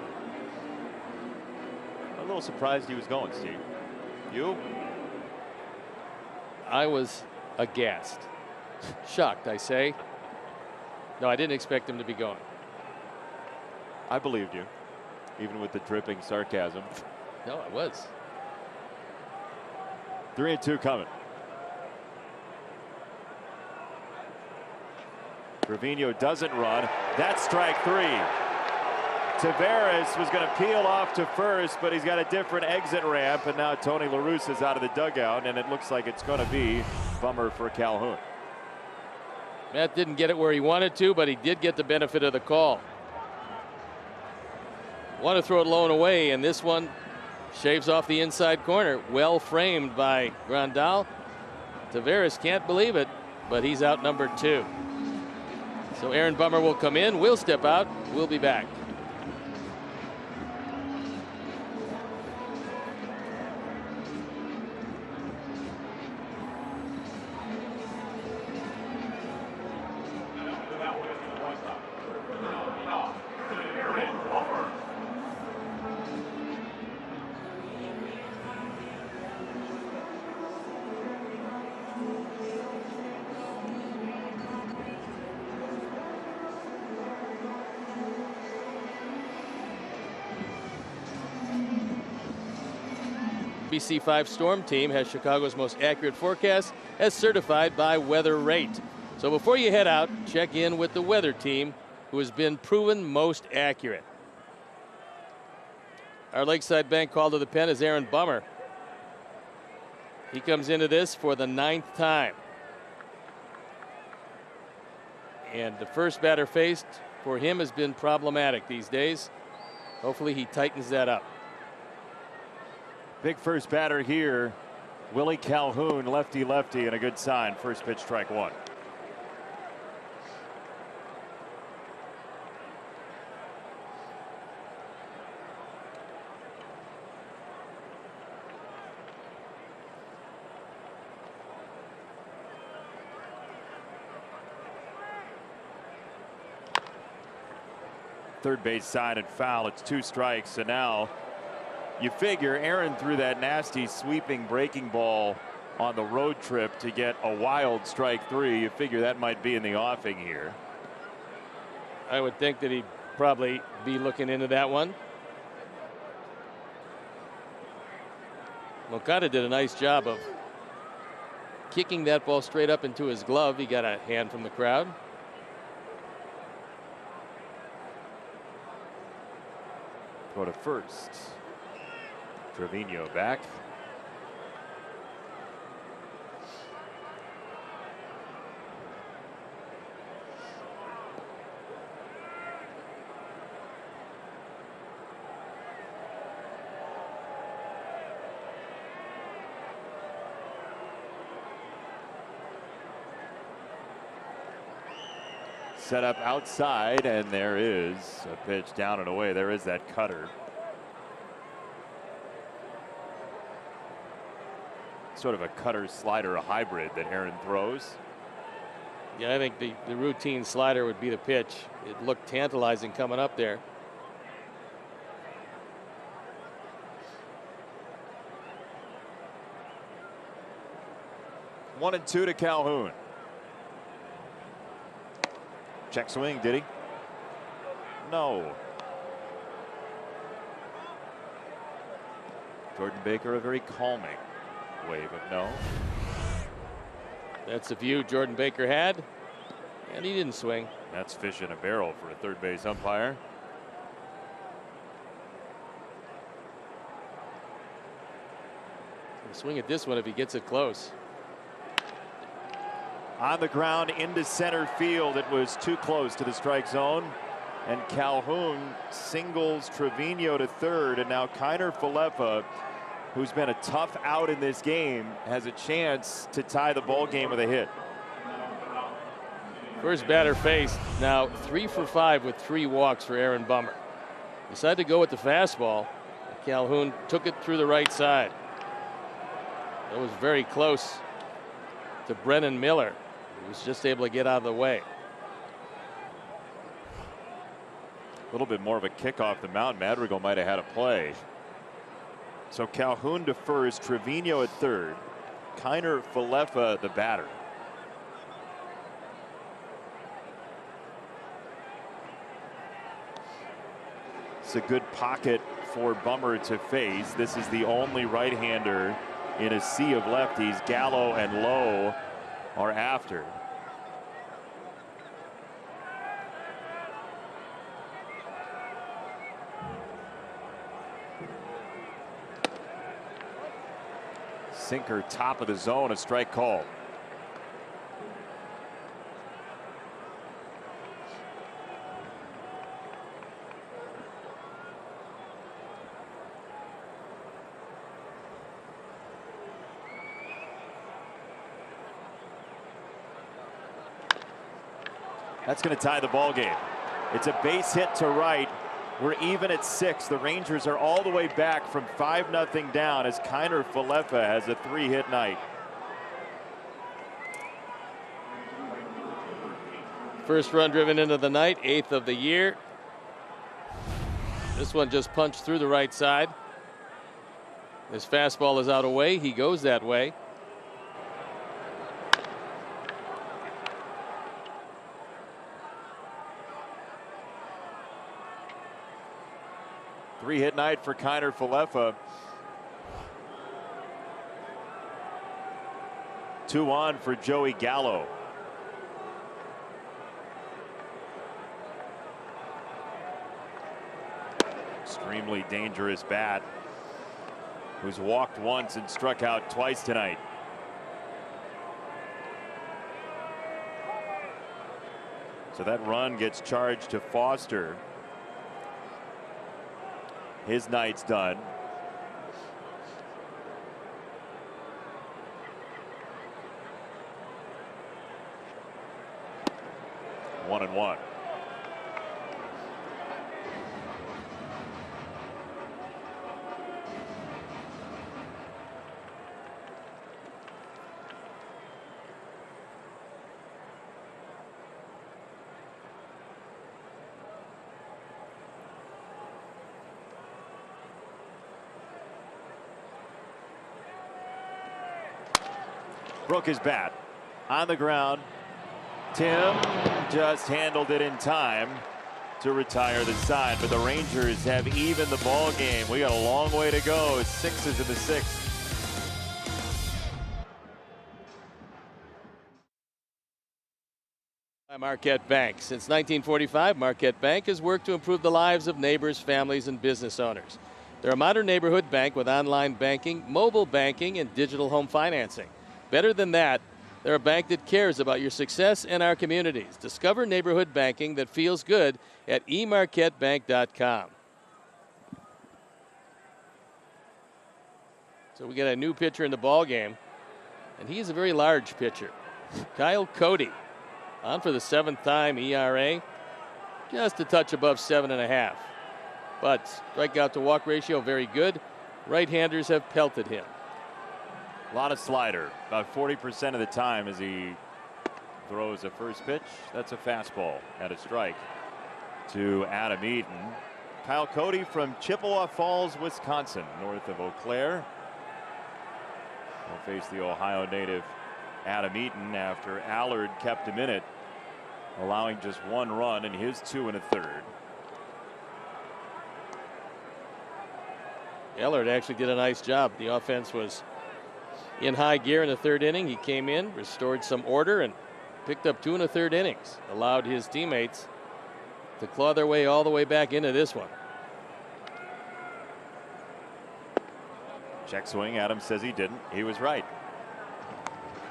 A little surprised he was going, Steve. You? I was aghast. Shocked, I say. No, I didn't expect him to be going. I believed you, even with the dripping sarcasm. No, I was. 3-2 coming. Trevino doesn't run. That's strike 3. Taveras was going to peel off to first, but he's got a different exit ramp, and now Tony La Russa is out of the dugout, and it looks like it's going to be bummer for Calhoun. Matt didn't get it where he wanted to, but he did get the benefit of the call. Want to throw it low and away, and this one shaves off the inside corner. Well framed by Grandal. Taveras can't believe it, but he's out number 2. So Aaron Bummer will come in. We'll step out. We'll be back. BC5 Storm Team has Chicago's most accurate forecast as certified by Weather Rate. So before you head out, check in with the weather team who has been proven most accurate. Our Lakeside Bank call to the pen is Aaron Bummer. He comes into this for the 9th time. And the first batter faced for him has been problematic these days. Hopefully he tightens that up. Big first batter here, Willie Calhoun, lefty-lefty, and a good sign. First pitch, strike 1. Third base side and foul. It's 2 strikes, and now you figure Aaron threw that nasty sweeping breaking ball on the road trip to get a wild strike 3. You figure that might be in the offing here. I would think that he'd probably be looking into that one. Moncada did a nice job of kicking that ball straight up into his glove. He got a hand from the crowd. Go to first. Trevino back. Set up outside, and there is a pitch down and away. There is that cutter. Sort of a cutter slider, a hybrid that Aaron throws. Yeah, I think the routine slider would be the pitch. It looked tantalizing coming up there. One and 2 to Calhoun. Check swing, did he? No. Jordan Baker, a very calming wave of no. That's the view Jordan Baker had, and he didn't swing. That's fish in a barrel for a third base umpire. He'll swing at this one if he gets it close. On the ground into center field. It was too close to the strike zone, and Calhoun singles Trevino to third, and now Kiner Falefa, who's been a tough out in this game, has a chance to tie the ball game with a hit. First batter faced. Now 3 for 5 with 3 walks for Aaron Bummer. Decided to go with the fastball. Calhoun took it through the right side. It was very close to Brennan Miller. He was just able to get out of the way. A little bit more of a kick off the mound. Madrigal might have had a play. So Calhoun defers, Trevino at third, Kiner Falefa the batter. It's a good pocket for Bummer to face. This is the only right-hander in a sea of lefties. Gallo and Lowe are after. Sinker top of the zone, a strike call. That's going to tie the ball game. It's a base hit to right. We're even at 6. The Rangers are all the way back from 5-0 down as Kiner Falefa has a 3-hit night. First run driven into the night, 8th of the year. This one just punched through the right side. His fastball is out away. He goes that way. Three-hit night for Kiner Falefa. 2 on for Joey Gallo. Extremely dangerous bat, who's walked once and struck out twice tonight. So that run gets charged to Foster. His night's done. One and one. Broke his bat on the ground. Tim just handled it in time to retire the side, but the Rangers have evened the ball game. We got a long way to go. 6 is in the 6th. Marquette Bank. Since 1945, Marquette Bank has worked to improve the lives of neighbors, families, and business owners. They're a modern neighborhood bank with online banking, mobile banking, and digital home financing. Better than that, they're a bank that cares about your success and our communities. Discover neighborhood banking that feels good at emarquettebank.com. So we got a new pitcher in the ball game, and he's a very large pitcher. Kyle Cody on for the 7th time. ERA just a touch above 7.5. But strikeout to walk ratio very good. Right-handers have pelted him. A lot of slider, about 40% of the time as he throws a first pitch. That's a fastball and a strike to Adam Eaton. Kyle Cody from Chippewa Falls, Wisconsin, north of Eau Claire. Will face the Ohio native Adam Eaton after Allard kept him in it, allowing just 1 run in his 2 1/3. Allard actually did a nice job. The offense was in high gear in the 3rd inning. He came in, restored some order, and picked up 2 1/3 innings. Allowed his teammates to claw their way all the way back into this one. Check swing. Adams says he didn't. He was right.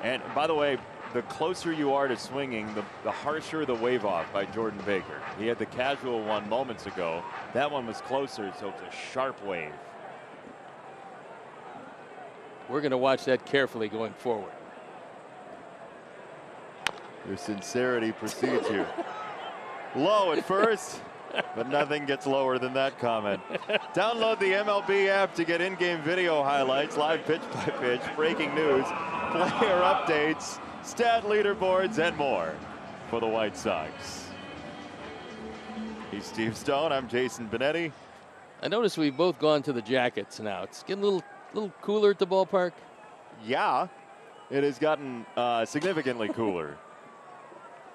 And by the way, the closer you are to swinging, the harsher the wave off by Jordan Baker. He had the casual one moments ago. That one was closer, so it's a sharp wave. We're going to watch that carefully going forward. Your sincerity precedes you. Low at first. But nothing gets lower than that comment. Download the MLB app to get in-game video highlights, live pitch-by-pitch, breaking news, player updates, stat leaderboards, and more for the White Sox. He's Steve Stone. I'm Jason Benetti. I noticed we've both gone to the Jackets now. It's getting a little cooler at the ballpark. Yeah, it has gotten significantly cooler.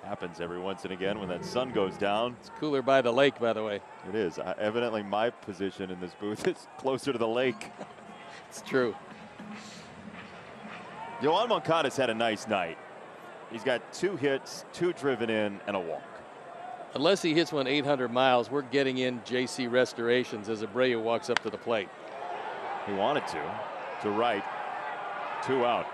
Happens every once and again when that sun goes down. It's cooler by the lake, by the way. It is. Evidently, my position in this booth is closer to the lake. It's true. Yoan Moncada's had a nice night. He's got 2 hits, 2 driven in, and a walk. Unless he hits one 800 miles, we're getting in JC Restorations as Abreu walks up to the plate. He wanted to right. 2 out.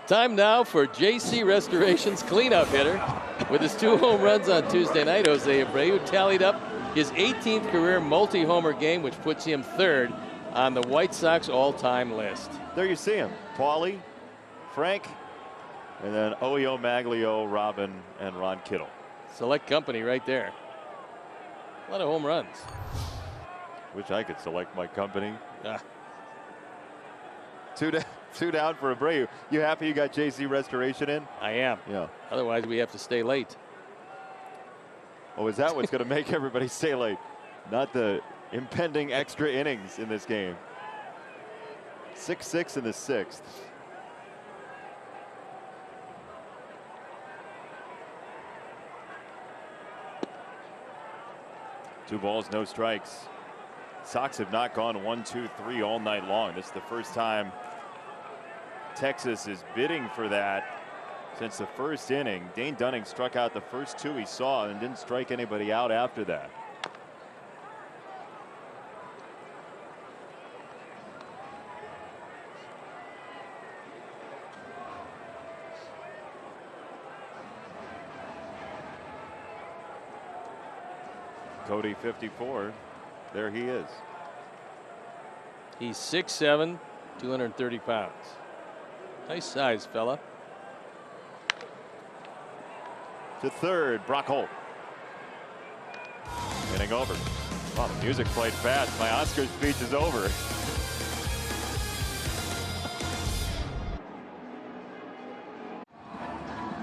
Time now for JC Restorations cleanup hitter. With his 2 home runs on Tuesday night, Jose Abreu tallied up his 18th career multi-homer game, which puts him 3rd on the White Sox all-time list. There you see him. Paulie, Frank, and then Oyo Maglio, Robin, and Ron Kittle. Select company right there. A lot of home runs. Wish I could select my company. 2 down for Abreu. You happy you got JC Restoration in? I am. Yeah. Otherwise, we have to stay late. Oh, is that what's going to make everybody stay late? Not the impending extra innings in this game. 6-6 in the 6th. Two balls, no strikes. Sox have not gone 1-2-3 all night long. This is the first time Texas is bidding for that since the first inning. Dane Dunning struck out the first 2 he saw and didn't strike anybody out after that. Cody 54. There he is. He's 6'7", 230 pounds. Nice size, fella. To third, Brock Holt. Inning over. Wow, the music played fast. My Oscar speech is over.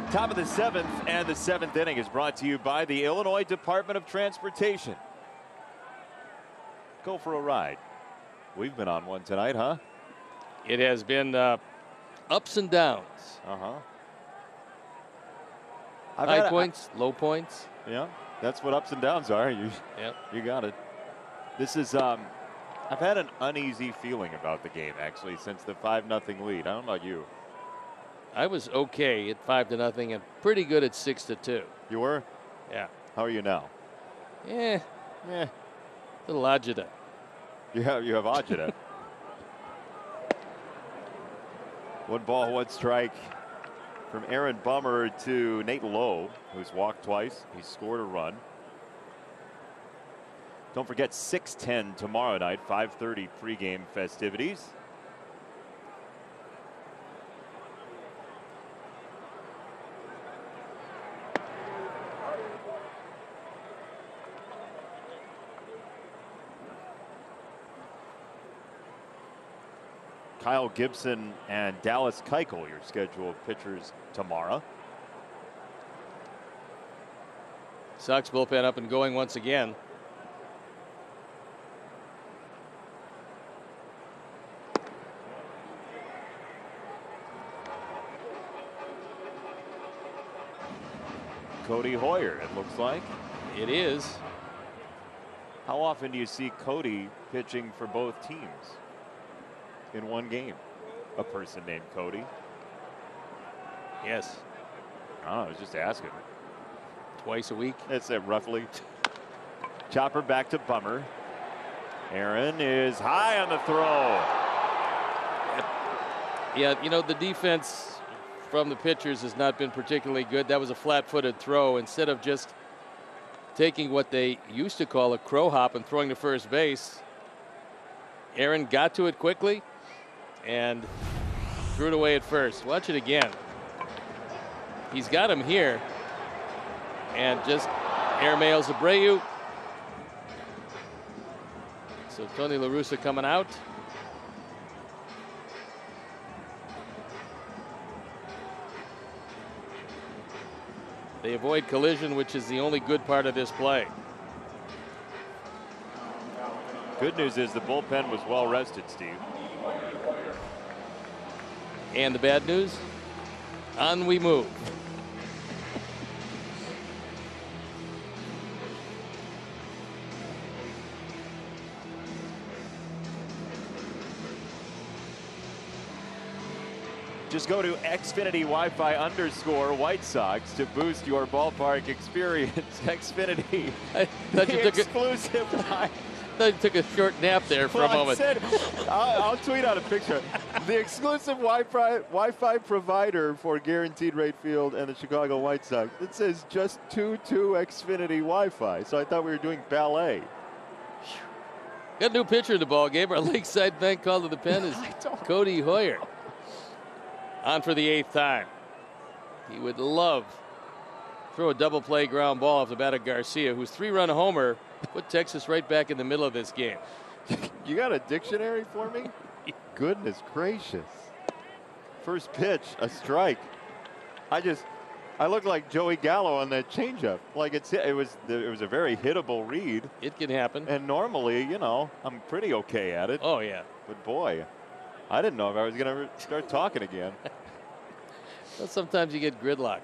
Top of the 7th, and the 7th inning is brought to you by the Illinois Department of Transportation. Go for a ride. We've been on one tonight, huh? It has been ups and downs. High points, low points. Yeah, that's what ups and downs are. You got it. This is I've had an uneasy feeling about the game actually since the 5-0 lead. I don't know about you. I was okay at 5-0 and pretty good at 6-2. You were? Yeah. How are you now? A little agita. You have agita. 1 ball, 1 strike from Aaron Bummer to Nate Lowe, who's walked twice. He's scored a run. Don't forget 6:10 tomorrow night, 5:30 pregame festivities. Kyle Gibson and Dallas Keuchel, your scheduled pitchers tomorrow. Sox bullpen up and going once again. Cody Hoyer, it looks like. It is. How often do you see Cody pitching for both teams in one game? A person named Cody? Yes. I don't know, I was just asking. Twice a week? That's it, roughly. Chopper back to Bummer. Aaron is high on the throw. Yeah, you know, the defense from the pitchers has not been particularly good. That was a flat-footed throw. Instead of just taking what they used to call a crow hop and throwing to first base, Aaron got to it quickly and threw it away at first. Watch it again. He's got him here and just Airmails Abreu. So Tony La Russa coming out. They avoid collision, which is the only good part of this play. Good news is the bullpen was well rested, Steve. And the bad news? On we move. Just go to Xfinity Wi-Fi _White Sox to boost your ballpark experience. Xfinity, the exclusive. I thought you took a short nap there for a moment. I'll tweet out a picture. The exclusive Wi-Fi provider for Guaranteed Rate Field and the Chicago White Sox. It says just 22 Xfinity Wi-Fi. So I thought we were doing ballet. Got a new pitcher in the ball game. Our Lakeside Bank call to the pen is Cody Hoyer. On for the 8th time. He would love to throw a double play ground ball off the bat of Garcia, whose 3-run homer put Texas right back in the middle of this game. You got a dictionary for me? Goodness gracious. First pitch, a strike. I look like Joey Gallo on that changeup. Like it was a very hittable read. It can happen. And normally, you know, I'm pretty okay at it. Oh yeah. But boy, I didn't know if I was going to start talking again. Well, sometimes you get gridlock.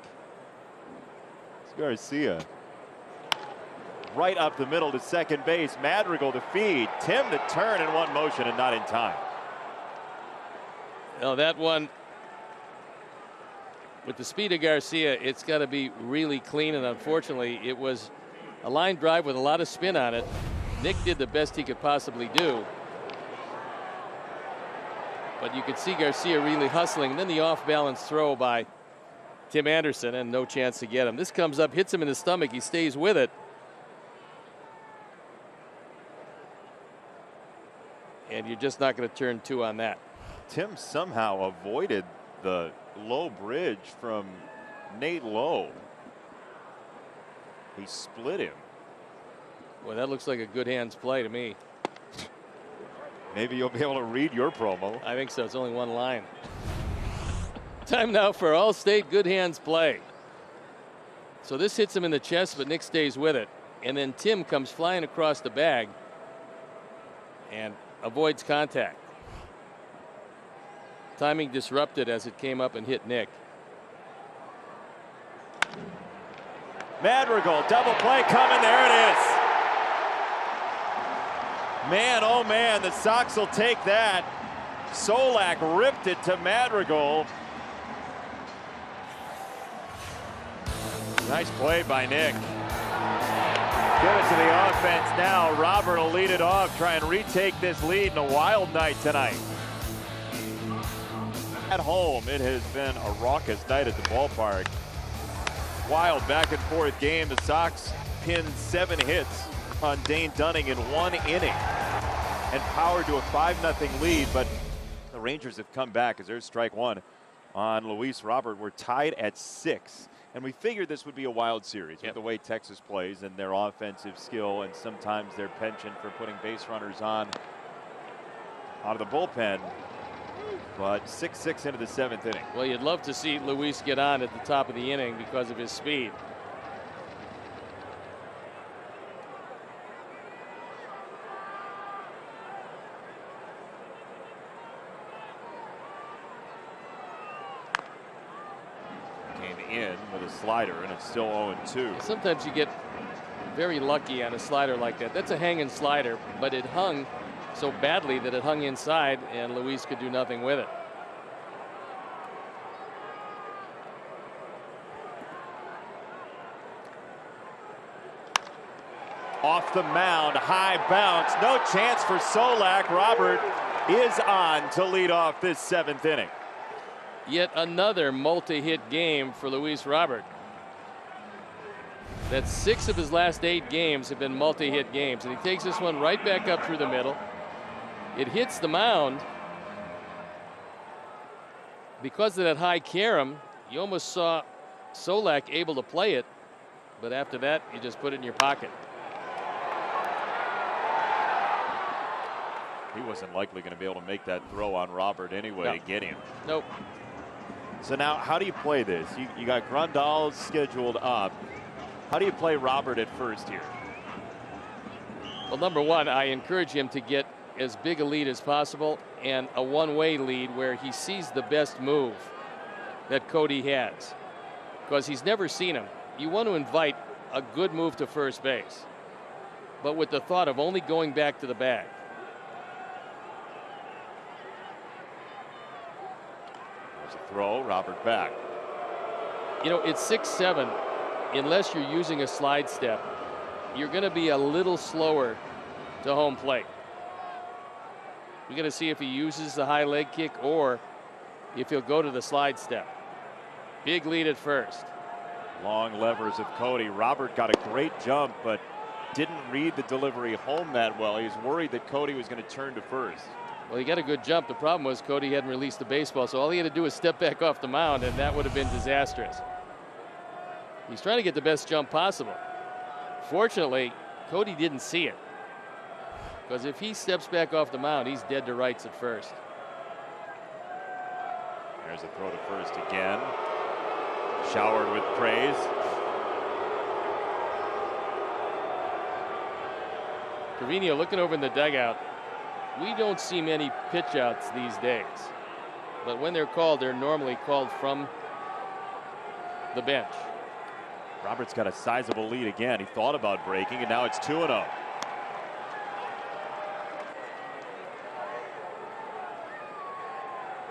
It's Garcia. Right up the middle to second base. Madrigal to feed. Tim to turn in one motion and not in time. Oh, that one, with the speed of Garcia, it's got to be really clean, and unfortunately, it was a line drive with a lot of spin on it. Nick did the best he could possibly do. But you could see Garcia really hustling. And then the off-balance throw by Tim Anderson, and no chance to get him. This comes up, hits him in the stomach. He stays with it. And you're just not going to turn 2 on that. Tim somehow avoided the low bridge from Nate Lowe. He split him. Well, that looks like a good hands play to me. Maybe you'll be able to read your promo. I think so. It's only one line. Time now for Allstate good hands play. So this hits him in the chest, but Nick stays with it. And then Tim comes flying across the bag and avoids contact. Timing disrupted as it came up and hit Nick. Madrigal, double play coming. There it is. Man, oh man, the Sox will take that. Solak ripped it to Madrigal. Nice play by Nick. Give it to the offense now. Robert will lead it off, try and retake this lead in a wild night tonight. At home, it has been a raucous night at the ballpark. Wild back and forth game. The Sox pinned 7 hits on Dane Dunning in 1 inning and powered to a 5-0 lead, but the Rangers have come back as there's strike 1 on Luis Robert. We're tied at 6, and we figured this would be a wild series with the way Texas plays and their offensive skill and sometimes their penchant for putting base runners on out of the bullpen. But 6-6 into the 7th inning. Well, you'd love to see Luis get on at the top of the inning because of his speed. Came in with a slider, and it's still 0-2. Sometimes you get very lucky on a slider like that. That's a hanging slider, but it hung so badly that it hung inside, and Luis could do nothing with it. Off the mound, high bounce, no chance for Solak. Robert is on to lead off this 7th inning. Yet another multi-hit game for Luis Robert. That's 6 of his last 8 games have been multi-hit games, and he takes this one right back up through the middle. It hits the mound. Because of that high carom, you almost saw Solak able to play it, But after that, you just put it in your pocket. He wasn't likely going to be able to make that throw on Robert anyway to get him. Nope. So now, how do you play this? You got Grandal scheduled up. How do you play Robert at first here? Well, number one, I encourage him to get as big a lead as possible and a one-way lead where he sees the best move that Cody has, because he's never seen him. You want to invite a good move to first base, but with the thought of only going back to the bag. There's a throw, Robert back. You know, it's 6-7. Unless you're using a slide step, you're going to be a little slower to home plate. We're going to see if he uses the high leg kick or if he'll go to the slide step. Big lead at first. Long levers of Cody. Robert got a great jump, but didn't read the delivery home that well. He was worried that Cody was going to turn to first. Well, he got a good jump. The problem was Cody hadn't released the baseball, so all he had to do was step back off the mound, and that would have been disastrous. He's trying to get the best jump possible. Fortunately, Cody didn't see it, because if he steps back off the mound, he's dead to rights at first. There's a throw to first again. Showered with praise. Trevino looking over in the dugout. We don't see many pitch outs these days, but when they're called, they're normally called from the bench. Robert's got a sizable lead again. He thought about breaking, and now it's 2-0.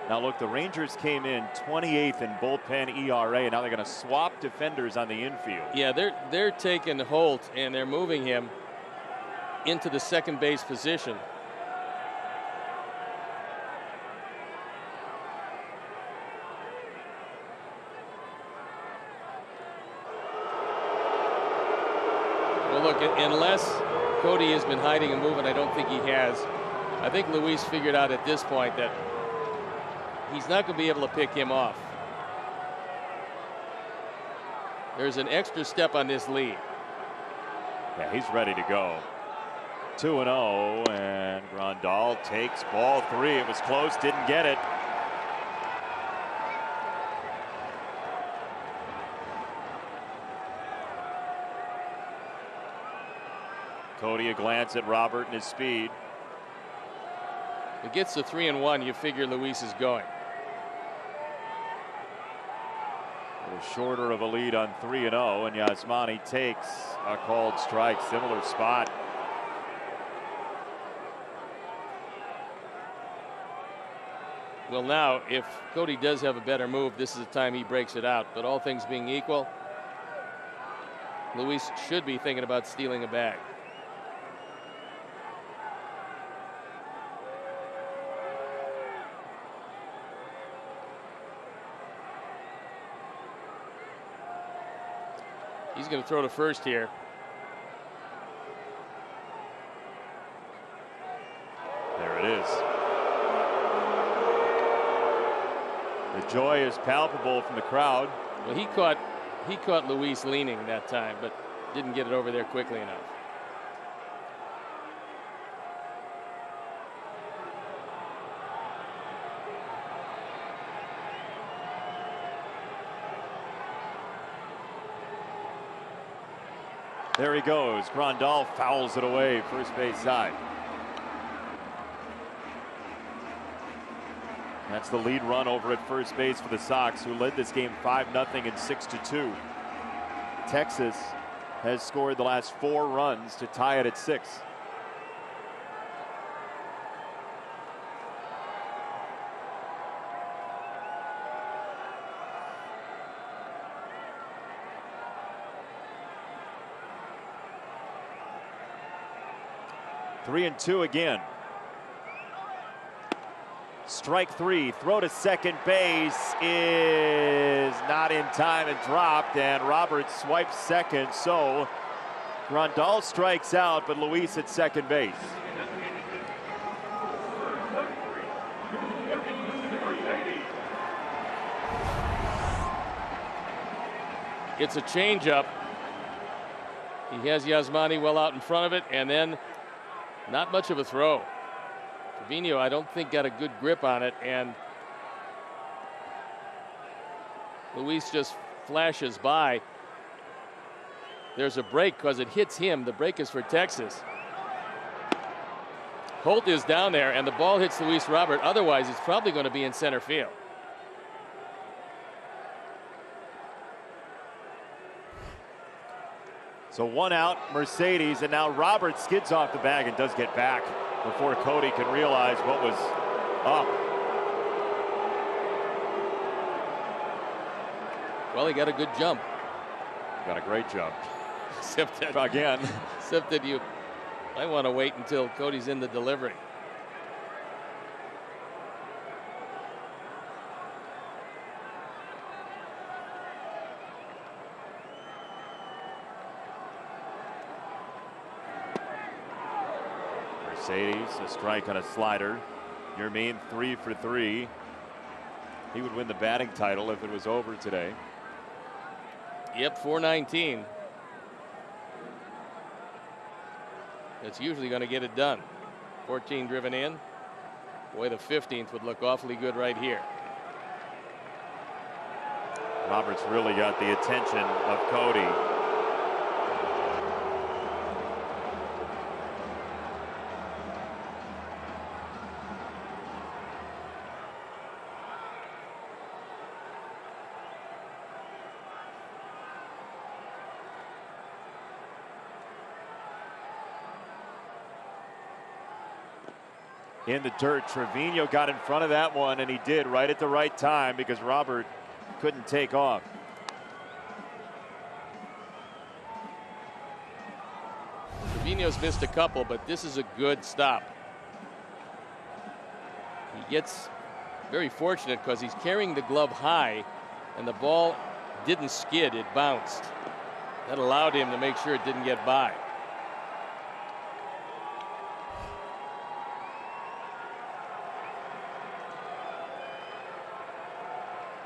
Now look, the Rangers came in 28th in bullpen ERA, and now they're going to swap defenders on the infield. Yeah, they're taking Holt and they're moving him into the second base position. Well, look, unless Cody has been hiding and moving, I don't think he has. I think Luis figured out at this point that he's not going to be able to pick him off. There's an extra step on this lead. Yeah, he's ready to go. 2-0, and Grandal takes ball 3. It was close, didn't get it. Cody a glance at Robert and his speed. If it gets to 3-1, you figure Luis is going. A little shorter of a lead on 3-0, and Yasmani takes a called strike, similar spot. Well, now, if Cody does have a better move, this is the time he breaks it out. But all things being equal, Luis should be thinking about stealing a bag. He's going to throw to first here. There it is. The joy is palpable from the crowd. Well, he caught Luis leaning that time, but didn't get it over there quickly enough. There he goes. Grandal fouls it away, first base side. That's the lead run over at first base for the Sox, who led this game 5-0 and 6-2. Texas has scored the last 4 runs to tie it at 6. Three and 2 again. Strike 3, throw to second base is not in time and dropped, and Roberts swipes second, so Grandal strikes out, but Luis at second base. It's a changeup, He has Yasmani well out in front of it, and then not much of a throw. Trevino, I don't think, got a good grip on it, and Luis just flashes by. There's a break because it hits him. The break is for Texas. Holt is down there, and the ball hits Luis Robert. Otherwise, it's probably going to be in center field. So 1 out, Mercedes, and now Robert skids off the bag and does get back before Cody can realize what was up. Well, he got a good jump. Got a great jump. Except that, Again. except that you might want to wait until Cody's in the delivery. Mercedes, a strike on a slider. Yermin 3 for 3. He would win the batting title if it was over today. Yep, 419. That's usually going to get it done. 14 driven in. Boy, the 15th would look awfully good right here. Roberts really got the attention of Cody. In the dirt, Trevino got in front of that one, and he did right at the right time because Robert couldn't take off. Trevino's missed a couple, but this is a good stop. He gets very fortunate because he's carrying the glove high, and the ball didn't skid, it bounced. That allowed him to make sure it didn't get by.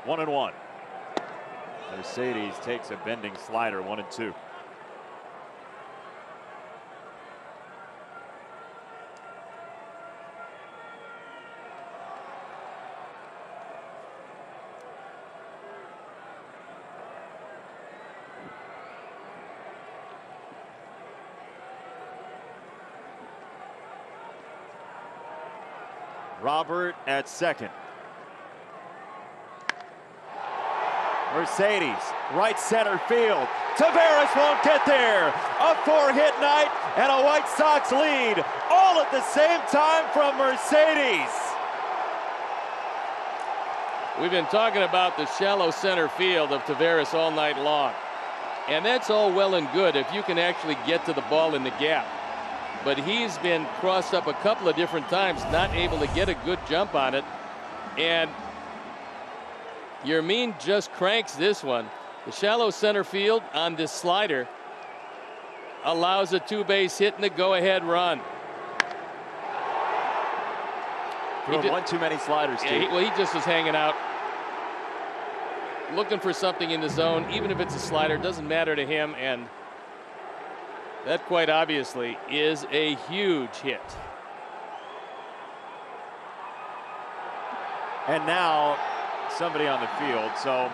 One and one. Mercedes takes a bending slider, 1-2. Robert at second. Mercedes, right center field. Taveras won't get there. A 4-hit night and a White Sox lead, all at the same time from Mercedes. We've been talking about the shallow center field of Taveras all night long. And that's all well and good if you can actually get to the ball in the gap. But he's been crossed up a couple of different times, not able to get a good jump on it. And Yermin just cranks this one. The shallow center field on this slider allows a two-base hit and a go-ahead run. Threw one too many sliders, too. Yeah, he just was hanging out, looking for something in the zone. Even if it's a slider, doesn't matter to him. And that quite obviously is a huge hit. And now somebody on the field, so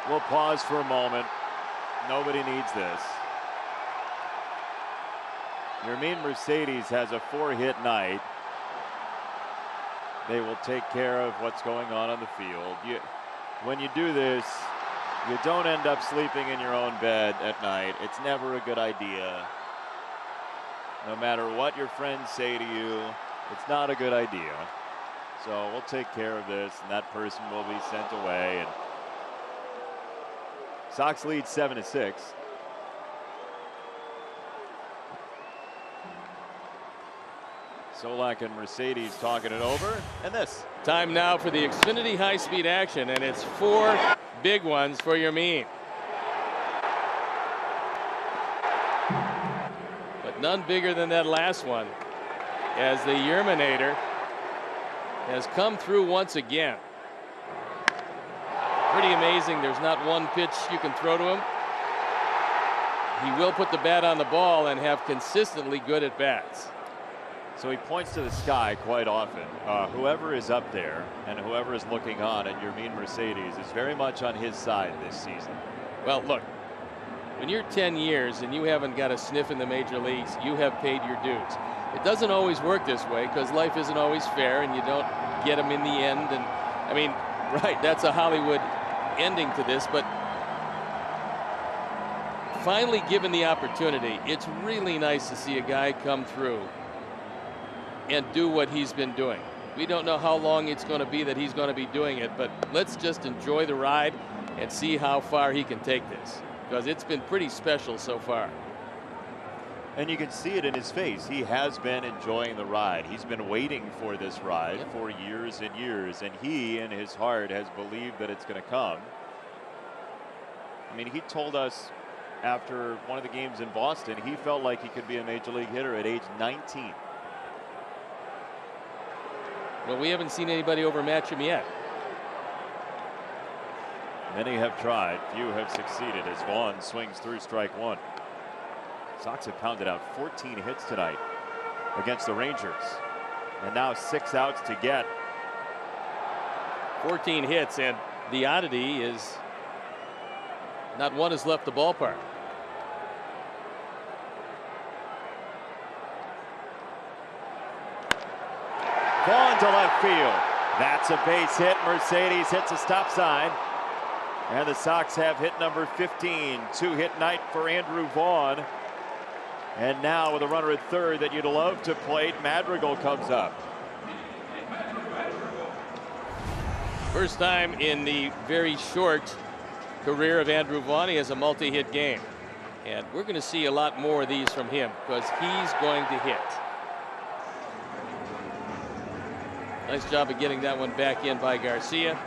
we'll pause for a moment. Nobody needs this. Yermin Mercedes has a 4-hit night. They will take care of what's going on the field. When you do this, you don't end up sleeping in your own bed at night. It's never a good idea. No matter what your friends say to you, it's not a good idea. So we'll take care of this, and that person will be sent away. And Sox lead 7-6. Solak and Mercedes talking it over, and this. Time now for the Xfinity high-speed action, and it's 4 big ones for Yermin. But none bigger than that last one, as the Yerminator has come through once again. Pretty amazing. There's not one pitch you can throw to him he will put the bat on the ball and have consistently good at bats. So he points to the sky quite often. Whoever is up there and whoever is looking on at Yermin Mercedes is very much on his side this season. Well, look, when you're 10 years and you haven't got a sniff in the major leagues, you have paid your dues. It doesn't always work this way because life isn't always fair and you don't get them in the end. And I mean, right, that's a Hollywood ending to this, but finally given the opportunity, it's really nice to see a guy come through and do what he's been doing. We don't know how long it's going to be that he's going to be doing it, but let's just enjoy the ride and see how far he can take this, because it's been pretty special so far. And you can see it in his face. He has been enjoying the ride. He's been waiting for this ride for years and years, and he in his heart has believed that it's going to come. I mean, he told us after one of the games in Boston, he felt like he could be a major league hitter at age 19. Well, we haven't seen anybody overmatch him yet. Many have tried, few have succeeded as Vaughn swings through strike one. Sox have pounded out 14 hits tonight against the Rangers, and now 6 outs to get. 14 hits, and the oddity is not one has left the ballpark. Vaughn to left field. That's a base hit. Mercedes hits a stop sign. And the Sox have hit number 15. 2-hit night for Andrew Vaughn. And now with a runner at third that you'd love to plate, Madrigal comes up. First time in the very short career of Andrew Vaughn, he has a multi-hit game. And we're going to see a lot more of these from him because he's going to hit. Nice job of getting that one back in by Garcia.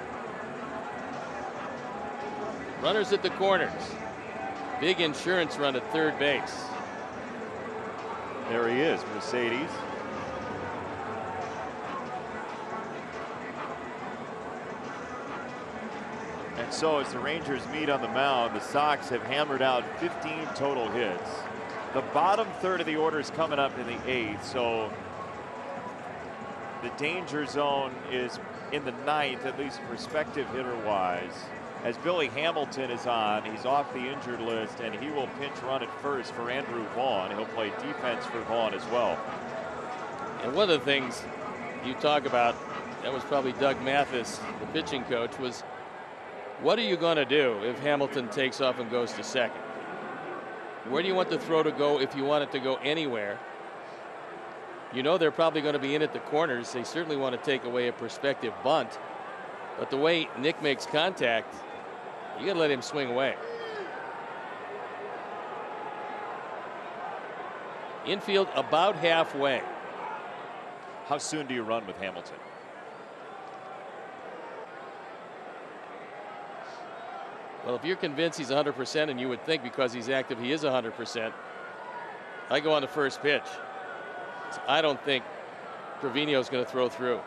Runners at the corners. Big insurance run at third base. There he is, Mercedes. And so as the Rangers meet on the mound, the Sox have hammered out 15 total hits. The bottom third of the order is coming up in the 8th, so the danger zone is in the 9th, at least perspective hitter-wise. As Billy Hamilton is on, he's off the injured list, and he will pinch run at first for Andrew Vaughn. He'll play defense for Vaughn as well. And one of the things you talk about, that was probably Doug Mathis, the pitching coach, was what are you going to do if Hamilton takes off and goes to second? Where do you want the throw to go if you want it to go anywhere? You know they're probably going to be in at the corners. They certainly want to take away a prospective bunt. But the way Nick makes contact, you got to let him swing away. Infield about halfway. How soon do you run with Hamilton? Well, if you're convinced he's 100%, and you would think because he's active he is 100%, I go on the first pitch. I don't think Trevino's going to throw through.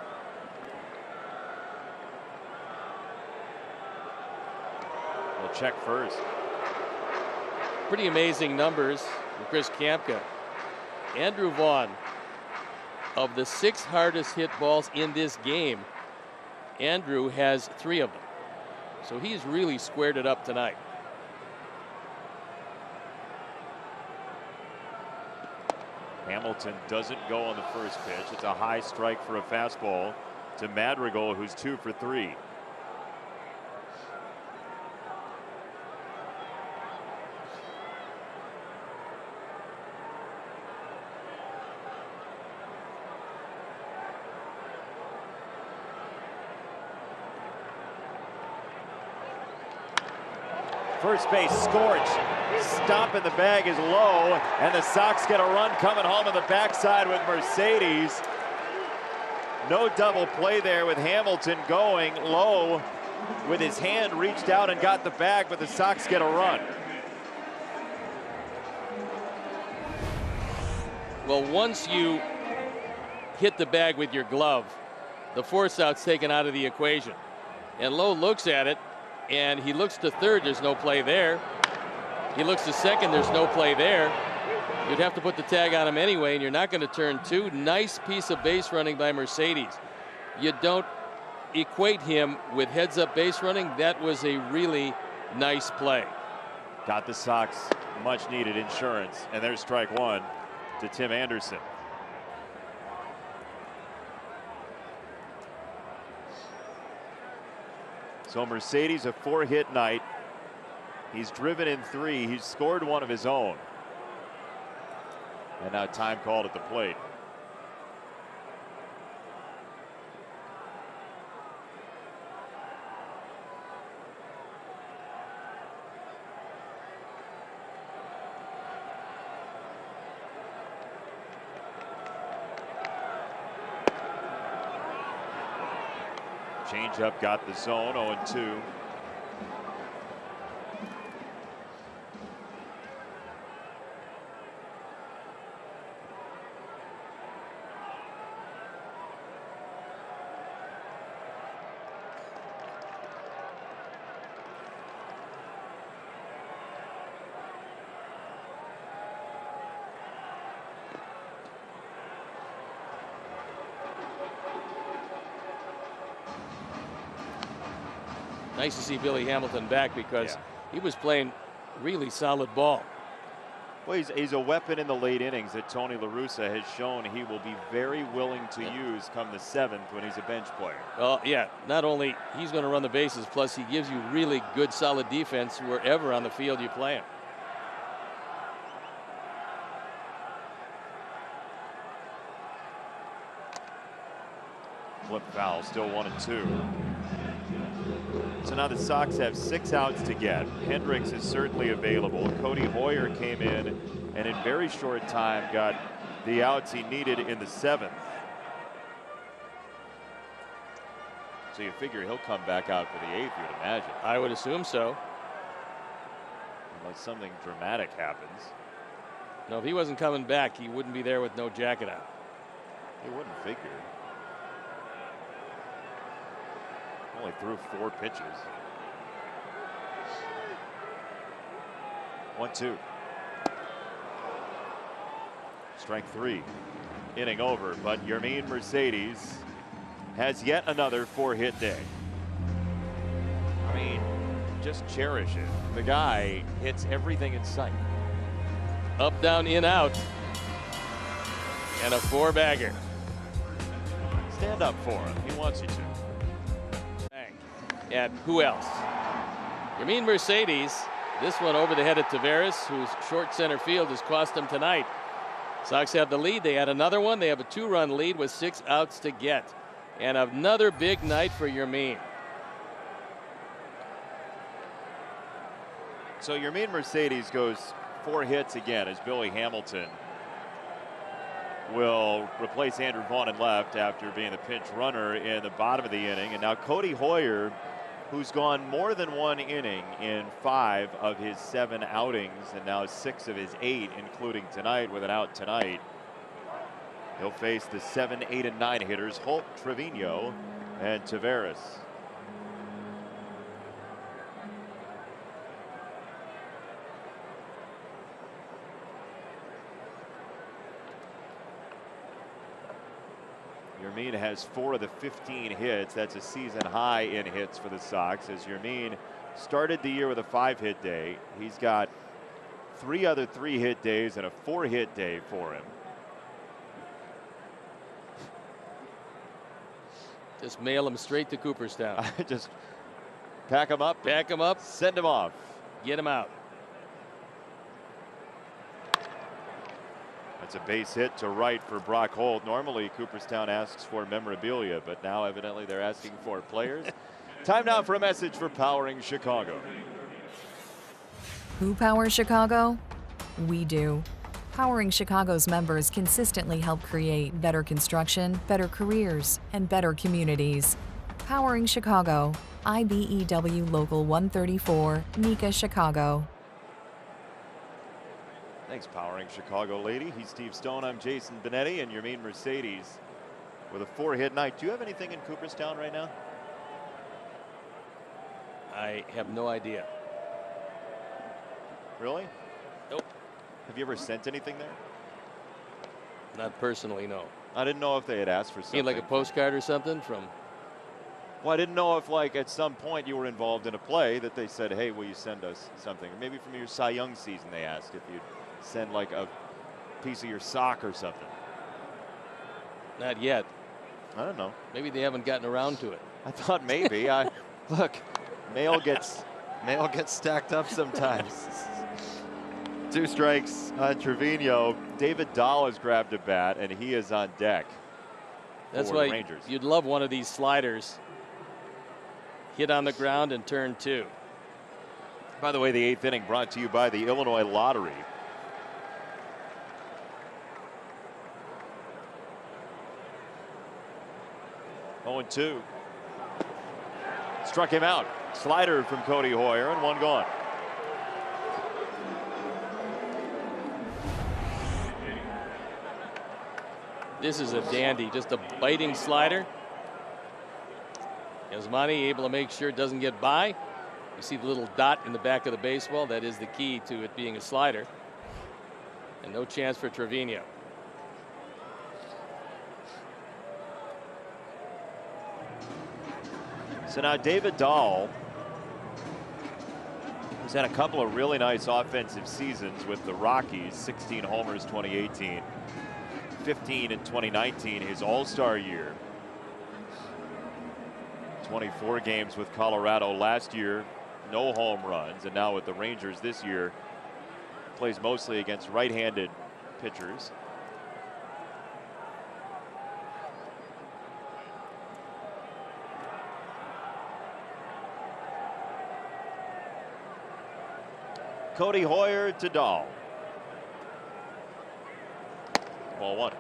We'll check first. Pretty amazing numbers from Chris Kamka. Andrew Vaughn, of the 6 hardest hit balls in this game, Andrew has 3 of them. So he's really squared it up tonight. Hamilton doesn't go on the first pitch. It's a high strike for a fastball to Madrigal, who's 2 for 3. First base scorched. Stomp in the bag is low, and the Sox get a run coming home on the backside with Mercedes. No double play there with Hamilton going low with his hand reached out and got the bag, but the Sox get a run. Well, once you hit the bag with your glove, the force out's taken out of the equation. And Lowe looks at it, and he looks to third. There's no play there. He looks to second. There's no play there. You'd have to put the tag on him anyway, and you're not going to turn two. Nice piece of base running by Mercedes. You don't equate him with heads-up base running. That was a really nice play. Got the Sox much needed insurance, and there's strike one to Tim Anderson. So Mercedes a 4-hit night. He's driven in 3. He's scored one of his own. And now time called at the plate. Changeup got the zone, 0-2. Nice to see Billy Hamilton back because he was playing really solid ball. Well, he's a weapon in the late innings that Tony La Russa has shown he will be very willing to use come the 7th when he's a bench player. Well, yeah, not only he's going to run the bases, plus he gives you really good, solid defense wherever on the field you play him. Flip foul, still 1-2. So now the Sox have 6 outs to get. Hendricks is certainly available. Cody Hoyer came in and in very short time got the outs he needed in the 7th. So you figure he'll come back out for the 8th, you'd imagine. I would assume so. Unless something dramatic happens. No, if he wasn't coming back, he wouldn't be there with no jacket on. You wouldn't figure. Only threw 4 pitches. 1-2. Strike 3. Inning over, but Yermin Mercedes has yet another 4-hit day. I mean, just cherish it. The guy hits everything in sight. Up, down, in, out. And a 4-bagger. Stand up for him. He wants you to. And who else? Yermin Mercedes. This one over the head of Taveras, whose short center field has cost them tonight. Sox have the lead. They had another one. They have a 2-run lead with 6 outs to get. And another big night for Yermin. So Yermin Mercedes goes 4 hits again as Billy Hamilton will replace Andrew Vaughn in left after being the pinch runner in the bottom of the inning. And now Cody Hoyer, who's gone more than 1 inning in 5 of his 7 outings and now 6 of his 8, including tonight with an out tonight. He'll face the 7, 8, and 9 hitters, Holt, Trevino, and Taveras. Yermin has 4 of the 15 hits. That's a season high in hits for the Sox, as Yermin started the year with a 5-hit day. He's got 3 other 3-hit days and a 4-hit day for him. Just mail him straight to Cooperstown. Just pack him up. Pack him up. Send him off. Get him out. That's a base hit to right for Brock Holt. Normally Cooperstown asks for memorabilia, but now evidently they're asking for players. Time now for a message for Powering Chicago. Who powers Chicago? We do. Powering Chicago's members consistently help create better construction, better careers, and better communities. Powering Chicago. IBEW Local 134, NECA, Chicago. Thanks, Powering Chicago lady. He's Steve Stone. I'm Jason Benetti, and Yermin Mercedes with a 4-hit night. Do you have anything in Cooperstown right now? I have no idea. Really? Nope. Have you ever sent anything there? Not personally, no. I didn't know if they had asked for something. You mean like a postcard or something from? Well, I didn't know if, like, at some point you were involved in a play that they said, hey, will you send us something? Or maybe from your Cy Young season they asked if you'd send, like, a piece of your sock or something. Not yet. I don't know. Maybe they haven't gotten around to it. I thought maybe. Look, mail gets stacked up sometimes. 2 strikes on Trevino. David Dahl has grabbed a bat, and he is on deck. That's for why the Rangers. you'd love one of these sliders. Hit on the ground and turn 2. By the way, the 8th inning brought to you by the Illinois Lottery. Oh, 2. Struck him out. Slider from Cody Hoyer, and 1 gone. This is a dandy, just a biting slider. Yasmani able to make sure it doesn't get by. You see the little dot in the back of the baseball. That is the key to it being a slider. And no chance for Trevino. So now David Dahl has had a couple of really nice offensive seasons with the Rockies. 16 homers 2018, 15 in 2019, his all-star year. 24 games with Colorado last year, no home runs, and now with the Rangers this year, plays mostly against right-handed pitchers. Cody Hoyer to Dahl. Ball 1.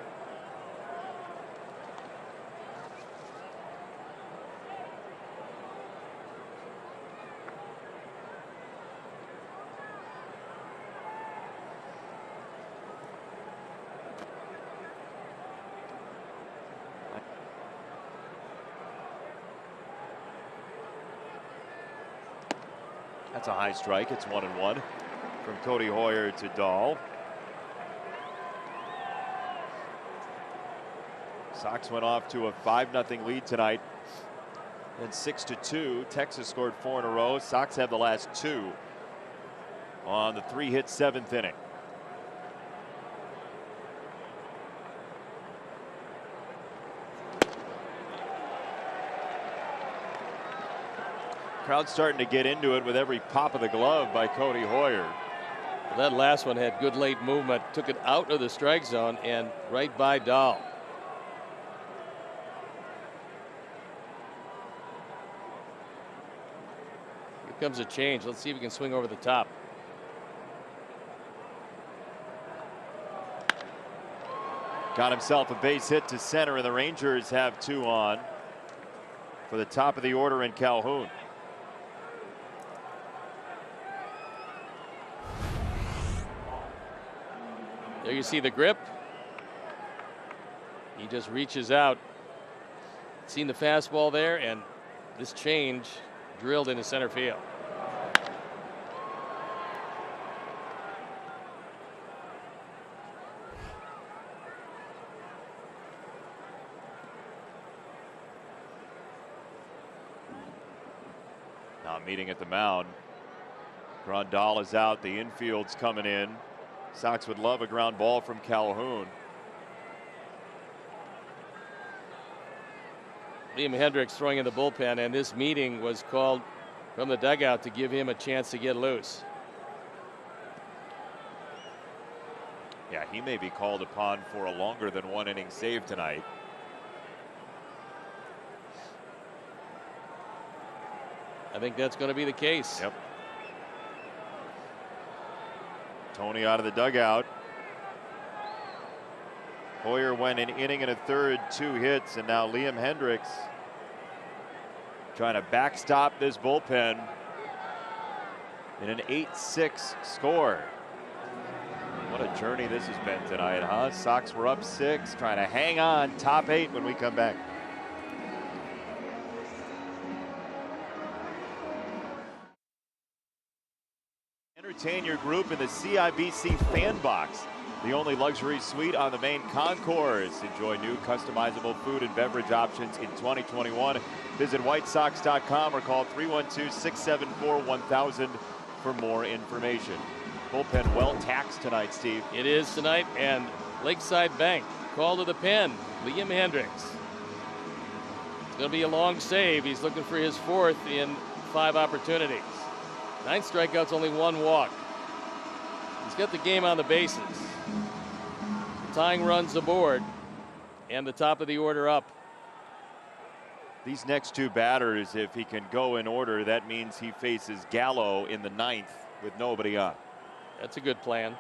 That's a high strike. It's 1-1 from Cody Hoyer to Dahl. Sox went off to a 5-0 lead tonight. Then 6-2. Texas scored 4 in a row. Sox have the last 2 on the 3-hit 7th inning. Crowd starting to get into it with every pop of the glove by Cody Hoyer. Well, that last one had good late movement, took it out of the strike zone and right by Dahl. Here comes a change. Let's see if we can swing over the top. Got himself a base hit to center, and the Rangers have 2 on for the top of the order in Calhoun. There you see the grip. He just reaches out. Seen the fastball there, and this change drilled into center field. Now meeting at the mound. Grandal is out. The infield's coming in. Sox would love a ground ball from Calhoun. Liam Hendriks throwing in the bullpen, and this meeting was called from the dugout to give him a chance to get loose. Yeah, he may be called upon for a longer than 1 inning save tonight. I think that's going to be the case. Yep. Tony out of the dugout. Hoyer went an inning and a third, 2 hits, and now Liam Hendriks trying to backstop this bullpen in an 8-6 score. What a journey this has been tonight, huh? Sox were up 6, trying to hang on, top 8 when we come back. entertain your group in the CIBC Fan Box, the only luxury suite on the main concourse. Enjoy new customizable food and beverage options in 2021. Visit whitesox.com or call 312-674-1000 for more information. Bullpen well taxed tonight, Steve. It is tonight, and Lakeside Bank call to the pen. Liam Hendriks. It's going to be a long save. He's looking for his 4th in 5 opportunities. 9 strikeouts, only 1 walk. He's got the game on the bases. Tying runs aboard, and the top of the order up. These next 2 batters, if he can go in order, that means he faces Gallo in the 9th with nobody on. That's a good plan.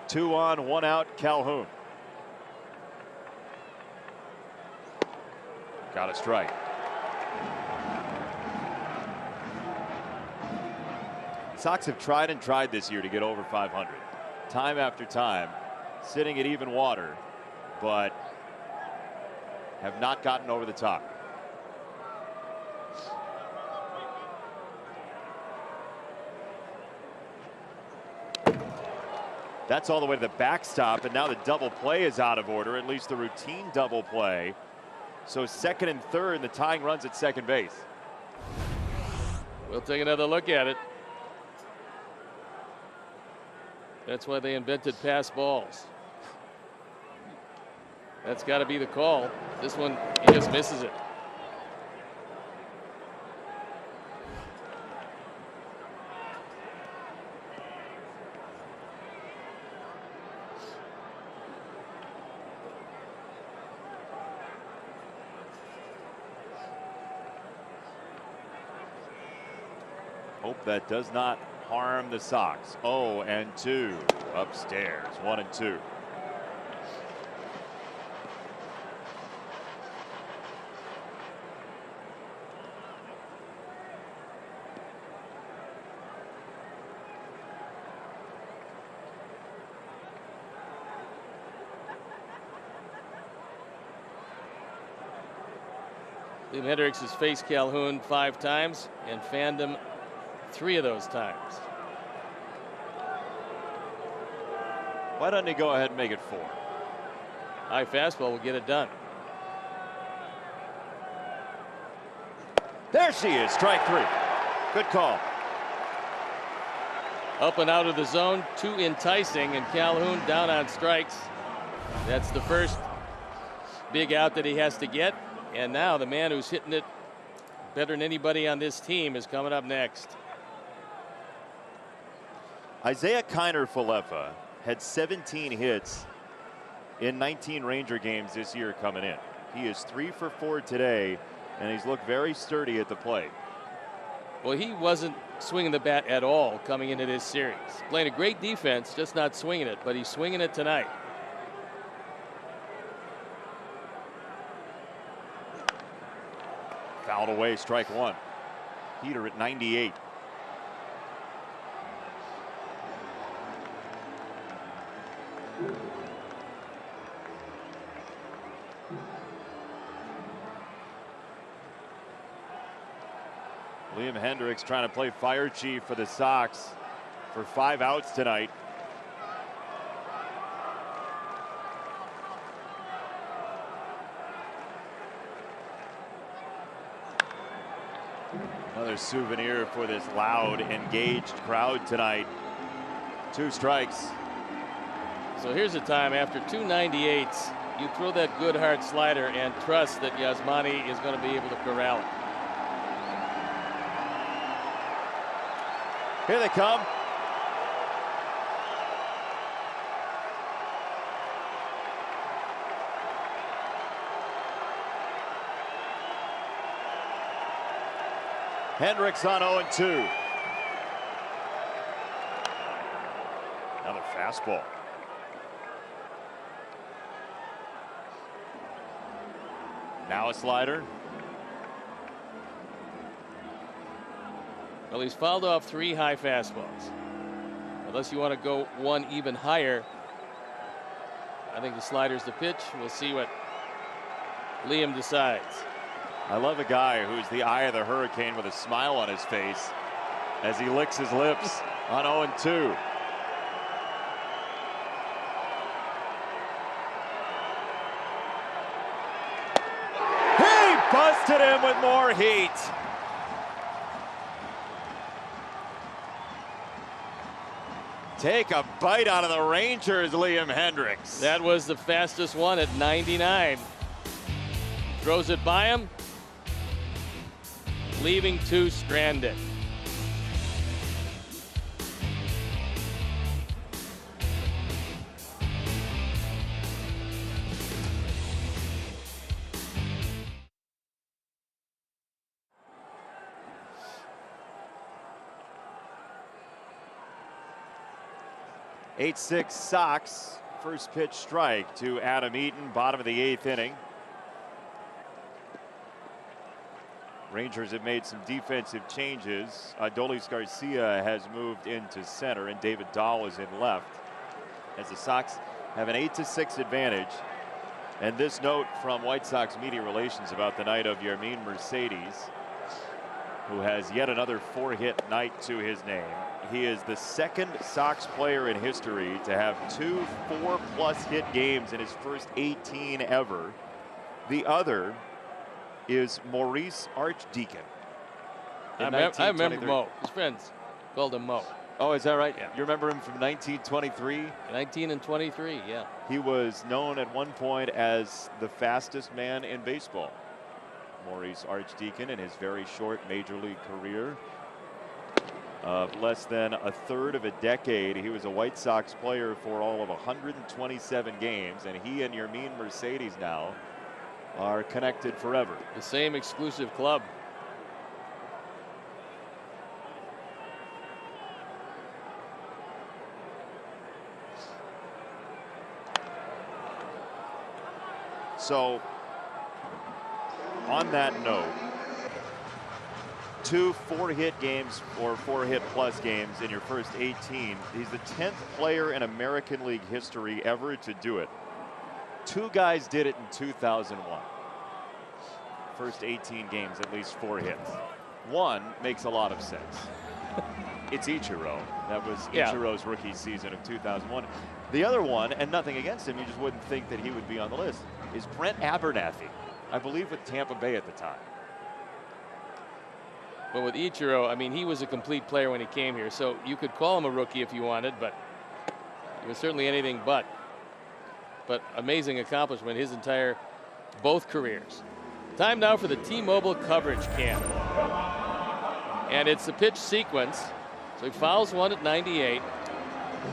Two on, 1 out, Calhoun. Got a strike. Sox have tried and tried this year to get over 500. Time after time, sitting at even water, but have not gotten over the top. That's all the way to the backstop, and now the double play is out of order, at least the routine double play. So 2nd and 3rd, the tying runs at second base. We'll take another look at it. That's why they invented pass balls. That's got to be the call. This one, he just misses it. Hope that does not harm the Sox. 0-2 upstairs. 1-2. Liam Hendriks has faced Calhoun 5 times and fanned him 3 of those times. Why doesn't he go ahead and make it 4? High fastball will get it done. There she is, strike 3. Good call. Up and out of the zone, too enticing, and Calhoun down on strikes. That's the first big out that he has to get, and now the man who's hitting it better than anybody on this team is coming up next. Isaiah Kiner-Falefa had 17 hits in 19 Ranger games this year coming in. He is 3 for 4 today, and he's looked very sturdy at the plate. Well, he wasn't swinging the bat at all coming into this series. Playing a great defense, just not swinging it, but he's swinging it tonight. Fouled away, strike 1. Heater at 98. Liam Hendriks trying to play fire chief for the Sox for 5 outs tonight. Another souvenir for this loud, engaged crowd tonight. 2 strikes. So here's a time after 2 98s, you throw that good hard slider and trust that Yasmani is going to be able to corral it. Here they come. Hendriks on 0-2. Another fastball. Now a slider. Well, he's fouled off 3 high fastballs. Unless you want to go one even higher, I think the slider's the pitch. We'll see what Liam decides. I love a guy who's the eye of the hurricane with a smile on his face as he licks his lips on 0-2. He busted him with more heat. Take a bite out of the Rangers, Liam Hendriks. That was the fastest one at 99. Throws it by him, leaving two stranded. Eight-6 Sox. First pitch strike to Adam Eaton, bottom of the 8th inning. Rangers have made some defensive changes. Adolis Garcia has moved into center, and David Dahl is in left. As the Sox have an 8-6 advantage. And this note from White Sox media relations about the night of Yermin Mercedes, who has yet another 4-hit night to his name. He is the second Sox player in history to have 2 4+ hit games in his first 18 ever. The other is Maurice Archdeacon. I remember Mo. His friends called him Mo. Oh, is that right? Yeah. You remember him from 1923? 19 and 23, yeah. He was known at one point as the fastest man in baseball. Maurice Archdeacon, in his very short major league career of less than a third of a decade, he was a White Sox player for all of 127 games, and he and Yermin Mercedes now are connected forever. The same exclusive club. So, on that note, 2 4-hit games or 4-hit plus games in your first 18. He's the 10th player in American League history ever to do it. 2 guys did it in 2001. First 18 games, at least 4 hits. One makes a lot of sense. It's Ichiro. That was Ichiro's rookie season of 2001. The other one, and nothing against him, you just wouldn't think that he would be on the list, is Brent Abernathy, I believe with Tampa Bay at the time. But with Ichiro, I mean, he was a complete player when he came here, so you could call him a rookie if you wanted, but he was certainly anything but. But amazing accomplishment his entire both careers. Time now for the T-Mobile coverage cam. And it's a pitch sequence. So he fouls one at 98,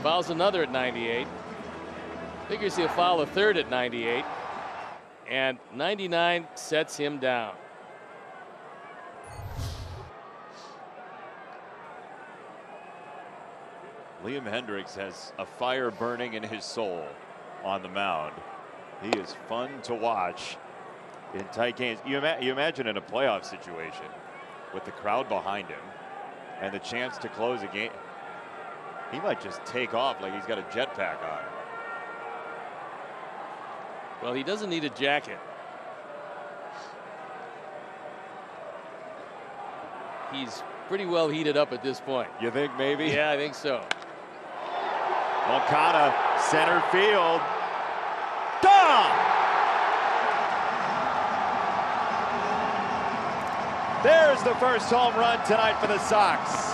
fouls another at 98. Figures he'll foul a third at 98, and 99 sets him down. Liam Hendriks has a fire burning in his soul on the mound. He is fun to watch in tight games. You imagine in a playoff situation with the crowd behind him and the chance to close a game. He might just take off like he's got a jetpack on. Well, he doesn't need a jacket. He's pretty well heated up at this point. You think maybe? Yeah, I think so. Moncada, center field. Gone! There's the first home run tonight for the Sox.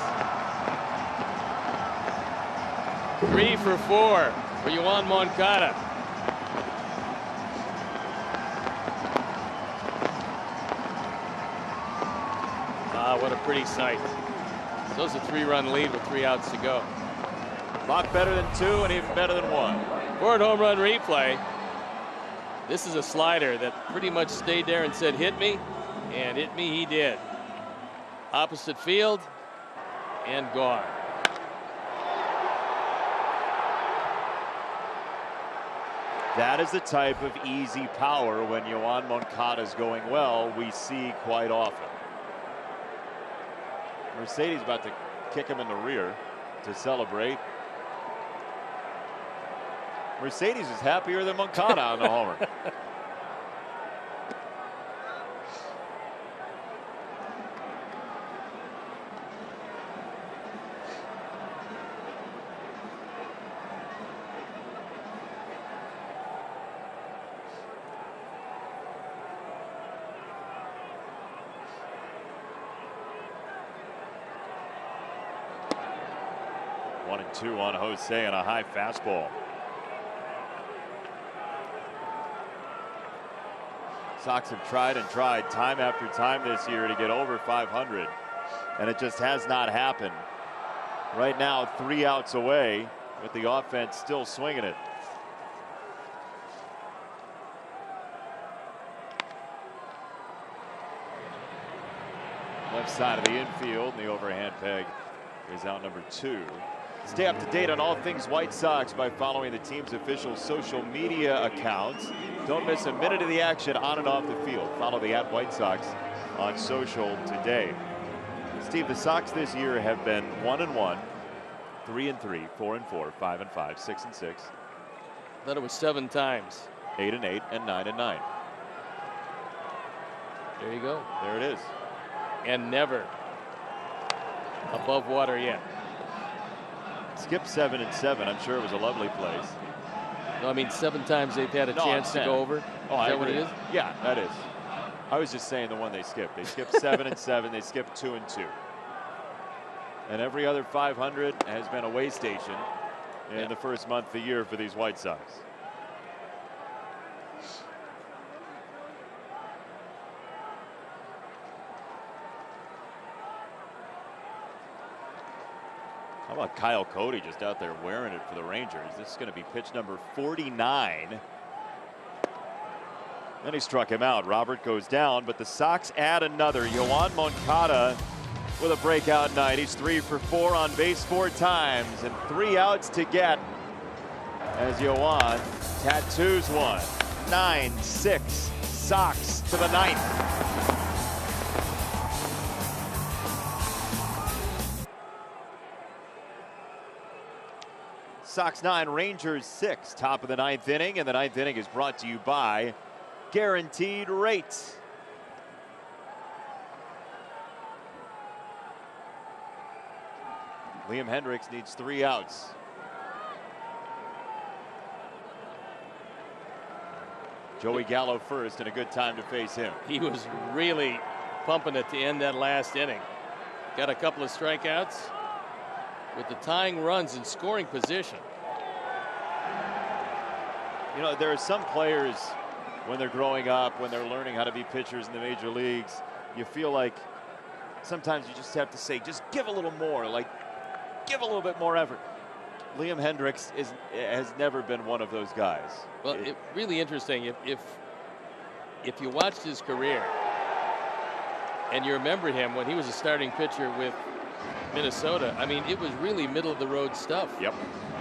3 for 4 for Yoan Moncada. Ah, what a pretty sight. So it's a 3-run lead with 3 outs to go. A lot better than 2 and even better than 1. Forward home run replay. This is a slider that pretty much stayed there and said, hit me, and hit me he did. Opposite field and gone. That is the type of easy power when Yoan Moncada is going well we see quite often. Mercedes about to kick him in the rear to celebrate. Mercedes is happier than Moncada on the homer. 1-2 on Jose and a high fastball. Sox have tried and tried time after time this year to get over 500, and it just has not happened. Right now, 3 outs away with the offense still swinging it. Left side of the infield, and the overhand peg is out number 2. Stay up to date on all things White Sox by following the team's official social media accounts. Don't miss a minute of the action on and off the field. Follow the @White Sox on social today. Steve, the Sox this year have been 1-1, 3-3, 4-4, 5-5, 6-6. I thought it was 7 times. 8-8 and 9-9. There you go. There it is. And never above water yet. Skip 7-7. I'm sure it was a lovely place. No, I mean 7 times they've had a chance to go over. Oh, is that what it is? Yeah, that is. I was just saying the one they skipped. They skipped 7-7. They skipped 2-2. And every other 500 has been a way station in the first month of the year for these White Sox. How about Kyle Cody just out there wearing it for the Rangers? This is going to be pitch number 49. Then he struck him out. Robert goes down, but the Sox add another. Yoan Moncada with a breakout night. He's 3 for 4 on base 4 times, and 3 outs to get as Yoan tattoos one. 9-6 Sox to the 9th. Sox 9, Rangers 6, top of the 9th inning, and the 9th inning is brought to you by Guaranteed Rate. Liam Hendriks needs 3 outs. Joey Gallo first, and a good time to face him. He was really pumping it to end that last inning. Got a couple of strikeouts with the tying runs in scoring position. You know, there are some players when they're growing up, when they're learning how to be pitchers in the major leagues, you feel like sometimes you just have to say, just give a little more, like give a little bit more effort. Liam Hendriks has never been one of those guys. Well, it's really interesting. If you watched his career and you remember him when he was a starting pitcher with Minnesota, I mean, it was really middle of the road stuff. Yep.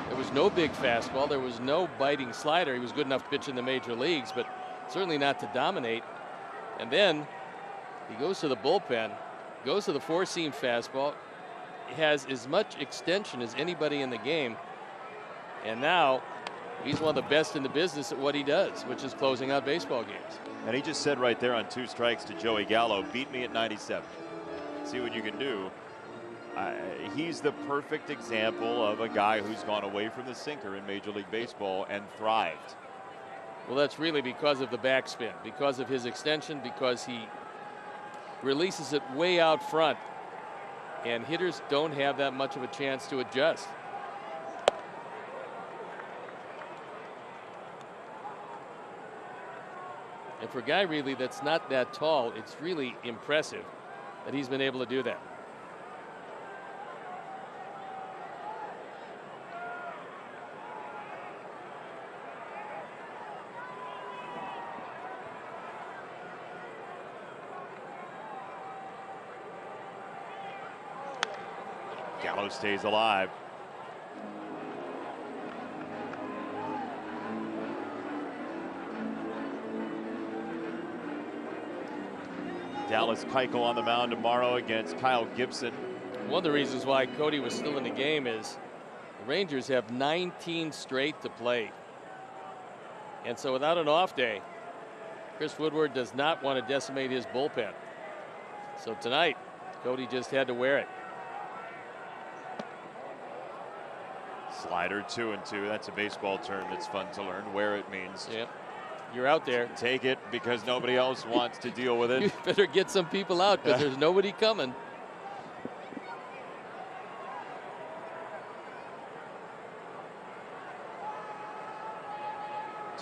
There was no big fastball. There was no biting slider. He was good enough to pitch in the major leagues, but certainly not to dominate. And then he goes to the bullpen, goes to the 4-seam fastball. He has as much extension as anybody in the game. And now he's one of the best in the business at what he does, which is closing out baseball games. And he just said right there on 2 strikes to Joey Gallo, beat me at 97. See what you can do. He's the perfect example of a guy who's gone away from the sinker in Major League Baseball and thrived. Well, that's really because of the backspin, because of his extension, because he releases it way out front, and hitters don't have that much of a chance to adjust. And for a guy really that's not that tall, it's really impressive that he's been able to do that. Gallo stays alive. Dallas Keuchel on the mound tomorrow against Kyle Gibson. One of the reasons why Cody was still in the game is the Rangers have 19 straight to play. And so without an off day, Chris Woodward does not want to decimate his bullpen. So tonight, Cody just had to wear it. Slider 2-2. That's a baseball term that's fun to learn. Where it means. Yep. You're out there. Take it because nobody else wants to deal with it. You better get some people out because there's nobody coming.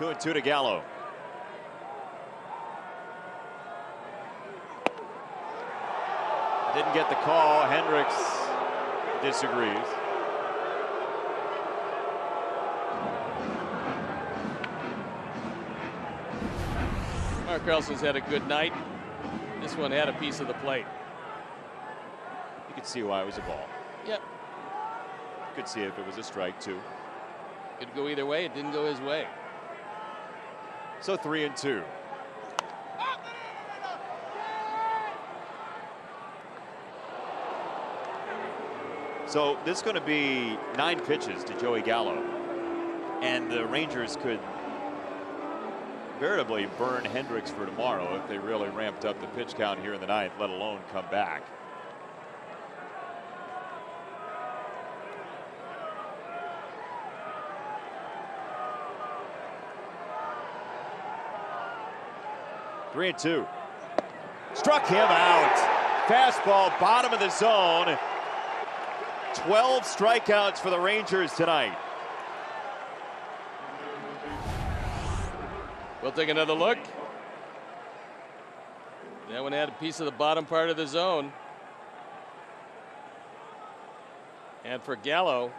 2-2 to Gallo. Didn't get the call. Hendricks disagrees. Mark Carlson's had a good night. This one had a piece of the plate. You could see why it was a ball. Yep. You could see if it was a strike, too. Could go either way. It didn't go his way. So 3-2. So this is going to be 9 pitches to Joey Gallo. And the Rangers could veritably burn Hendricks for tomorrow if they really ramped up the pitch count here in the 9th, let alone come back. Three and two. Struck him out. Fastball, bottom of the zone. 12 strikeouts for the Rangers tonight. We'll take another look. That one had a piece of the bottom part of the zone. And for Gallo,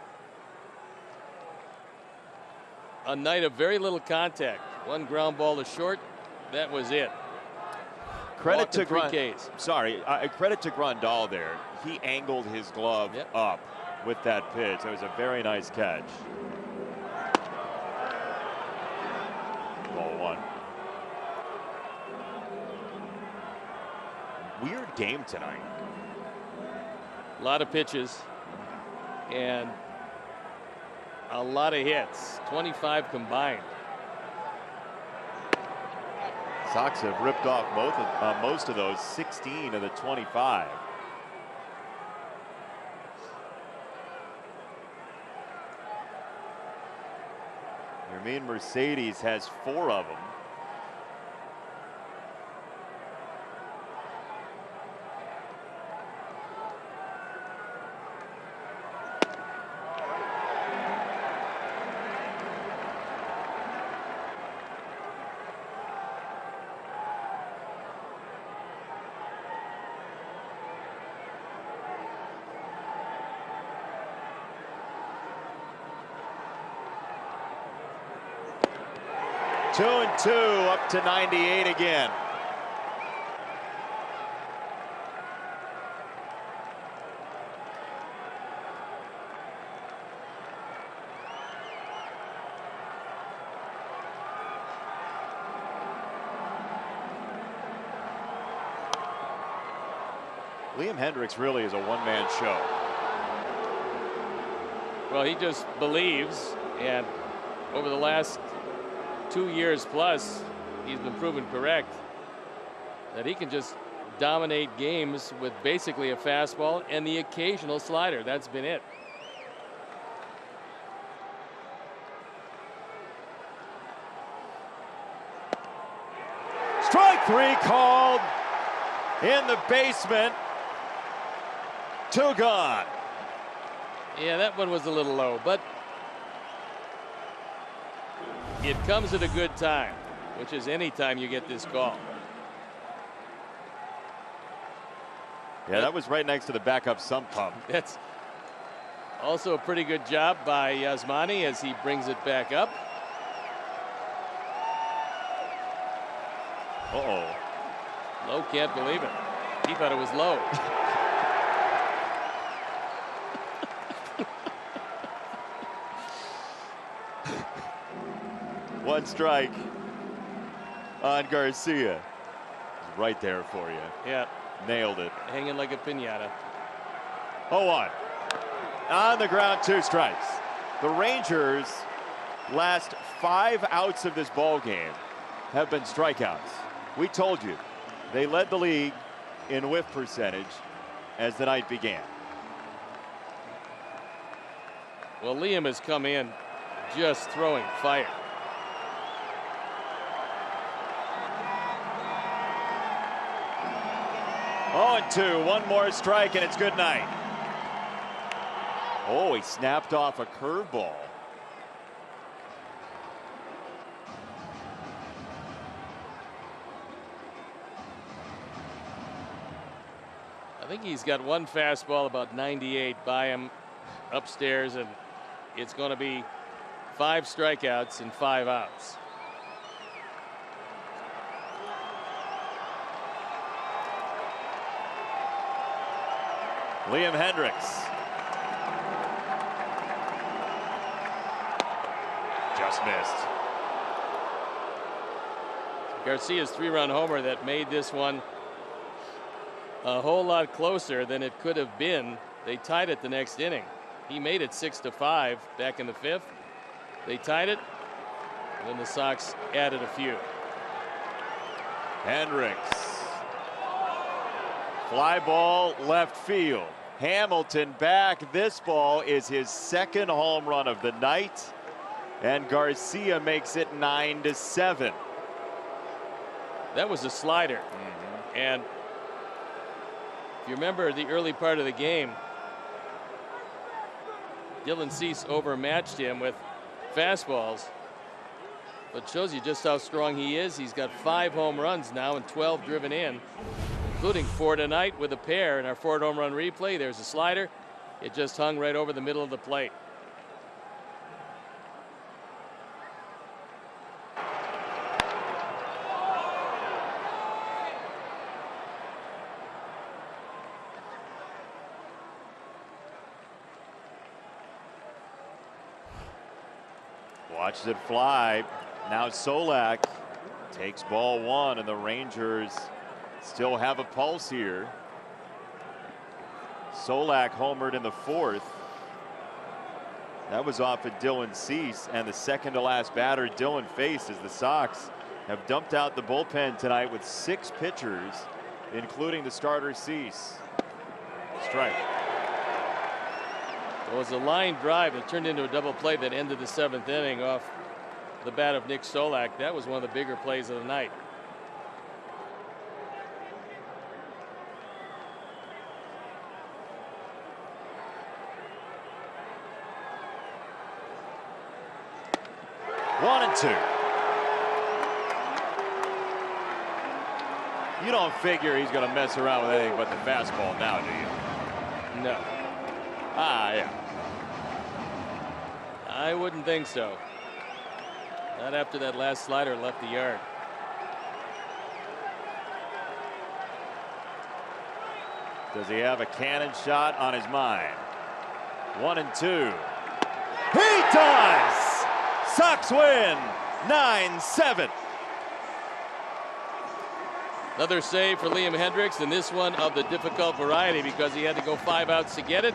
a night of very little contact. One ground ball to short. That was it. Credit to credit to Grandal there. He angled his glove up with that pitch. That was a very nice catch. Ball one. Weird game tonight. A lot of pitches and a lot of hits. 25 combined. Sox have ripped off most of those, 16 of the 25. Yermin Mercedes has 4 of them. Two and two, up to 98 again. Liam Hendricks really is a one-man show. Well, he just believes, and over the last 2 years plus, he's been proven correct that he can just dominate games with basically a fastball and the occasional slider. That's been it. Strike 3 called in the basement. 2 gone. Yeah, that one was a little low, but it comes at a good time, which is any time you get this call. Yeah, that was right next to the backup sump pump. That's also a pretty good job by Yasmani as he brings it back up. Uh-oh. Lowe can't believe it. He thought it was low. One strike on Garcia. He's right there for you. Yeah. Nailed it. Hanging like a piñata. 0-1. On the ground, 2 strikes. The Rangers' last 5 outs of this ball game have been strikeouts. We told you they led the league in whiff percentage as the night began. Well, Liam has come in just throwing fire. Oh, and 2. One more strike, and it's good night. Oh, he snapped off a curveball. think he's got one fastball about 98 by him upstairs, and it's going to be 5 strikeouts and 5 outs. Liam Hendriks. Just missed. Garcia's 3-run homer that made this one a whole lot closer than it could have been. They tied it the next inning. He made it 6-5 back in the 5th. They tied it, and then the Sox added a few. Hendriks. Fly ball left field. Hamilton back. This ball is his 2nd home run of the night, and Garcia makes it 9-7. That was a slider. And if you remember the early part of the game, Dylan Cease overmatched him with fastballs, but shows you just how strong he is. He's got 5 home runs now and 12 driven in, including 4 tonight with a pair. In our 4 home run replay, there's a slider. It just hung right over the middle of the plate. Watches it fly. Now Solak takes ball 1, and the Rangers still have a pulse here. Solak homered in the 4th. That was off of Dylan Cease, and the second to last batter Dylan faced, as the Sox have dumped out the bullpen tonight with 6 pitchers, including the starter Cease. Strike. It was a line drive that turned into a double play that ended the 7th inning off the bat of Nick Solak. That was one of the bigger plays of the night. One and 2. You don't figure he's going to mess around with anything but the fastball now, do you? No. Yeah. I wouldn't think so. Not after that last slider left the yard. Does he have a cannon shot on his mind? 1 and 2. He does! Sox win 9-7. Another save for Liam Hendriks, and this one of the difficult variety because he had to go 5 outs to get it.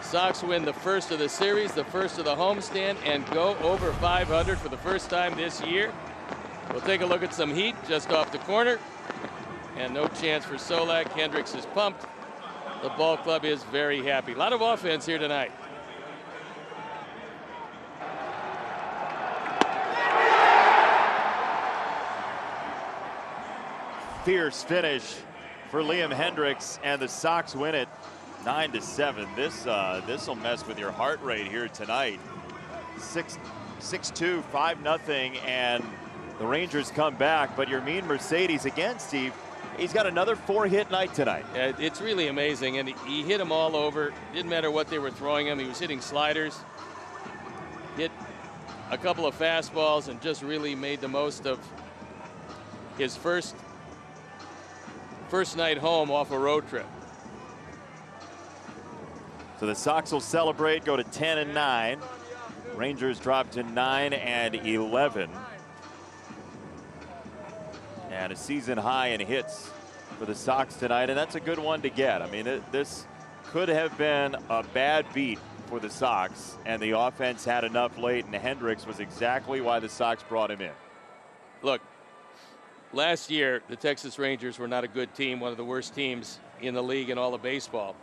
Sox win the first of the series, the first of the homestand, and go over 500 for the first time this year. We'll take a look at some heat just off the corner, and no chance for Solak. Hendriks is pumped. The ball club is very happy. A lot of offense here tonight. Fierce finish for Liam Hendriks, and the Sox win it 9-7. This will mess with your heart rate here tonight. 6-2, 5-0, and the Rangers come back. But Yermin Mercedes again, Steve, he's got another 4-hit night tonight. It's really amazing, and he hit them all over. Didn't matter what they were throwing him. He was hitting sliders, hit a couple of fastballs, and just really made the most of his first night home off a road trip. So the Sox will celebrate, go to 10-9. Rangers drop to 9-11. And a season high in hits for the Sox tonight, and that's a good one to get. I mean, this could have been a bad beat for the Sox, and the offense had enough late, and Hendriks was exactly why the Sox brought him in. Look, last year, the Texas Rangers were not a good team, one of the worst teams in the league in all of baseball.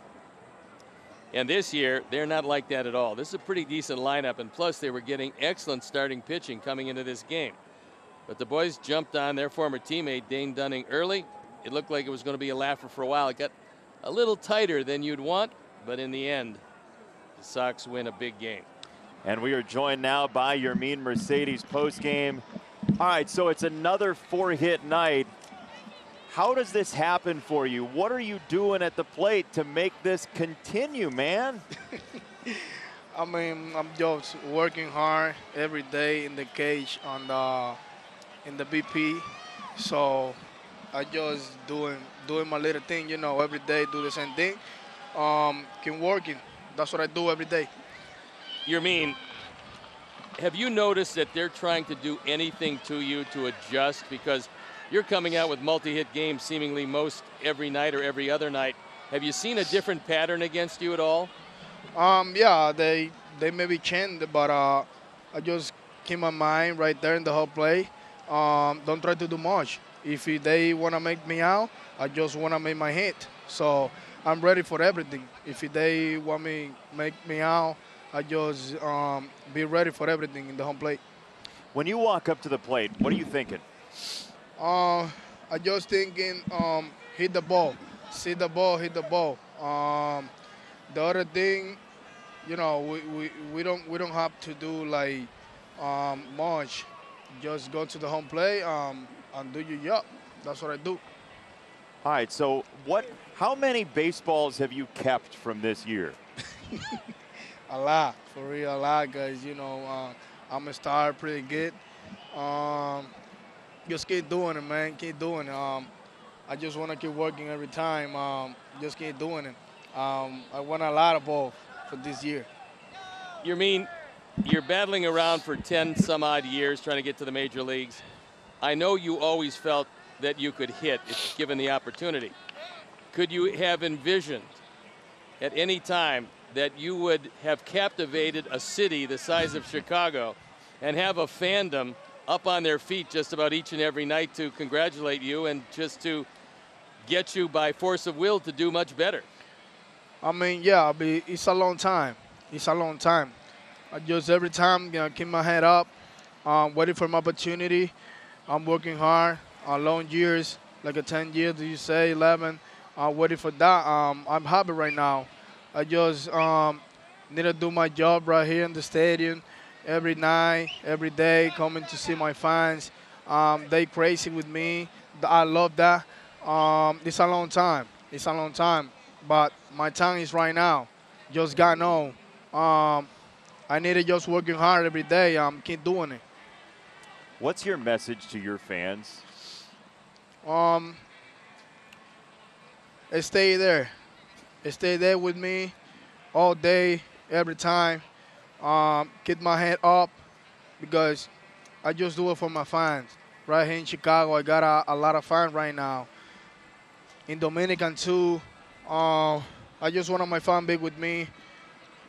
And this year, they're not like that at all. This is a pretty decent lineup, and plus they were getting excellent starting pitching coming into this game. But the boys jumped on their former teammate, Dane Dunning, early. It looked like it was going to be a laugher for a while. It got a little tighter than you'd want, but in the end, the Sox win a big game. And we are joined now by Yermin Mercedes postgame. All right, so it's another 4-hit night. How does this happen for you? What are you doing at the plate to make this continue, man? I mean, I'm just working hard every day in the cage in the BP. So I just doing my little thing, you know, every day do the same thing. Keep working. That's what I do every day. Yermin, have you noticed that they're trying to do anything to you to adjust? Because you're coming out with multi-hit games seemingly most every night or every other night. Have you seen a different pattern against you at all? Yeah, they maybe changed, but I just keep my mind right there in the whole play. Don't try to do much. If they want to make me out, I just want to make my hit. So I'm ready for everything. If they want me make me out, I just be ready for everything in the home plate. When you walk up to the plate, what are you thinking? I just thinking hit the ball, see the ball, hit the ball. The other thing, you know, we don't have to do like much. Just go to the home plate and do your job. That's what I do. All right, so how many baseballs have you kept from this year? A lot, for real, a lot, guys. You know, I'm a star, pretty good. Just keep doing it, man. Keep doing it. I just want to keep working every time. Just keep doing it. I won a lot of balls for this year. Yermin, you're battling around for 10 some odd years trying to get to the major leagues. I know you always felt that you could hit if given the opportunity. Could you have envisioned at any time that you would have captivated a city the size of Chicago and have a fandom up on their feet just about each and every night to congratulate you and just to get you by force of will to do much better? I mean, yeah, it's a long time. It's a long time. I just every time keep my head up, waiting for my opportunity. I'm working hard, long years, like a 10 years, you say, 11. Waiting for that. I'm happy right now. I just need to do my job right here in the stadium every night, every day, coming to see my fans. They crazy with me. I love that. It's a long time. It's a long time. But my time is right now. Just got on. I need to just working hard every day. Keep doing it. What's your message to your fans? Stay there. Stay there with me all day, every time. Keep my head up because I just do it for my fans. Right here in Chicago, I got a lot of fans right now. In Dominican, too. I just want my fans be with me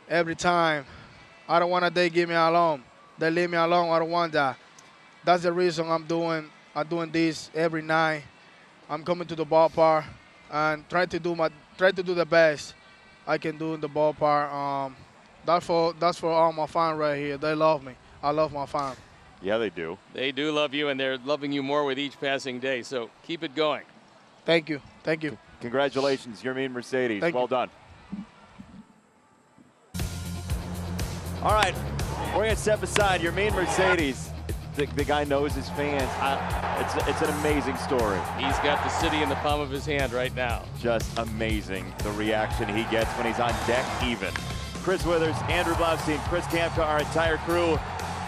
every time. I don't want they give me alone. They leave me alone. I don't want that. That's the reason I'm doing this every night. I'm coming to the ballpark and try to do the best I can do in the ballpark. That's for all my fans right here. They love me. I love my fans. Yeah, they do. They do love you, and they're loving you more with each passing day. So keep it going. Thank you. Thank you. Congratulations, Yermin Mercedes. Thank well you. done. All right, we're going to step aside. Yermin Mercedes, the guy knows his fans. It's an amazing story. He's got the city in the palm of his hand right now. Just amazing the reaction he gets when he's on deck even. Chris Withers, Andrew Blaustein, Chris Kamka, our entire crew.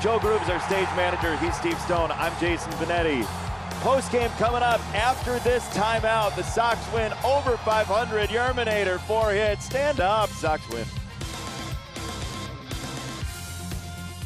Joe Groove's our stage manager. He's Steve Stone. I'm Jason Benetti. Post-game coming up after this timeout. The Sox win over 500. Yerminator, 4 hits. Stand up. Sox win.